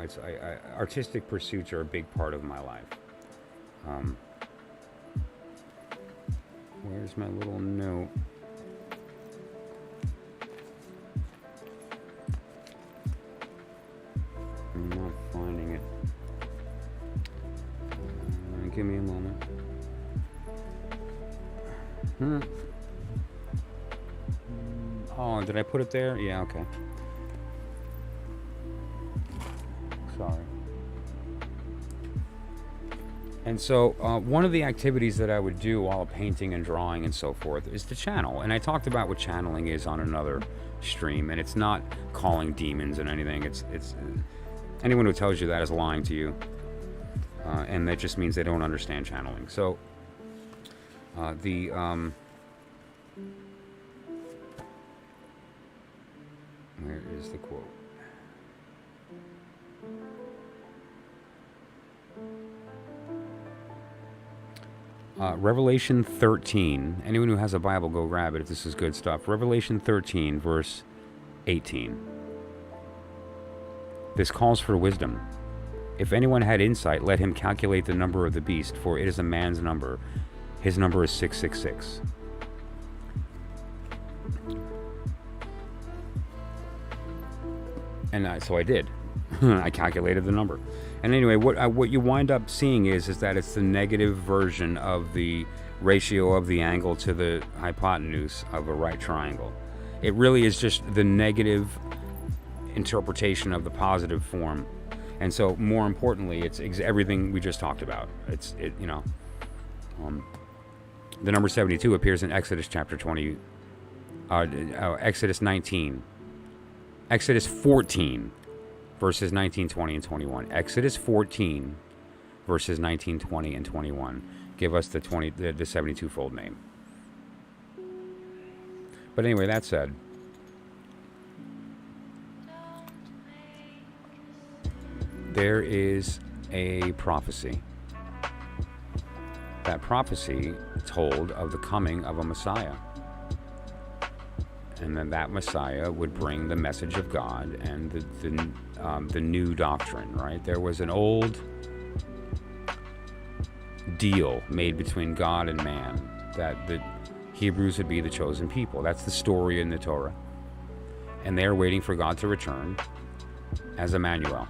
artistic pursuits are a big part of my life. Where's my little note? I'm not finding it. Give me a moment. Oh, did I put it there? Yeah, okay. Sorry. And so one of the activities that I would do while painting and drawing and so forth is to channel. And I talked about what channeling is on another stream, and it's not calling demons and anything. It's anyone who tells you that is lying to you, and that just means they don't understand channeling. So where is the quote? Revelation 13. Anyone who has a Bible, go grab it if this is good stuff. Revelation 13, verse 18. This calls for wisdom. If anyone had insight, let him calculate the number of the beast, for it is a man's number. His number is 666. And so I did. I calculated the number. And anyway, what you wind up seeing is that it's the negative version of the ratio of the angle to the hypotenuse of a right triangle. It really is just the negative interpretation of the positive form. And so, more importantly, it's everything we just talked about. The number 72 appears in Exodus chapter 20, Exodus 19, Exodus 14. Verses 19, 20, and 21. Exodus 14, verses 19, 20, and 21 give us the 72-fold name. But anyway, that said, there is a prophecy. That prophecy told of the coming of a Messiah. And then that Messiah would bring the message of God and the new doctrine, right? There was an old deal made between God and man that the Hebrews would be the chosen people. That's the story in the Torah. And they're waiting for God to return as Emmanuel.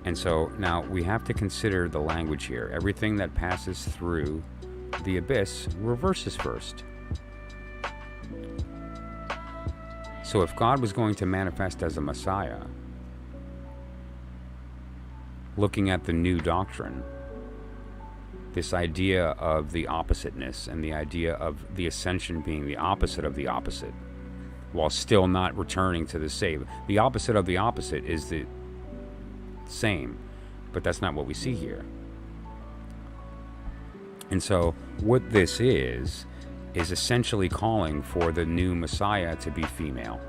And so now we have to consider the language here. Everything that passes through the abyss reverses first. So if God was going to manifest as a Messiah, looking at the new doctrine, this idea of the oppositeness and the idea of the Ascension being the opposite of the opposite, while still not returning to the same. The opposite of the opposite is the same, but that's not what we see here. And so what this is essentially calling for the new Messiah to be female.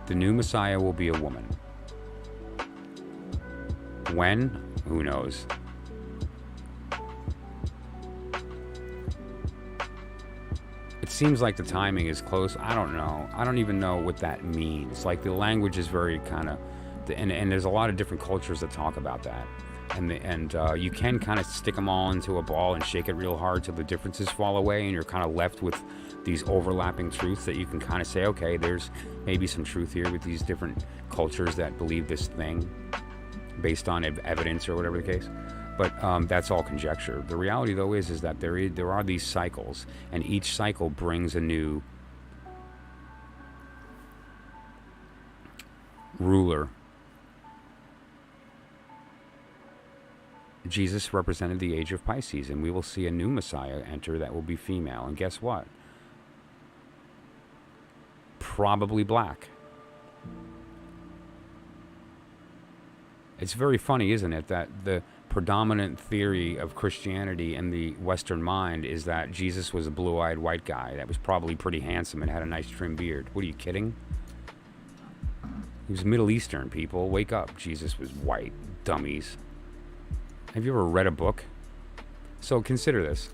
The new Messiah will be a woman. When? Who knows? It seems like the timing is close. I don't know. I don't even know what that means. Like, the language is very kind of... And there's a lot of different cultures that talk about that. And you can kind of stick them all into a ball and shake it real hard till the differences fall away, and you're kind of left with these overlapping truths that you can kind of say, okay, there's maybe some truth here with these different cultures that believe this thing based on evidence or whatever the case. But that's all conjecture. The reality, though, is that there are these cycles, and each cycle brings a new ruler. Jesus represented the age of Pisces, and we will see a new Messiah enter that will be female. And guess what? Probably black. It's very funny, isn't it, that the predominant theory of Christianity in the Western mind is that Jesus was a blue-eyed white guy that was probably pretty handsome and had a nice trim beard. What, are you kidding? He was Middle Eastern, people. Wake up. Jesus was white. Dummies. Have you ever read a book? So consider this.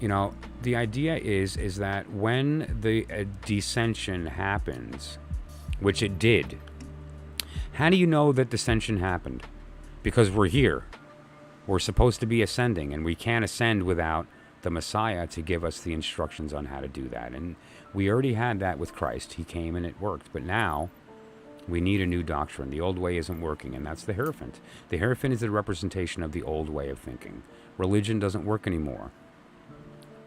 You know, the idea is that when the descension happens, which it did, how do you know that descension happened? Because we're here. We're supposed to be ascending, and we can't ascend without the Messiah to give us the instructions on how to do that. And we already had that with Christ. He came and it worked. But now we need a new doctrine. The old way isn't working, and that's the Hierophant. The Hierophant is the representation of the old way of thinking. Religion doesn't work anymore.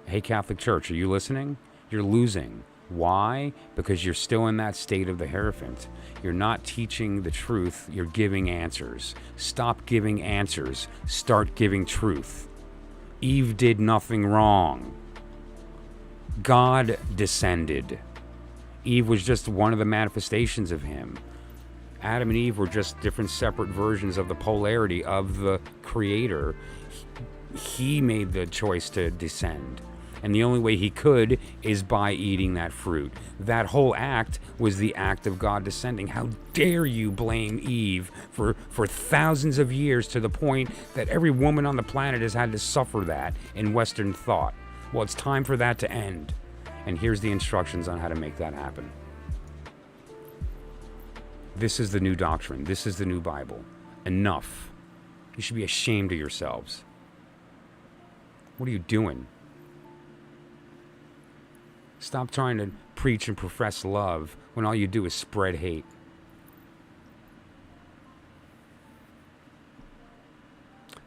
Hey, Catholic Church, are you listening? You're losing. Why? Because you're still in that state of the Hierophant. You're not teaching the truth, you're giving answers. Stop giving answers, start giving truth. Eve did nothing wrong. God descended. Eve was just one of the manifestations of him. Adam and Eve were just different separate versions of the polarity of the Creator. He made the choice to descend. And the only way he could is by eating that fruit. That whole act was the act of God descending. How dare you blame Eve for thousands of years, to the point that every woman on the planet has had to suffer that in Western thought. Well, it's time for that to end. And here's the instructions on how to make that happen. This is the new doctrine. This is the new Bible. Enough. You should be ashamed of yourselves. What are you doing? Stop trying to preach and profess love when all you do is spread hate.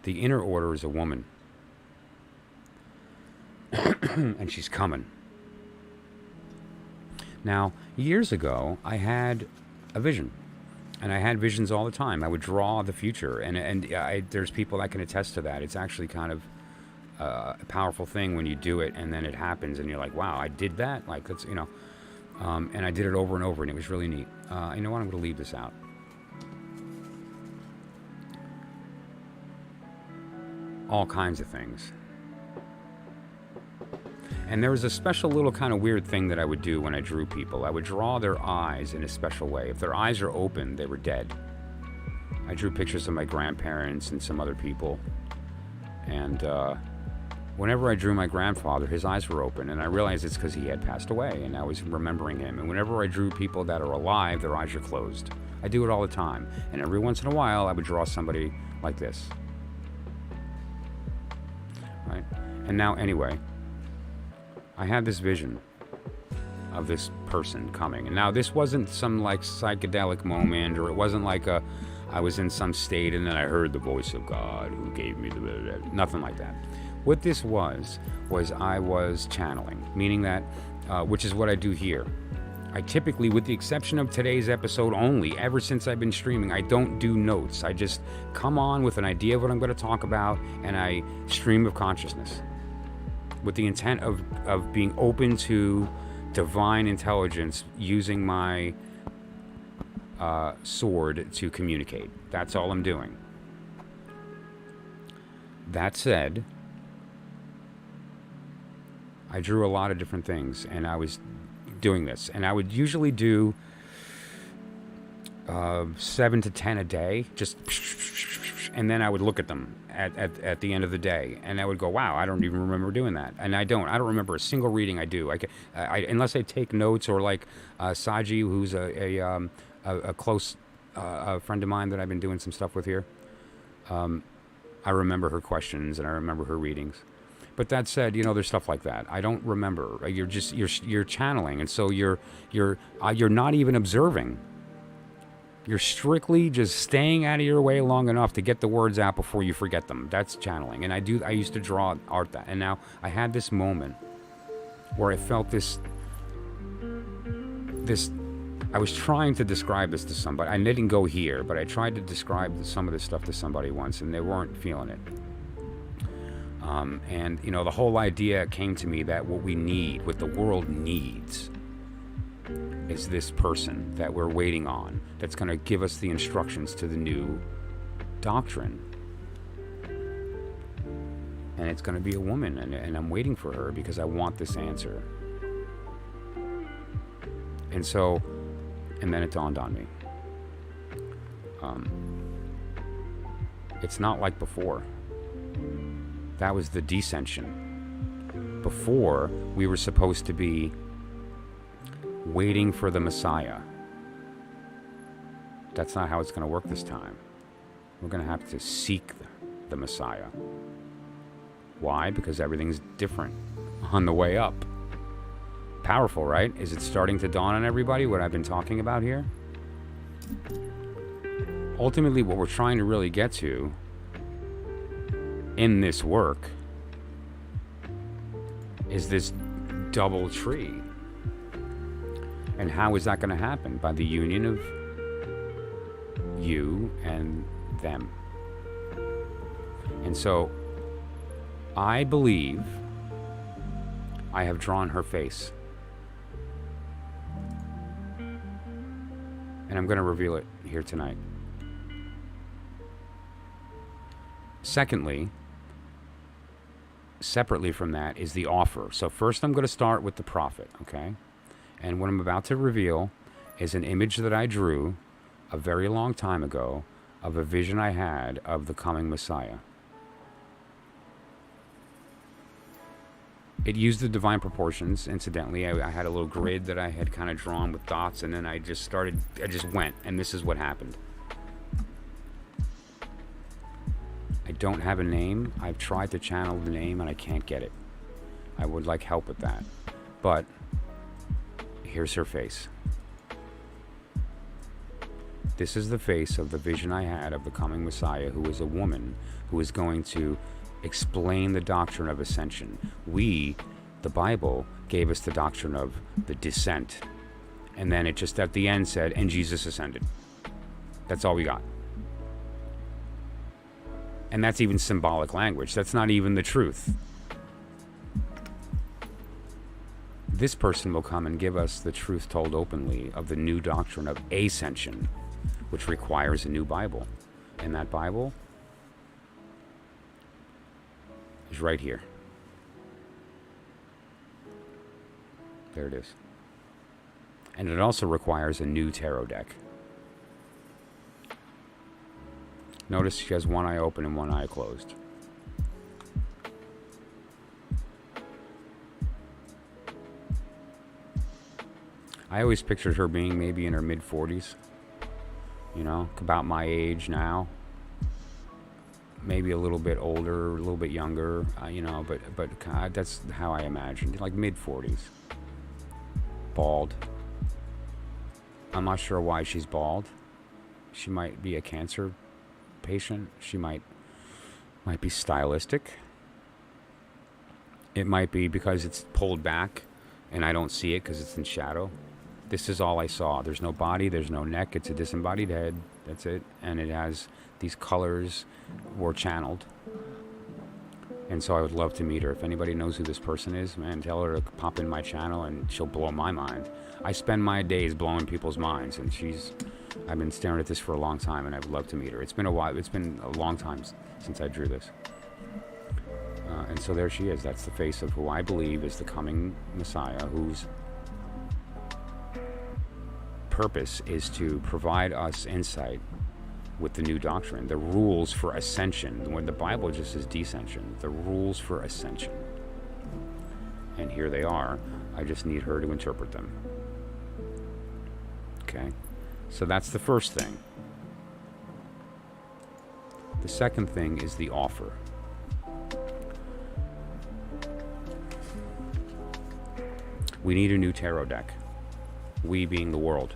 The inner order is a woman. And she's coming. Now, years ago, I had a vision. And I had visions all the time. I would draw the future. And there's people that can attest to that. It's actually kind of a powerful thing when you do it, and then it happens, and you're like, wow, I did that? Like, that's, and I did it over and over, and it was really neat. You know what? I'm going to leave this out. All kinds of things. And there was a special little kind of weird thing that I would do when I drew people. I would draw their eyes in a special way. If their eyes are open, they were dead. I drew pictures of my grandparents and some other people. And whenever I drew my grandfather, his eyes were open. And I realized it's because he had passed away, and I was remembering him. And whenever I drew people that are alive, their eyes are closed. I do it all the time. And every once in a while, I would draw somebody like this. Right? And now, anyway, I had this vision of this person coming. And now this wasn't some like psychedelic moment, or it wasn't like I was in some state and then I heard the voice of God who gave me the... Nothing like that. What this was I was channeling, meaning that, which is what I do here. I typically, with the exception of today's episode only, ever since I've been streaming, I don't do notes. I just come on with an idea of what I'm going to talk about, and I stream of consciousness, with the intent of being open to divine intelligence, using my sword to communicate. That's all I'm doing. That said, I drew a lot of different things, and I was doing this. And I would usually do 7 to 10 a day, just... And then I would look at them at the end of the day, and I would go, wow, I don't even remember doing that. And I don't remember a single reading I do. Unless I take notes, or like Saji, who's a close friend of mine that I've been doing some stuff with here. I remember her questions, and I remember her readings. But that said, there's stuff like that I don't remember. You're channeling, and so you're not even observing. You're strictly just staying out of your way long enough to get the words out before you forget them. That's channeling. And I used to draw art that. And now I had this moment where I felt this, I was trying to describe this to somebody. I didn't go here, but I tried to describe some of this stuff to somebody once, and they weren't feeling it. And the whole idea came to me that what we need, what the world needs, is this person that we're waiting on, that's going to give us the instructions to the new doctrine. And it's going to be a woman, and I'm waiting for her because I want this answer. And so, and then it dawned on me. It's not like before. That was the descension. Before, we were supposed to be waiting for the Messiah. That's not how it's going to work this time. We're going to have to seek the Messiah. Why? Because everything's different on the way up. Powerful, right? Is it starting to dawn on everybody what I've been talking about here? Ultimately, what we're trying to really get to in this work is this double tree. And how is that going to happen? By the union of you and them. And so I believe I have drawn her face. And I'm going to reveal it here tonight. Secondly, separately from that is the offer. So first I'm going to start with the prophet, okay? And what I'm about to reveal is an image that I drew a very long time ago of a vision I had of the coming Messiah. It used the divine proportions, incidentally. I had a little grid that I had kind of drawn with dots, and then I just went, and this is what happened. I don't have a name. I've tried to channel the name, and I can't get it. I would like help with that. But here's her face. This is the face of the vision I had of the coming Messiah, who is a woman who is going to explain the doctrine of ascension. We, the Bible, gave us the doctrine of the descent. And then it just at the end said, and Jesus ascended. That's all we got. And that's even symbolic language. That's not even the truth. This person will come and give us the truth told openly of the new doctrine of ascension, which requires a new Bible. And that Bible is right here. There it is. And it also requires a new tarot deck. Notice she has one eye open and one eye closed. I always pictured her being maybe in her mid-40s. You know, about my age now. Maybe a little bit older, a little bit younger, you know, but that's how I imagined, like mid-40s. Bald. I'm not sure why she's bald. She might be a cancer patient. She might be stylistic. It might be because it's pulled back and I don't see it because it's in shadow. This is all I saw. There's no body, there's no neck. It's a disembodied head. That's it. And it has these colors were channeled. And so I would love to meet her. If anybody knows who this person is, man, tell her to pop in my channel and she'll blow my mind. I spend my days blowing people's minds, and I've been staring at this for a long time, and I would love to meet her. It's been a while. It's been a long time since I drew this. And so there she is. That's the face of who I believe is the coming Messiah, whose purpose is to provide us insight with the new doctrine, the rules for ascension, when the Bible just says descension, the rules for ascension. And here they are. I just need her to interpret them. Okay? So that's the first thing. The second thing is the offer. We need a new tarot deck. We being the world.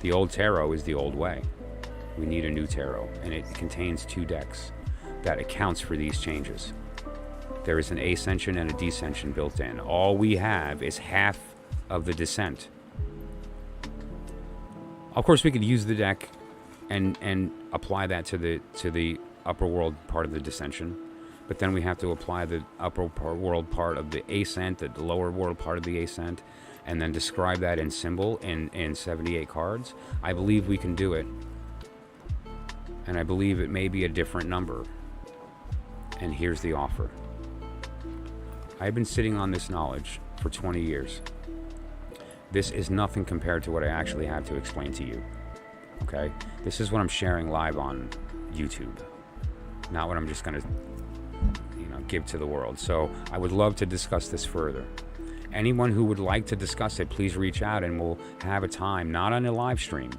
The old tarot is the old way. We need a new tarot, and it contains 2 decks that accounts for these changes. There is an ascension and a descension built in. All we have is half of the descent. Of course, we could use the deck and apply that to the upper world part of the descension, but then we have to apply the upper world part of the ascent, the lower world part of the ascent, and then describe that in symbol in 78 cards. I believe we can do it. And I believe it may be a different number. And here's the offer. I've been sitting on this knowledge for 20 years. This is nothing compared to what I actually have to explain to you. Okay? This is what I'm sharing live on YouTube. Not what I'm just going to, give to the world. So I would love to discuss this further. Anyone who would like to discuss it, please reach out and we'll have a time, not on a live stream,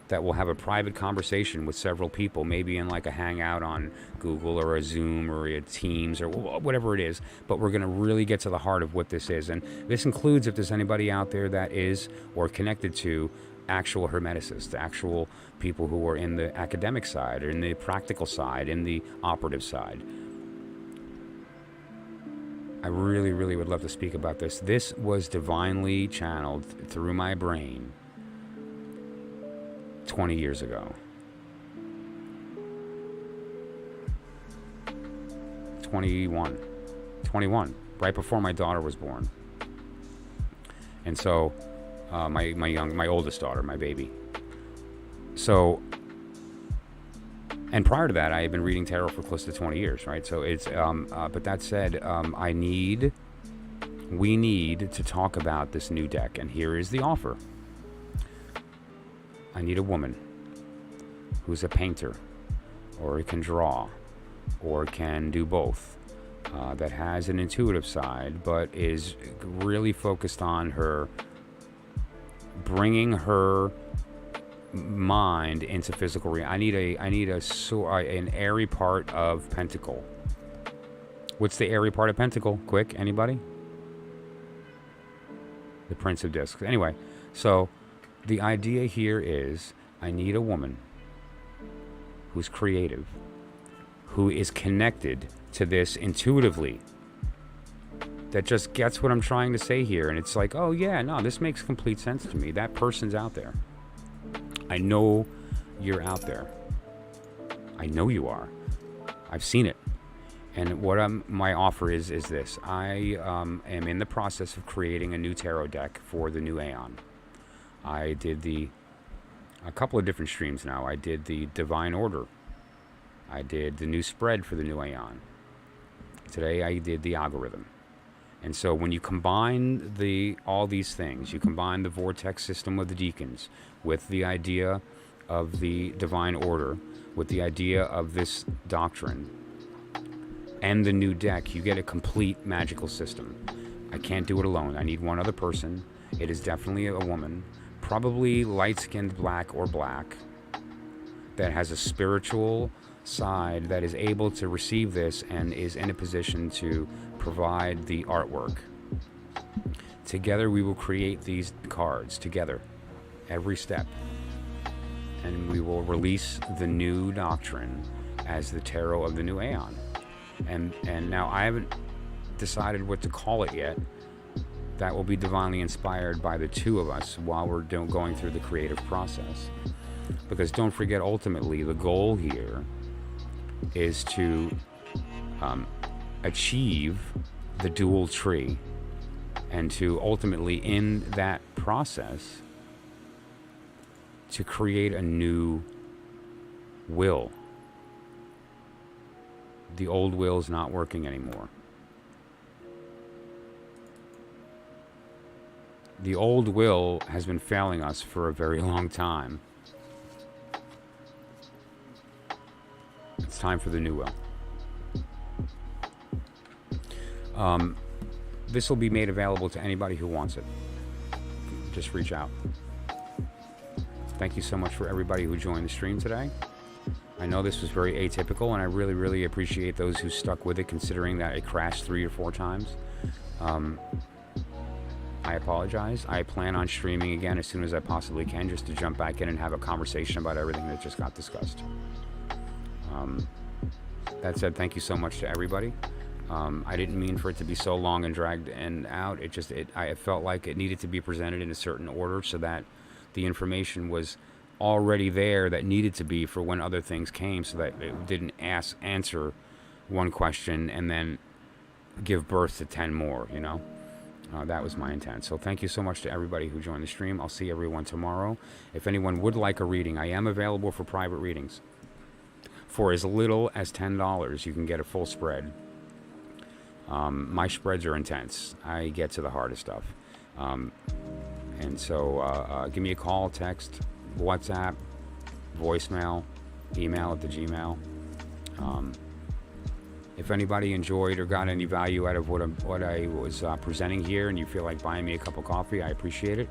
that we'll have a private conversation with several people, maybe in like a hangout on Google or a Zoom or a Teams or whatever it is. But we're going to really get to the heart of what this is. And this includes if there's anybody out there that is or connected to actual hermeticists, actual people who are in the academic side or in the practical side, in the operative side. I really, really would love to speak about this. This was divinely channeled through my brain 20 years ago. 21, right before my daughter was born. And so, my oldest daughter, my baby. So, and prior to that, I had been reading tarot for close to 20 years, right? So it's, but that said, we need to talk about this new deck, and here is the offer. I need a woman who's a painter, or can draw, or can do both, that has an intuitive side, but is really focused on her bringing her mind into physical reality. I need an airy part of Pentacle. What's the airy part of Pentacle? Quick, anybody? The Prince of Discs. Anyway, so the idea here is I need a woman who's creative, who is connected to this intuitively, that just gets what I'm trying to say here. And it's like, oh yeah, no, this makes complete sense to me. That person's out there. I know you're out there. I know you are. I've seen it. And what my offer is this. I am in the process of creating a new tarot deck for the new AEON. I did a couple of different streams now. I did the Divine Order. I did the new spread for the new AEON. Today I did the algorithm. And so when you combine all these things, you combine the vortex system of the Deacons with the idea of the Divine Order, with the idea of this doctrine, and the new deck, you get a complete magical system. I can't do it alone. I need one other person. It is definitely a woman, probably light-skinned black or black, that has a spiritual side, that is able to receive this and is in a position to provide the artwork. Together we will create these cards together, every step, and we will release the new doctrine as the tarot of the new AEON. And now I haven't decided what to call it yet. That will be divinely inspired by the two of us while we're going through the creative process. Because don't forget, ultimately the goal here is to achieve the dual tree, and to ultimately, in that process, to create a new will. The old will is not working anymore. The old will has been failing us for a very long time. It's time for the new will. This will be made available to anybody who wants it. Just reach out. Thank you so much for everybody who joined the stream today. I know this was very atypical, and I really, really appreciate those who stuck with it, considering that it crashed 3 or 4 times. I apologize. I plan on streaming again as soon as I possibly can, just to jump back in and have a conversation about everything that just got discussed. That said, thank you so much to everybody. I didn't mean for it to be so long and dragged and out. I felt like it needed to be presented in a certain order so that the information was already there that needed to be for when other things came, so that it didn't answer one question and then give birth to 10 more, you know? That was my intent. So thank you so much to everybody who joined the stream. I'll see everyone tomorrow. If anyone would like a reading, I am available for private readings. For as little as $10, you can get a full spread. My spreads are intense. I get to the heart of stuff. And so give me a call, text, WhatsApp, voicemail, email at the Gmail. If anybody enjoyed or got any value out of what I was presenting here, and you feel like buying me a cup of coffee, I appreciate it.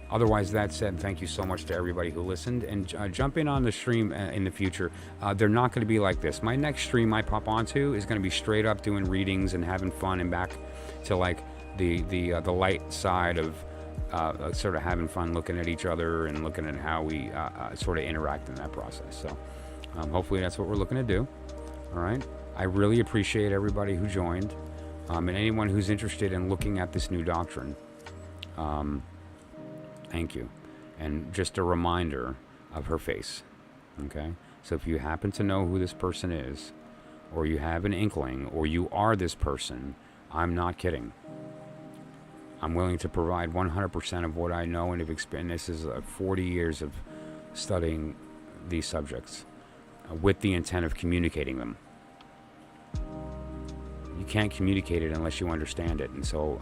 Otherwise, that said, thank you so much to everybody who listened, and jump in on the stream in the future. They're not going to be like this. My next stream I pop onto is going to be straight up doing readings and having fun, and back to like the light side of sort of having fun, looking at each other and looking at how we sort of interact in that process. So hopefully that's what we're looking to do. All right. I really appreciate everybody who joined, and anyone who's interested in looking at this new doctrine. Thank you. And just a reminder of her face. Okay? So if you happen to know who this person is, or you have an inkling, or you are this person, I'm not kidding. I'm willing to provide 100% of what I know and have experienced. This is 40 years of studying these subjects with the intent of communicating them. You can't communicate it unless you understand it. And so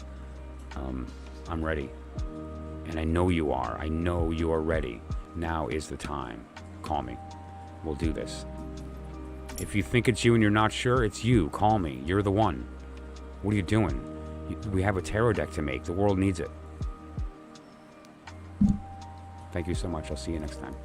I'm ready. And I know you are. I know you are ready. Now is the time. Call me. We'll do this. If you think it's you and you're not sure, it's you. Call me. You're the one. What are you doing? We have a tarot deck to make. The world needs it. Thank you so much. I'll see you next time.